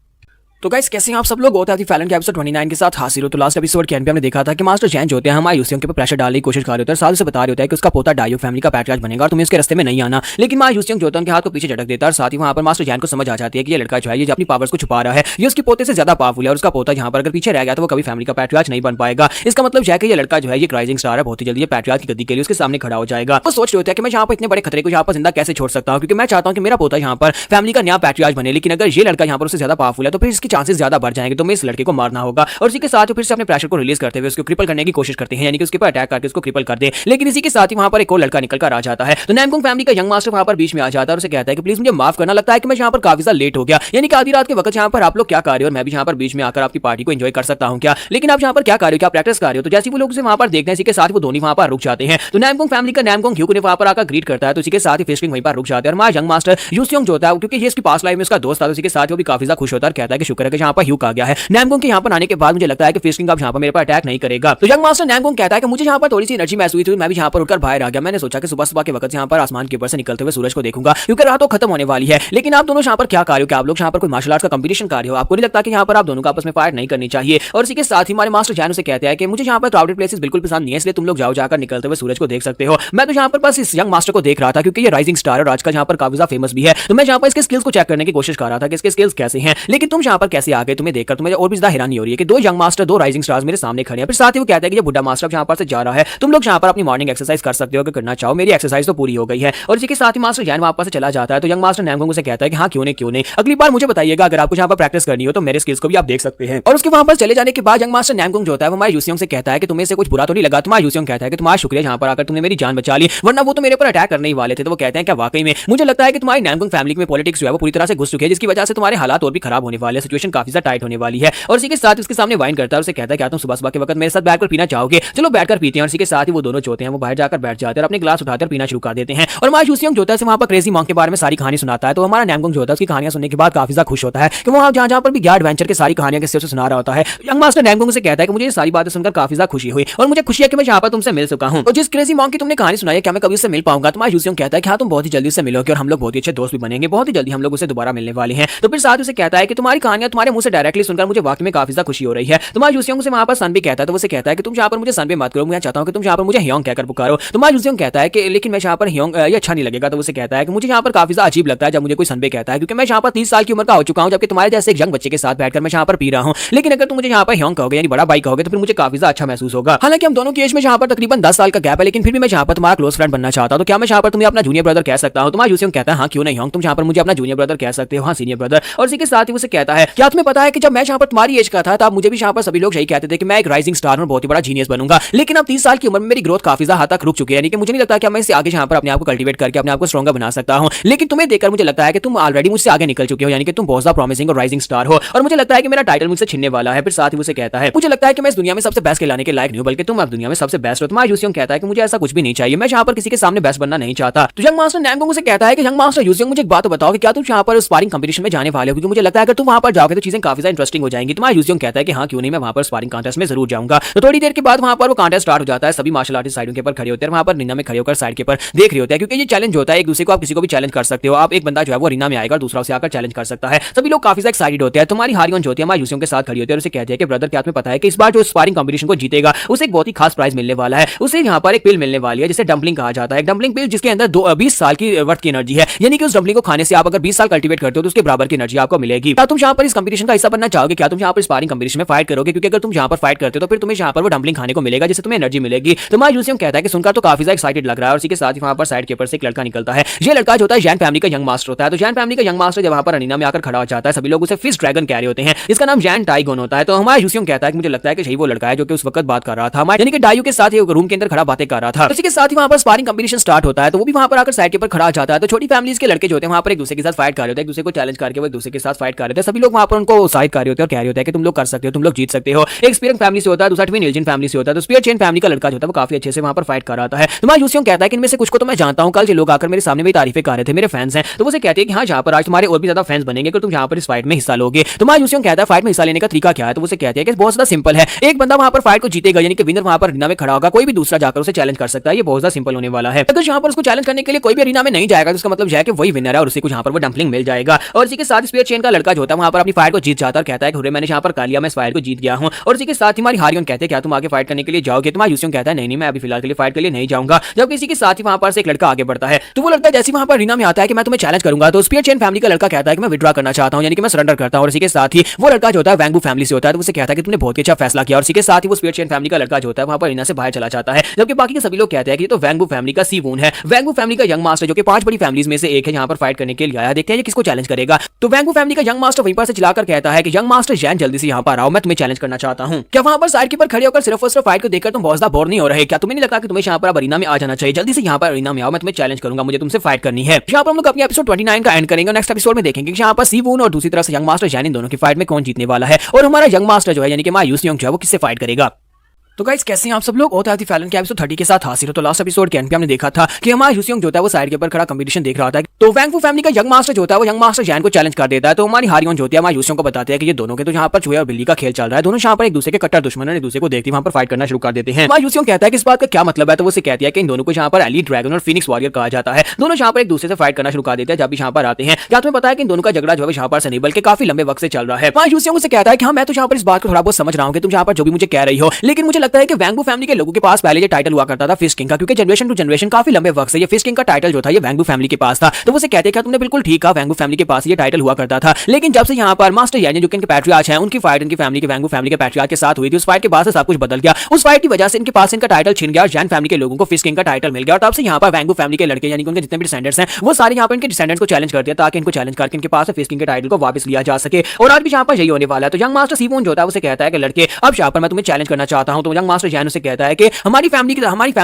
तो गाइस कैसे हैं आप सब लोग, होता है फैलन के एपिसोड 29 के साथ हासिल हो। तो लास्ट एपिसोड के एंड पे हमने देखा था कि मास्टर जैन जो होते हैं हमारे यूसियोन के ऊपर प्रेशर डालने की कोशिश कर रहे होते हैं, साल से बता रहे होते हैं कि उसका पोता डायू फैमिली का पैट्रियार्च बनेगा और तुम्हें उसके रास्ते में नहीं आना, लेकिन मां यूसियोन जो होता है उनके हाथ को पीछे झटक देता है और साथ ही वहां पर मास्टर जैन को समझ आ जाती है कि ये लड़का जो है ये अपनी पावर्स को छुपा रहा है, ये उसके पोते से ज्यादा पावरफुल है और उसका पोता यहाँ पर अगर पीछे रह गया तो वो कभी फैमिली का पैट्रियार्च नहीं बन पाएगा। इसका मतलब है कि ये लड़का जो है ये राइजिंग स्टार है, बहुत ही जल्दी ये पैट्रियार्च की गद्दी के लिए उसके सामने खड़ा हो जाएगा। वो सोच रहे होते हैं कि मैं यहाँ पर इतने बड़े खतरे को यहाँ पर जिंदा कैसे छोड़ सकता हूँ, क्योंकि मैं चाहता हूँ कि मेरा पोता यहाँ पर फैमिली का नया पैट्रियार्च बने, लेकिन अगर ये लड़का यहाँ पर उससे ज्यादा पावरफुल है तो फिर इसके चांसेस ज्यादा बढ़ जाएंगे, तो मैं इस लड़के को मारना होगा। और इसी के साथ फिर से अपने प्रेशर को रिलीज करते हुए उसको क्रिपल करने की कोशिश करते हैं, यानी कि उसके ऊपर अटैक करके उसको क्रिपल कर दे। लेकिन इसी के साथ ही वहां पर एक और लड़का निकल कर आ जाता है, तो नैमकुंग फैमिली का यंग मास्टर वहां पर बीच में आ जाता है और उसे कहता है कि प्लीज मुझे माफ करना, लगता है कि मैं यहाँ पर काफी ज्यादा लेट हो गया, यानी कि आधी रात के वक्त यहाँ पर आप लोग क्या कर रहे हो और मैं भी यहाँ पर बीच में आकर आपकी पार्टी को एंजॉय कर सकता हूँ क्या, लेकिन आप यहाँ पर क्या कर रहे हो, क्या प्रैक्टिस कर रहे हो। तो जैसे वो लोग उसे वहां पर देखते हैं, इसी के साथ वो दोनों वहां पर रुक जाते हैं। तो नैमकुंग फैमिली का नैमकुंग ह्यूक ने वहां पर आकर ग्रीट करता है, तो इसी के साथ ही फिश किंग वहीं पर रुक जाते हैं और हमारा यंग मास्टर यूसियोंग जो होता है क्योंकि ये इसकी पास्ट लाइफ में उसका दोस्त था, उसी के साथ वो भी काफी ज्यादा खुश होता है और कहता है कि शुक्र है कि यहाँ पर ह्यूक आ गया है। नैमकुंग के यहाँ पर आने के बाद मुझे लगता है कि फिश किंग अब यहाँ पर मेरे पर अटैक नहीं करेगा। तो यंग मास्टर नैमकुंग कहता है कि मुझे यहाँ पर थोड़ी सी एनर्जी महसूस हुई, मैं भी यहाँ पर उठकर बाहर आ गया। मैंने सोचा कि सुबह सुबह के वक्त यहाँ पर आसमान के ऊपर से निकलते हुए सूरज को देखूंगा, क्योंकि रात तो खत्म होने वाली है। लेकिन आप दोनों यहाँ पर क्या कर रहे हो, क्या आप लोग यहाँ पर कोई मार्शल आर्ट्स का कंपटीशन कर रहे हो, आपको नहीं लगता कि यहाँ पर आप दोनों को आपस में फाइट नहीं करनी चाहिए। और इसी के साथ ही हमारे मास्टर जैन से कहते हैं कि मुझे यहाँ पर क्राउडेड प्लेसेस बिल्कुल पसंद नहीं है, इसलिए तुम लोग जाओ जाकर निकलते हुए सूरज को देख सकते हो। मैं तो यहाँ पर बस इस यंग मास्टर को देख रहा था क्योंकि ये राइजिंग स्टार और आजकल यहाँ पर काफी ज्यादा फेमस भी है, तो मैं यहाँ पर इसके स्किल्स को चेक करने की कोशिश कर रहा था कि इसके स्किल्स कैसे हैं। लेकिन तुम यहाँ पर कैसे आ गए, तुम्हें देखकर तुम्हें और भी ज्यादा हैरानी हो रही है कि दो यंग मास्टर, दो राइजिंग स्टार्स मेरे सामने खड़े हैं। फिर साथ ही वो कहता है कि ये बुढ़ा मास्टर यहाँ पर से जा रहा है, तुम लोग यहाँ पर अपनी मॉर्निंग एक्सरसाइज कर सकते हो अगर करना चाहो, मेरी एक्सरसाइज तो पूरी हो गई है। और इसी के साथ ही मास्टर जैन वापस से चला जाता है। तो यंग मास्टर नैमकुंग से कहता है कि हाँ क्यों नहीं, अगली बार मुझे बताइएगा, अगर आपको यहाँ पर प्रैक्टिस करनी हो तो मेरे स्किल्स को भी आप देख सकते हैं। और उसके वहां पर चले जाने के बाद यंग मास्टर नैमकुंग जो होता है वो हमारे यूसियोंग से कहता है कि तुम्हें से कुछ बुरा तो नहीं लगा। तुम्हारा यूसियोंग कहता है कि तुम्हारा शुक्रिया यहाँ पर आकर तुमने मेरी जान बचा ली, वरना वो तो मेरे पर अटैक करने ही वाले थे। तो वो कहते हैं कि वाकई में मुझे लगता है कि तुम्हारी नैमकुंग फैमिली में पॉलिटिक्स जो है वो पूरी तरह से घुस चुकी है, जिसकी वजह से तुम्हारे हालात और भी खराब होने वाले हैं, सिचुएशन काफी ज्यादा टाइट होने वाली है। और इसी के साथ उसके सामने वाइन करता है, उसे कहता है क्या तुम सुबह सुबह के वक्त मेरे साथ बैठकर पीना चाहोगे, चलो बैठकर पीते हैं। और इसी के साथ ही वो दोनों जो होते हैं वो बाहर जाकर बैठ जाते हैं और अपने ग्लास उठाकर पीना शुरू कर देते हैं। और हमारा यूसियोंग जो होता है वहां पर क्रेजी मॉन्क के बारे में सारी कहानी सुनाता है। तो हमारा नैमकुंग जो होता है उसकी कहानियां सुनने के बाद काफी ज्यादा खुश होता है कि वहां जहां पर भी गया एडवेंचर के सारी कहानियां किसी से सुना रहा होता है। यंग मास्टर नैमकुंग से कहता है कि मुझे ये सारी बातें सुनकर काफी ज्यादा खुशी हुई और मुझे खुशी है कि मैं यहाँ पर तुमसे मिल चुका हूँ। और जिस क्रेजी मॉन्क की तुमने कहानी सुनाई है, क्या मैं कभी उससे मिल पाऊंगा। तुम्हारा यूसियोंग कहता है कि हाँ तुम बहुत ही जल्दी से मिलोगे और हम लोग बहुत ही अच्छे दोस्त भी बनेंगे, बहुत ही जल्दी हम लोग उसे दोबारा मिलने वाले हैं। तो फिर साथ उसे कहता है कि तुम्हारी कहानियां तुम्हारे मुंह से डायरेक्टली सुनकर मुझे वाकई में काफी ज्यादा खुशी हो रही है। तुम्हारा यूसियोंग से वहां पर सन भी कहता है, तो उसे कहता है कि तुम यहाँ पर मुझे सन पे मत करो, मैं चाहता हूँ कि तुम यहाँ पर मुझे ह्योंग कहकर पुकारो। तुम्हारा यूसियोंग कहता है कि लेकिन मैं यहाँ पर ह्योंग ये अच्छा नहीं लगेगा। तो उसे कहता है कि मुझे यहाँ पर काफी ज्यादा अजीब लगता है जब मुझे कोई सन पे कहता है, क्योंकि मैं यहाँ पर 30 साल की उम्र का हो चुका हूँ, जबकि तुम्हारे जैसे एक यंग बच्चे के साथ बैठकर मैं यहाँ पर पी रहा हूँ। लेकिन अगर तुम मुझे यहाँ पर ह्योंग कहोगे यानी बड़ा भाई कहोगे तो फिर मुझे काफी ज्यादा अच्छा महसूस होगा। हालांकि हम दोनों की एज में यहाँ पर तकरीबन 10 साल का गैप है, लेकिन फिर भी मैं यहाँ पर तुम्हारा क्लोज फ्रेंड बनना चाहता हूँ। तो क्या मैं यहाँ पर तुम्हें अपना जूनियर ब्रदर कह सकता हूँ। तुम्हारा यूसियोंग कहता है हाँ क्यों नहीं ह्योंग, तुम यहाँ पर मुझे अपना जूनियर ब्रदर कह सकते हो, हाँ सीनियर ब्रदर। और इसी के साथ ही उसे कहता है क्या तुम्हें पता है कि जब मैं यहाँ पर तुम्हारी एज का था तब मुझे भी यहाँ पर सभी लोग यही कहते थे कि मैं एक राइजिंग स्टार और बहुत ही बड़ा जीनियस बनूंगा, लेकिन अब 30 साल की उम्र में मेरी ग्रोथ काफी ज्यादा हद तक रुक चुकी है, यानी कि मुझे नहीं लगता कि मैं इससे आगे यहाँ पर अपने आप को कल्टीवेट करके अपने आप को स्ट्रॉन्गर बना सकता हूँ। लेकिन तुम्हें देखकर मुझे लगता है कि तुम ऑलरेडी मुझसे आगे निकल चुके हो, यानी कि तुम बहुत ज्यादा प्रॉमिसिंग और राइजिंग स्टार हो, और मुझे लगता है कि मेरा टाइटल मुझसे छिनने वाला है। फिर साथ ही मुझे कहता है मुझे लगता है कि मैं इस दुनिया में सबसे बेस्ट खिलाने के लायक नहीं हूं, बल्कि तुम अब दुनिया में सबसे बेस्ट हो। तुम्हारा यूसियोंग कहता है कि मुझे ऐसा कुछ भी नहीं चाहिए, मैं यहाँ पर किसी के सामने बेस्ट बनना नहीं चाहता। तो यंग मास्टर नैमगो मुझे कहता है कि यंग मास्टर यूसियोंग मुझे एक बात बताओ कि क्या तुम यहाँ पर स्पारिंग कंपटीशन में जाने वाले हो, क्योंकि मुझे लगता है अगर तुम वहां पर जाओगे तो चीजें काफी ज्यादा इंटरेस्टिंग हो जाएंगी। तुम्हारा यूसियोंग कहता है कि हाँ क्यों नहीं, मैं वहां पर स्पारिंग कॉन्टेस्ट में जरूर जाऊंगा। तो थोड़ी देर के बाद वहां पर वो कॉन्टेस्ट स्टार्ट हो जाता है। सभी मार्शल आर्टिस्ट साइडों के ऊपर खड़े होते हैं, वहां पर रीना में खड़े होकर साइड के ऊपर देख रहे होते हैं, क्योंकि ये चैलेंज होता है एक दूसरे को आप किसी को भी चैलेंज कर सकते हो। आप एक बंदा जो है वो रीना में आएगा और दूसरा उसे आकर चैलेंज कर सकता है। सभी लोग काफी एक्साइटेड होते हैं। तुम्हारी हारियन जो होती है हमारे यूसियोंग के साथ खड़ी होती है और उसे कहती है कि ब्रदर क्या तुम्हें पता है कि इस बार जो स्पारिंग कंपटीशन को जीतेगा उसे एक बहुत ही खास प्राइज मिलने वाला है। उसे यहाँ पर एक पिल मिलने वाली है जिसे डंपलिंग कहा जाता है। डंपलिंग पिल जिसके अंदर 20 साल की वर्थ की एनर्जी है, यानी कि उस डंपलिंग को खाने से आप अगर 20 साल कल्टीवेट करते हो तो उसके बराबर की एनर्जी आपको मिलेगी। क्या तुम यहाँ पर इस कंपटीशन का हिस्सा बनना चाहोगे? क्या तुम यहाँ पर स्पारिंग कंपटीशन में फाइट करोगे? क्योंकि अगर तुम यहाँ पर फाइट करते हो तो फिर तुम्हें यहाँ पर वो डंपलिंग खाने को मिलेगा जिससे तुम्हें एनर्जी मिलेगी। तुम्हारा यूसियोंग कहता है कि सुनकर तो काफी ज्यादा एक्साइटेड लग रहा है, और इसी के साथ ही वहां पर साइड के ऊपर से एक लड़का निकलता है। ये लड़का जो होता है जैन फैमिली का यंग मास्टर होता है। तो जैन फैमिली का यंग मास्टर जब वहां पर अरीना में आकर खड़ा हो जाता है, सभी लोग उसे फिश ड्रैगन कह रहे होते हैं। इसका नाम जैन टाइगोन होता है। तो हमारा यूसियोंग कहता है कि मुझे लगता है कि यही वो लड़का है जो कि उस वक्त बात कर रहा था, यानी कि डायू के साथ ही रूम के अंदर खड़ा बातें कर रहा था। इसी के साथ ही वहां पर स्पारिंग कंपटीशन स्टार्ट होता है, तो वो भी वहां पर आकर साइड के ऊपर खड़ा हो जाता है। तो छोटी फैमिलीज के लड़के जो होते हैं वहां पर एक दूसरे के साथ फाइट कर रहे होते हैं, एक दूसरे को चैलेंज करके वो एक दूसरे के साथ फाइट कर रहे थे। सभी लोग वहां पर उनको उत्साहित कर रहे होते हैं और कह रहे होते हैं कि तुम लोग कर सकते हो, तुम लोग जीत सकते हो। एक स्पिरिट फैमिली से होता है, दूसरा ट्विन एलियन फैमिली से होता है। तो स्पिरिट चेन फैमिली का लड़का जो होता है वो काफी अच्छे से वहां पर फाइट कर रहा है। तुम्हारा यूसियोंग कहता है कि इनमें से कुछ को तो मैं जानता हूं, कल जो लोग आकर मेरे सामने मेरी तारीफें कर रहे थे, मेरे फैंस हैं। तो वो कहते हैं कि हाँ यहाँ पर आज तुम्हारे और भी ज्यादा फैंस बनेंगे अगर तुम यहाँ पर इस फाइट में हिस्सा लोगे। तुम्हारा यूसियोंग कहता है फाइट में हिस्सा लेने का तरीका क्या है? तो वो कहते हैं कि बहुत ज्यादा सिंपल है। एक बंदा वहां पर फाइट को जीतेगा, यानी कि विनर वहां पर अरीना में खड़ा होगा, कोई भी दूसरा जाकर उसे चैलेंज कर सकता है। ये बहुत ज्यादा सिंपल होने वाला है। अगर यहाँ पर उसको चैलेंज करने के लिए कोई भी अरीना में नहीं जाएगा तो उसका मतलब है कि वही विनर है और उसे कुछ यहाँ पर वो डंपलिंग मिल जाएगा। और इसी के साथ स्पिरिट चेन का लड़का जो होता है वहां पर अपनी फाइट को जीत जाता है और कहता है कि मैंने यहाँ पर कर लिया, मैं इस फाइट को जीत गया हूँ। और इसी के साथ ही हमारी हारियन कहते हैं क्या तुम आगे फाइट करने के लिए जाओगे? तुम्हारा यूसियोंग कहता है नहीं मैं अभी फिलहाल के लिए फाइट के लिए नहीं जाऊंगा। जबकि इसी के साथ ही वहां पर से एक लड़का आगे बढ़ता है। तो वो लड़का जैसे वहां पर अरीना में आता है कि मैं तुम्हें चैलेंज करूंगा, तो स्पिरिट चेन फैमिली का लड़का कहता है कि मैं विड्रॉ करना चाहता हूं, यानी कि मैं सरेंडर करता हूं। और इसी के साथ ही वो लड़का जो होता है वैंगबू फैमिली से होता है, तो उसे कहता है कि तुमने बहुत ही अच्छा फैसला किया। और इसी के साथ ही वो स्पिरिट चेन फैमिली का लड़का जो होता है वहां पर अरीना से बाहर चला जाता है। जबकि बाकी के सभी लोग कहते हैं कि ये तो वैंगबू फैमिली का सीवून है। वैंगबू फैमिली का यंग मास्टर जो कि 5 बड़ी फैमिलीज में से एक है यहाँ पर फाइट करने के लिए आया। देखते हैं ये किसको चैलेंज करेगा। तो वैंगबू फैमिली का यंग मास्टर वहीं पर से चिल्लाकर कहता है कि यंग मास्टर जैन जल्दी से यहाँ पर आओ, मैं तुम्हें चैलेंज करना चाहता हूँ। क्या वहां पर साइड के ऊपर खड़े होकर सिर्फ और सिर्फ फाइट को देखकर तुम बहुत ज्यादा बोर नहीं हो रहे? क्या तुम्हें नहीं लगता कि तुम्हें यहाँ पर अरीना में आ जाना चाहिए? जल्दी से यहाँ पर अरीना में आओ, मैं तुम्हें चैलेंज करूंगा, मुझे तुमसे फाइट करनी है। यहाँ पर हम लोग अपनी एपिसोड 29 का एंड करेंगे। नेक्स्ट एपिसोड में देखेंगे कि यहाँ पर सीवून और दूसरी तरफ से यंग मास्टर जैन इन दोनों की फाइट में कौन जीतने वाला है और हमारा यंग मास्टर जो है यानी कि हमारा यूसियोंग जो है वो किससे फाइट करेगा। तो गाइस कैसे हैं आप सब लोग? और द फैलन के एपिसोड 30 के साथ हाजिर हो। तो लास्ट एपिसोड के एंड पे हमने देखा था कि हमारा यूसियोंग जो होता है वो साइड के ऊपर खड़ा कंपटीशन देख रहा था। तो वैंगफू फैमिली का यंग मास्टर जो होता है वो यंग मास्टर जैन को चैलेंज कर देता है। तो हमारी हारियन जो होती है हमारे यूसियोंग को बताते हैं कि ये दोनों के तो यहाँ पर चूहे और बिल्ली का खेल चल रहा है, दोनों यहाँ पर एक दूसरे के कट्टर दुश्मन एक दूसरे को देखते वहां पर फाइट करना शुरू कर देते हैं। हमारा यूसियोंग कहता है कि इस बात का क्या मतलब है? तो वो कहती है कि इन दोनों को यहाँ पर एलीट ड्रैगन और फिनिक्स वॉरियर कहा जाता है। दोनों यहाँ पर एक दूसरे से फाइट करना शुरू कर देते हैं जब भी यहाँ पर आते हैं। क्या तुम्हें पता है कि इन दोनों का झगड़ा जो है यहाँ पर सनी बल्कि काफी लंबे वक्त से चल रहा है। हमारा यूसियोंग से कहता है कि हाँ मैं तो यहाँ पर इस बात को थोड़ा बहुत समझ रहा हूँ कि तुम यहाँ पर जो भी मुझे कह रही हो, लेकिन मुझे लगता है कि वैंगबू फैमिली के लोगों के पास पहले टाइटल हुआ करता था फिश किंग का, क्योंकि जनरेशन टू जनरेशन काफी लंबे वक्त से ये फिश किंग का टाइटल जो था ये वैंगबू फैमिली के पास था। तो वो से कहते हैं कि तुमने बिल्कुल ठीक कहा, वैंगबू फैमिली के पास ये टाइटल हुआ करता था, लेकिन जब से यहाँ पर मास्टर यानी जो कि इनके पैट्रियार्च हैं उनकी फाइट इनकी फैमिली के वैंगबू फैमिली के पैट्रियार्च के साथ हुई थी, उस फाइट के बाद से सब कुछ बदल गया। उस फाइट की वजह से इनके पास इनका टाइटल छिन गया और जैन फैमिली के लोगों को फिश किंग का टाइटल मिल गया। और तब से यहाँ पर वैंगबू फैमिली के लड़के यानी कि उनके जितने भी डिसेंडेंट्स हैं वो सारे यहाँ पर इनके डिसेंडेंट्स को चैलेंज करते हैं ताकि इनको चैलेंज करके इनके पास फिश किंग के टाइटल को वापस लिया जा सके। और आज भी यहाँ पर यही होने वाला है। तो यंग मास्टर सीवून जो होता है उसे कहता है कि लड़के अब यहाँ पर मैं तुम्हें चैलेंज करना चाहता हूँ। तो यंग मास्टर जैन उसे कहता है कि हमारी फैमिली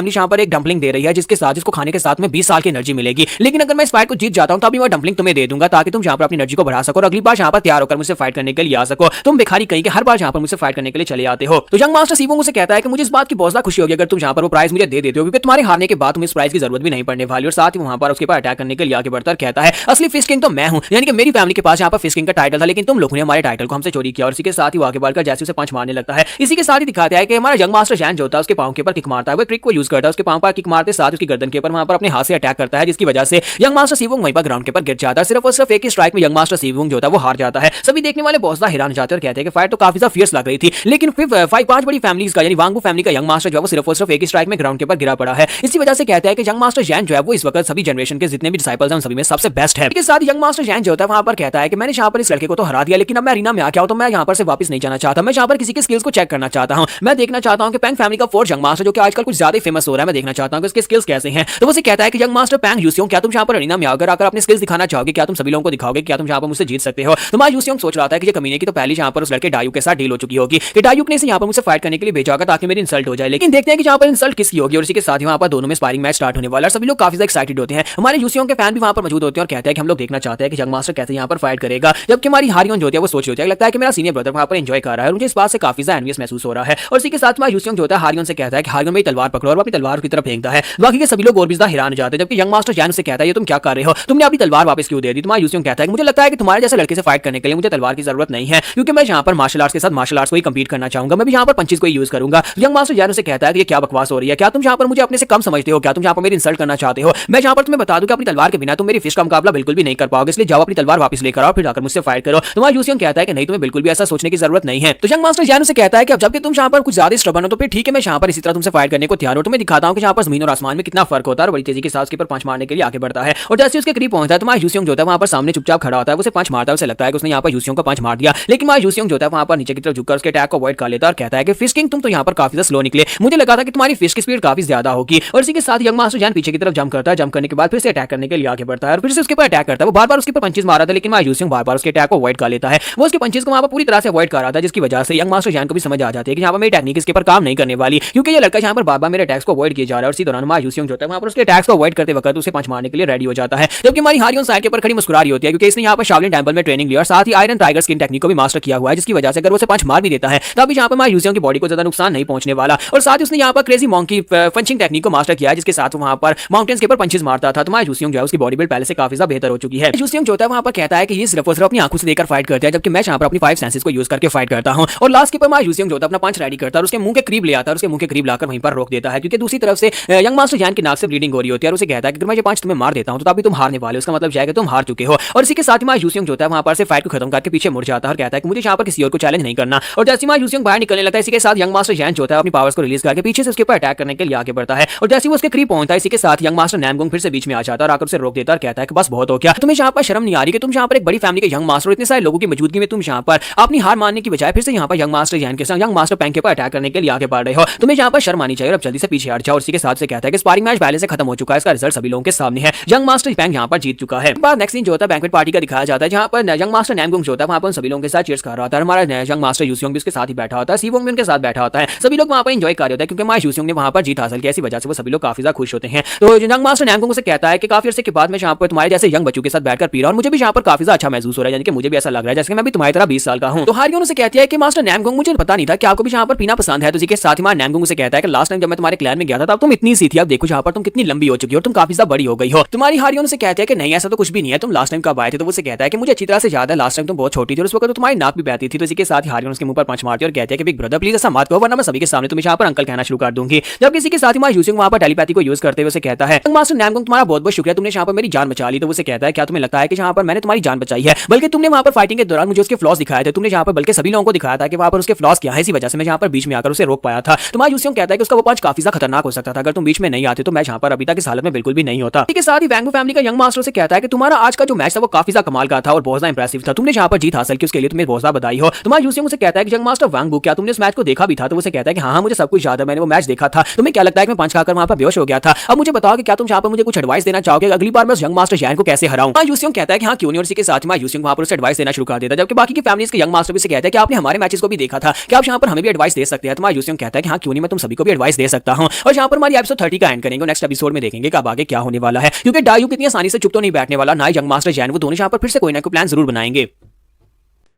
यहाँ पर एक डंपलिंग दे रही है जिसके साथ इसको खाने के साथ में 20 साल की एनर्जी मिलेगी, लेकिन अगर मैं इस फाइट को जीत जाता हूं तो अभी मैं डंपलिंग तुम्हें दे दूंगा ताकि तुम यहाँ पर अपनी एनर्जी को बढ़ा सको और अगली बार यहाँ पर तैयार होकर मुझसे फाइट करने के लिए आ सको। तुम भिखारी कहीं के हर बार यहाँ पर मुझसे फाइट करने के लिए चले आते हो। तो यंग मास्टर सीवून से कहता है कि मुझे इस बात की बहुत ज्यादा खुशी होगी अगर तुम यहाँ पर वो प्राइज मुझे दे देते हो, क्योंकि तुम्हारे हारने के बाद तुम्हें इस प्राइज की जरूरत भी नहीं पड़ने वाली। और साथ ही वहां पर उसके पास अटैक करने के लिए आगे बढ़ता कहता है असली फिश किंग तो मैं हूं, यानी कि मेरी फैमिली के पास यहाँ पर फिश किंग का टाइटल था, लेकिन तुम लोगों ने हमारे टाइटल को हमसे चोरी किया। और इसी के साथ ही वो आगे बढ़कर जैसे उसे पंच मारने लगता है। इसी के साथ ही दिखाता है कि हमारा यंग मास्टर जैन जो होता है उसके पांव के ऊपर किक मारता है, वो ट्रिक को यूज करता है, उसके पांव पर किक मारते साथ उसकी गर्दन के ऊपर वहां पर अपने हाथ से अटैक करता है, जिसकी वजह से यंग मास्टर सीवून वहीं पर ग्राउंड के ऊपर गिर जाता है। सिर्फ और सिर्फ एक ही स्ट्राइक में यंग मास्टर सीवून जो होता है वो हार जाता है। सभी देखने वाले बहुत ज्यादा हैरान हो जाते हैं और कहते हैं कि फाइट तो काफी ज्यादा फियर्स लग रही थी, लेकिन फिर 5 बड़ी फैमिलीज का यानी वांगबू फैमिली का यंग मास्टर जो है वो सिर्फ और सिर्फ एक ही स्ट्राइक में ग्राउंड के ऊपर गिरा पड़ा है। इसी वजह से कहते हैं कि यंग मास्टर जैन जो है वो इस वक्त सभी जनरेशन के जितने भी डिसाइपल्स हैं उन सभी में सबसे बेस्ट है। इसके साथ यंग मास्टर जैन जो होता है वहां पर कहता है कि मैंने यहाँ पर इस लड़के को तो हरा दिया, लेकिन अब मैं अरीना में आ गया हूं तो मैं यहाँ पर से वापस नहीं जाना चाहता। मैं यहाँ पर किसी के स्किल्स को चेक करना चाहता हूं। मैं देखना चाहता चाहता हूँ कि पैंग फैमिली का फोर्थ यंग मास्टर जो कि आजकल कुछ ज्यादा फेमस हो रहा है, मैं देखना चाहता हूँ कि उसके स्किल्स कैसे हैं। तो वो कहता है कि यंग मास्टर पैंग यूसियोंग, क्या तुम यहाँ पर अरीना में आकर अपने स्किल्स दिखाना चाहोगे? क्या तुम सभी लोगों को दिखाओगे? क्या तुम यहाँ पर मुझसे जीत सकते हो? तो मां यूसियोंग सोच रहा था कि ये कमीने की तो पहले यहाँ पर उस लड़के डायूक के साथ डील हो चुकी होगी कि डायूक ने इसे यहाँ पर मुझसे फाइट करने के लिए भेजा होगा ताकि मेरी इंसल्ट हो जाए। लेकिन देखते हैं कि यहाँ पर इंसल्ट किसकी होगी, और इसी के साथ ही वहाँ पर दोनों में स्पारिंग मैच स्टार्ट होने वाला है। सभी लोग काफी एक्साइटेड होते हैं। हमारे यूसियोंग के फैन भी वहाँ पर मौजूद होते हैं और कहते हैं कि हम लोग देखना चाहते हैं कि यंग मास्टर कैसे यहाँ पर फाइट करेगा। जबकि हमारी हारियों जो होती है वो सोच रही होती है, लगता है कि मेरा सीनियर ब्रदर वहाँ पर एंजॉय कर रहा है और मुझे इस बात से काफी ज्यादा एनवियस महसूस हो रहा है। और इसी के साथ में यूसियोंग जो होता है हारियों से कहता है कि हारियों में तलवार पकड़ो, और अपनी तलवार की तरफ फेंकता है। बाकी के सभी लोग और भी ज्यादा हैरान हो जाते हैं। जबकि यंग मास्टर जैन से कहता है ये तुम क्या कर रहे हो, तुमने अपनी तलवार वापस क्यों दे दी? तुम्हारा यूसियोंग कहता है कि मुझे लगता है कि तुम्हारे जैसे लड़के से फाइट करने के लिए मुझे तलवार की जरूरत नहीं है, क्योंकि मैं यहाँ पर मार्शल आर्ट्स के साथ मार्शल आर्ट्स को ही कंपीट करना चाहूंगा, मैं भी यहाँ पर पंचेस को ही यूज करूंगा। यंग मास्टर जैन से कहता है कि ये क्या बकवास हो रही है, क्या तुम यहाँ पर मुझे अपने से कम समझते हो? क्या तुम यहाँ पर मेरी इंसल्ट करना चाहते हो? मैं यहाँ पर तुम्हें बता दूं कि अपनी तलवार के बिना तुम मेरी फिस्ट का मुकाबला बिल्कुल भी नहीं कर पाओगे, इसलिए जाओ अपनी तलवार वापस लेकर आओ, फिर जाकर मुझसे फाइट करो। तुम्हारा यूसियोंग कहता है कि नहीं, तुम्हें बिल्कुल भी ऐसा सोचने की जरूरत नहीं है। तो यंग मास्टर जैन से कहता है कि अब जबकि तुम यहाँ पर कुछ ज्यादा स्ट्रबन हो तो फिर ठीक है, मैं यहाँ पर इसी तरह तुमसे फाइट करने को तैयार हूं। तुम्हें दिखाता हूं कि यहाँ पर जमीन और आसमान में कितना फर्क होता है। और बड़ी तेजी के साथ उसके पर पंच मारने के लिए आगे बढ़ता है और जैसे उसके करीब पहुंचता है तो यूसियोंग जो होता है वहां पर सामने चुपचाप खड़ा होता है। उसे पंच मारता है, उसे लगता है कि उसने यहाँ पर यूसियोंग का पंच मार दिया, लेकिन यूसियोंग जो होता है वहां पर नीचे की तरफ झुककर उसके अटैक को अवॉइड कर लेता है और कहता है कि फिश किंग तुम तो यहाँ पर काफी स्लो निकले, मुझे लगा था कि तुम्हारी फिश की स्पीड काफी ज्यादा होगी। और इसी के साथ यंग मास्टर जैन पीछे की तरफ जंप करता है, जंप करने के बाद फिर से अटैक करने के लिए आगे बढ़ता है और फिर से उसके ऊपर अटैक करता है। वो बार बार उसके ऊपर पंचेस मारा था, लेकिन यूसियोंग बार बार उसके अटैक को अवॉइड कर लेता है। वो उसके पंचेस को वहां पर पूरी तरह से अवॉइड कर रहा था, जिसकी वजह से यंग मास्टर जैन को भी समझ आ जाती है कि यहाँ पर मेरी टेक्निक इसके ऊपर काम नहीं करने वाली, क्योंकि ये लड़का यहाँ पर बार बार मेरे अटैक्स को अवॉइड किया जा रहा है। और इसी दौरान यूसियोंग जो होता है वहां पर उसके अटैक्स को अवॉइड करते वक्त उसे पंच मारने के लिए रेडी हो जाता है। जबकि हमारी हारियों साइड के ऊपर खड़ी मुस्कुरा रही होती है, क्योंकि इसने यहाँ पर शाओलिन टेंपल में ट्रेनिंग लिया और साथ ही आयरन टाइगर स्किन टेक्निक को भी मास्टर किया हुआ है, जिसकी वजह से अगर वो उसे पंच मार भी देता है तब भी यहाँ पर यूसियोंग की बॉडी को ज्यादा नुकसान नहीं पहुंचने वाला। और साथ ही उसने यहाँ पर क्रेजी मॉन्की पंचिंग टेक्निक को मास्टर किया है, जिसके साथ वहां पर माउंटेन्स के ऊपर पंचेस मारता था। तो यूसियोंग जो है उसकी बॉडी बिल्ड पहले से काफी ज्यादा बेहतर हो चुकी है। यूसियोंग जो होता है वहां पर कहता है कि ये सिर्फ और सिर्फ अपनी आंखों से देखकर फाइट करता है, जबकि मैं यहाँ पर अपनी 5 सेंसेस को यूज करके फाइट करता हूं। और लास्ट के पर यूसियोंग जो होता है अपना पंच रेडी करता है और उसके मुंह के करीब ले आता है और उसके मुंह के करीब लाकर वहीं पर रोक देता है, क्योंकि दूसरी तरफ से यंग मास्टर जैन की नाक से ब्लीडिंग हो रही होती है और उसे कहता है कि अगर मैं ये पंच तुम्हें मार देता हूं तो तभी तुम हारने वाले हो, उसका मतलब जाएगा तुम हार चुके हो। और इसी के साथ ही यूसियोंग जो होता है वहां पर से फाइट को खत्म करके पीछे मुड़ जाता है और कहता है कि मुझे यहाँ पर किसी और को चैलेंज नहीं करना। और जैसे ही यूसियोंग बाहर निकलने लगता है, इसी के साथ यंग मास्टर जैन जो होता है अपनी पावर्स को रिलीज करके पीछे से उसके ऊपर अटैक करने के लिए आगे बढ़ता है। और जैसे ही वो उसके करीब पहुंचता है, इसी के साथ यंग मास्टर नैमगुंग फिर से बीच में आ जाता है और आकर उसे रोक देता है और कहता है कि बस बहुत हो गया, तुम्हें यहाँ पर शर्म नहीं आ रही कि तुम यहाँ पर एक बड़ी फैमिली के यंग मास्टर इतने सारे लोगों की मौजूदगी में तुम यहाँ पर अपनी हार मानने की बजाय फिर से यहाँ पर यंग मास्टर जैन के साथ यंग मास्टर पैंग के ऊपर अटैक करने के लिए आगे बढ़ रहे हो, तुम्हें यहाँ पर शर्म आनी चाहिए, अब जल्दी से पीछे हट जाओ। और इसी के साथ से कहता है कि स्पारिंग मैच पहले से खत्म हो चुका है, इसका रिजल्ट सभी लोगों के सामने है, यंग मास्टर पैंग यहाँ पर जीत चुका है। नेक्स्ट सीन जो होता है बैंक्वेट पार्टी का दिखाया जाता है, जहाँ पर यंग मास्टर नैमगुंग जो होता है वहाँ पर सभी लोगों के साथ चीयर्स कर रहा था। हमारा यंग मास्टर यूसियोंग भी उसके साथ ही बैठा होता है, सीवोंग भी उनके साथ बैठा होता है। सभी लोग वहाँ पर एंजॉय कर रहे होते हैं, क्योंकि हमारे यूसियोंग ने वहाँ पर जीत हासिल की, ऐसी वजह से वो सभी लोग काफी ज्यादा खुश होते हैं। तो यंग मास्टर नैमगुंग से कहता है कि काफी अर्से के बाद मैं यहाँ पर तुम्हारे जैसे यंग बच्चों के साथ बैठकर पी रहा हूं और मुझे भी यहाँ पर काफी ज्यादा अच्छा महसूस हो रहा है, यानी कि मुझे भी ऐसा लग रहा है जैसे मैं भी तुम्हारी तरह 20 साल का हूं। तो हारियों से कहती है कि मास्टर नैमगुंग मुझे पता नहीं था कि आपको भी यहाँ पर पीना पसंद है। तो इसी के साथ ही हमारा नैमगुंग से कहता है कि लास्ट टाइम जब मैं तुम्हारे क्लैन में गया था तब तुम इतनी सी थी, अब देखो यहाँ पर तुम कितनी लंबी हो चुकी हो और तुम काफी ज्यादा बड़ी हो गई हो। तुम्हारी हारियों से कहते हैं कि नहीं ऐसा तो कुछ भी नहीं है, तुम लास्ट टाइम कब आए थे? तो वो से कहता है कि मुझे अच्छी तरह से याद है, लास्ट टाइम तुम बहुत छोटी थी और उस वक्त तो तुम्हारी नाक भी बहती थी। तो इसी के साथ ही हारियों उसके मुंह पर पंच मारती है और कहती है कि बिग ब्रदर प्लीज ऐसा मत करो, वरना मैं सभी के सामने तुम्हें यहाँ पर अंकल कहना शुरू कर दूंगी। जब किसी के साथ ही हमारा यूसियोंग वहाँ पर टेलीपैथी को यूज करते हुए उसे कहता है मास्टर नैमगुंग तुम्हारा बहुत बहुत शुक्रिया, तुमने यहाँ पर मेरी जान बचा ली। तो वो से कहता है क्या तुम्हें लगता है कि यहाँ पर मैंने तुम्हारी जान बचाई है, बल्कि तुमने वहाँ पर फाइटिंग के दौरान मुझे उसके फ्लॉस दिखाए थे, तुमने यहाँ पर बल्कि सभी लोगों को दिखाया था कि वहाँ पर उसके फ्लॉस क्या है, इसी वजह से मैं यहाँ पर बीच में आकर उसे रोक पाया था। तुम्हारा यूसियोंग कहता है कि उसका वो पंच काफी ज्यादा खतरनाक हो सकता था, अगर तुम बीच में नहीं आते तो मैं यहाँ पर अभी तक इस हालत में बिल्कुल भी नहीं होता। इसके साथ ही वैंगबू फैमिली का यंग मास्टर से कहता है कि तुम्हारा आज का जो मैच था वो काफी ज्यादा कमाल का था और बहुत ज्यादा इंप्रेसिव था, तुमने यहाँ पर जीत हासिल की, उसके लिए तुम्हें बहुत ज्यादा बधाई हो। तुम्हारा यूसियोंग से कहता है कि यंग मास्टर वैंगबू क्या तुमने इस मैच को देखा भी था? तो उसे कहता है कि हाँ मुझे सब कुछ याद है, मैंने वो मैच देखा था। तुम्हें क्या लगता है कि मैं पंच खाकर वहाँ पर बेहोश हो गया था? अब मुझे बताओ कि क्या तुम यहाँ पर मुझे कुछ एडवाइस देना चाहोगे अगली बार मैं यंग मास्टर जैन को कैसे हराऊं? यूसियोंग कहता है कि हाँ क्यों नहीं। और इसी के साथ ही यूसियोंग वहाँ पर उसे एडवाइस देना शुरू कर देता है, जबकि बाकी की फैमिलीज के यंग मास्टर भी से कहते हैं कि आपने हमारे मैचेस को भी देखा था, क्या आप यहाँ पर हमें भी एडवाइस दे सकते हैं? तुम्हारा यूसियोंग कहता है कि हाँ क्यों नहीं, मैं तुम सभी को भी एडवाइस दे सकता हूँ। और यहाँ पर हमारी एपिसोड 30 का एंड करेंगे, नेक्स्ट एपिसोड में देखेंगे कि अब आगे क्या होने वाला है, क्योंकि डायूक इतनी आसानी से चुप तो नहीं बैठने वाला, ना यंग मास्टर जैन, वो दोनों यहाँ पर फिर से कोई ना कोई प्लान जरूर बनाएंगे।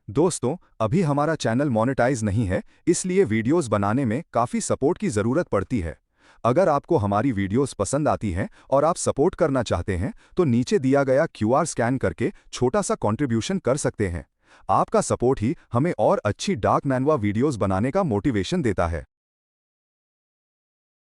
दोस्तों अभी हमारा चैनल मोनेटाइज नहीं है, इसलिए वीडियोस बनाने में काफ़ी सपोर्ट की ज़रूरत पड़ती है। अगर आपको हमारी वीडियोस पसंद आती हैं और आप सपोर्ट करना चाहते हैं तो नीचे दिया गया QR स्कैन करके छोटा सा कंट्रीब्यूशन कर सकते हैं। आपका सपोर्ट ही हमें और अच्छी डार्क मैनवा वीडियोस बनाने का मोटिवेशन देता है।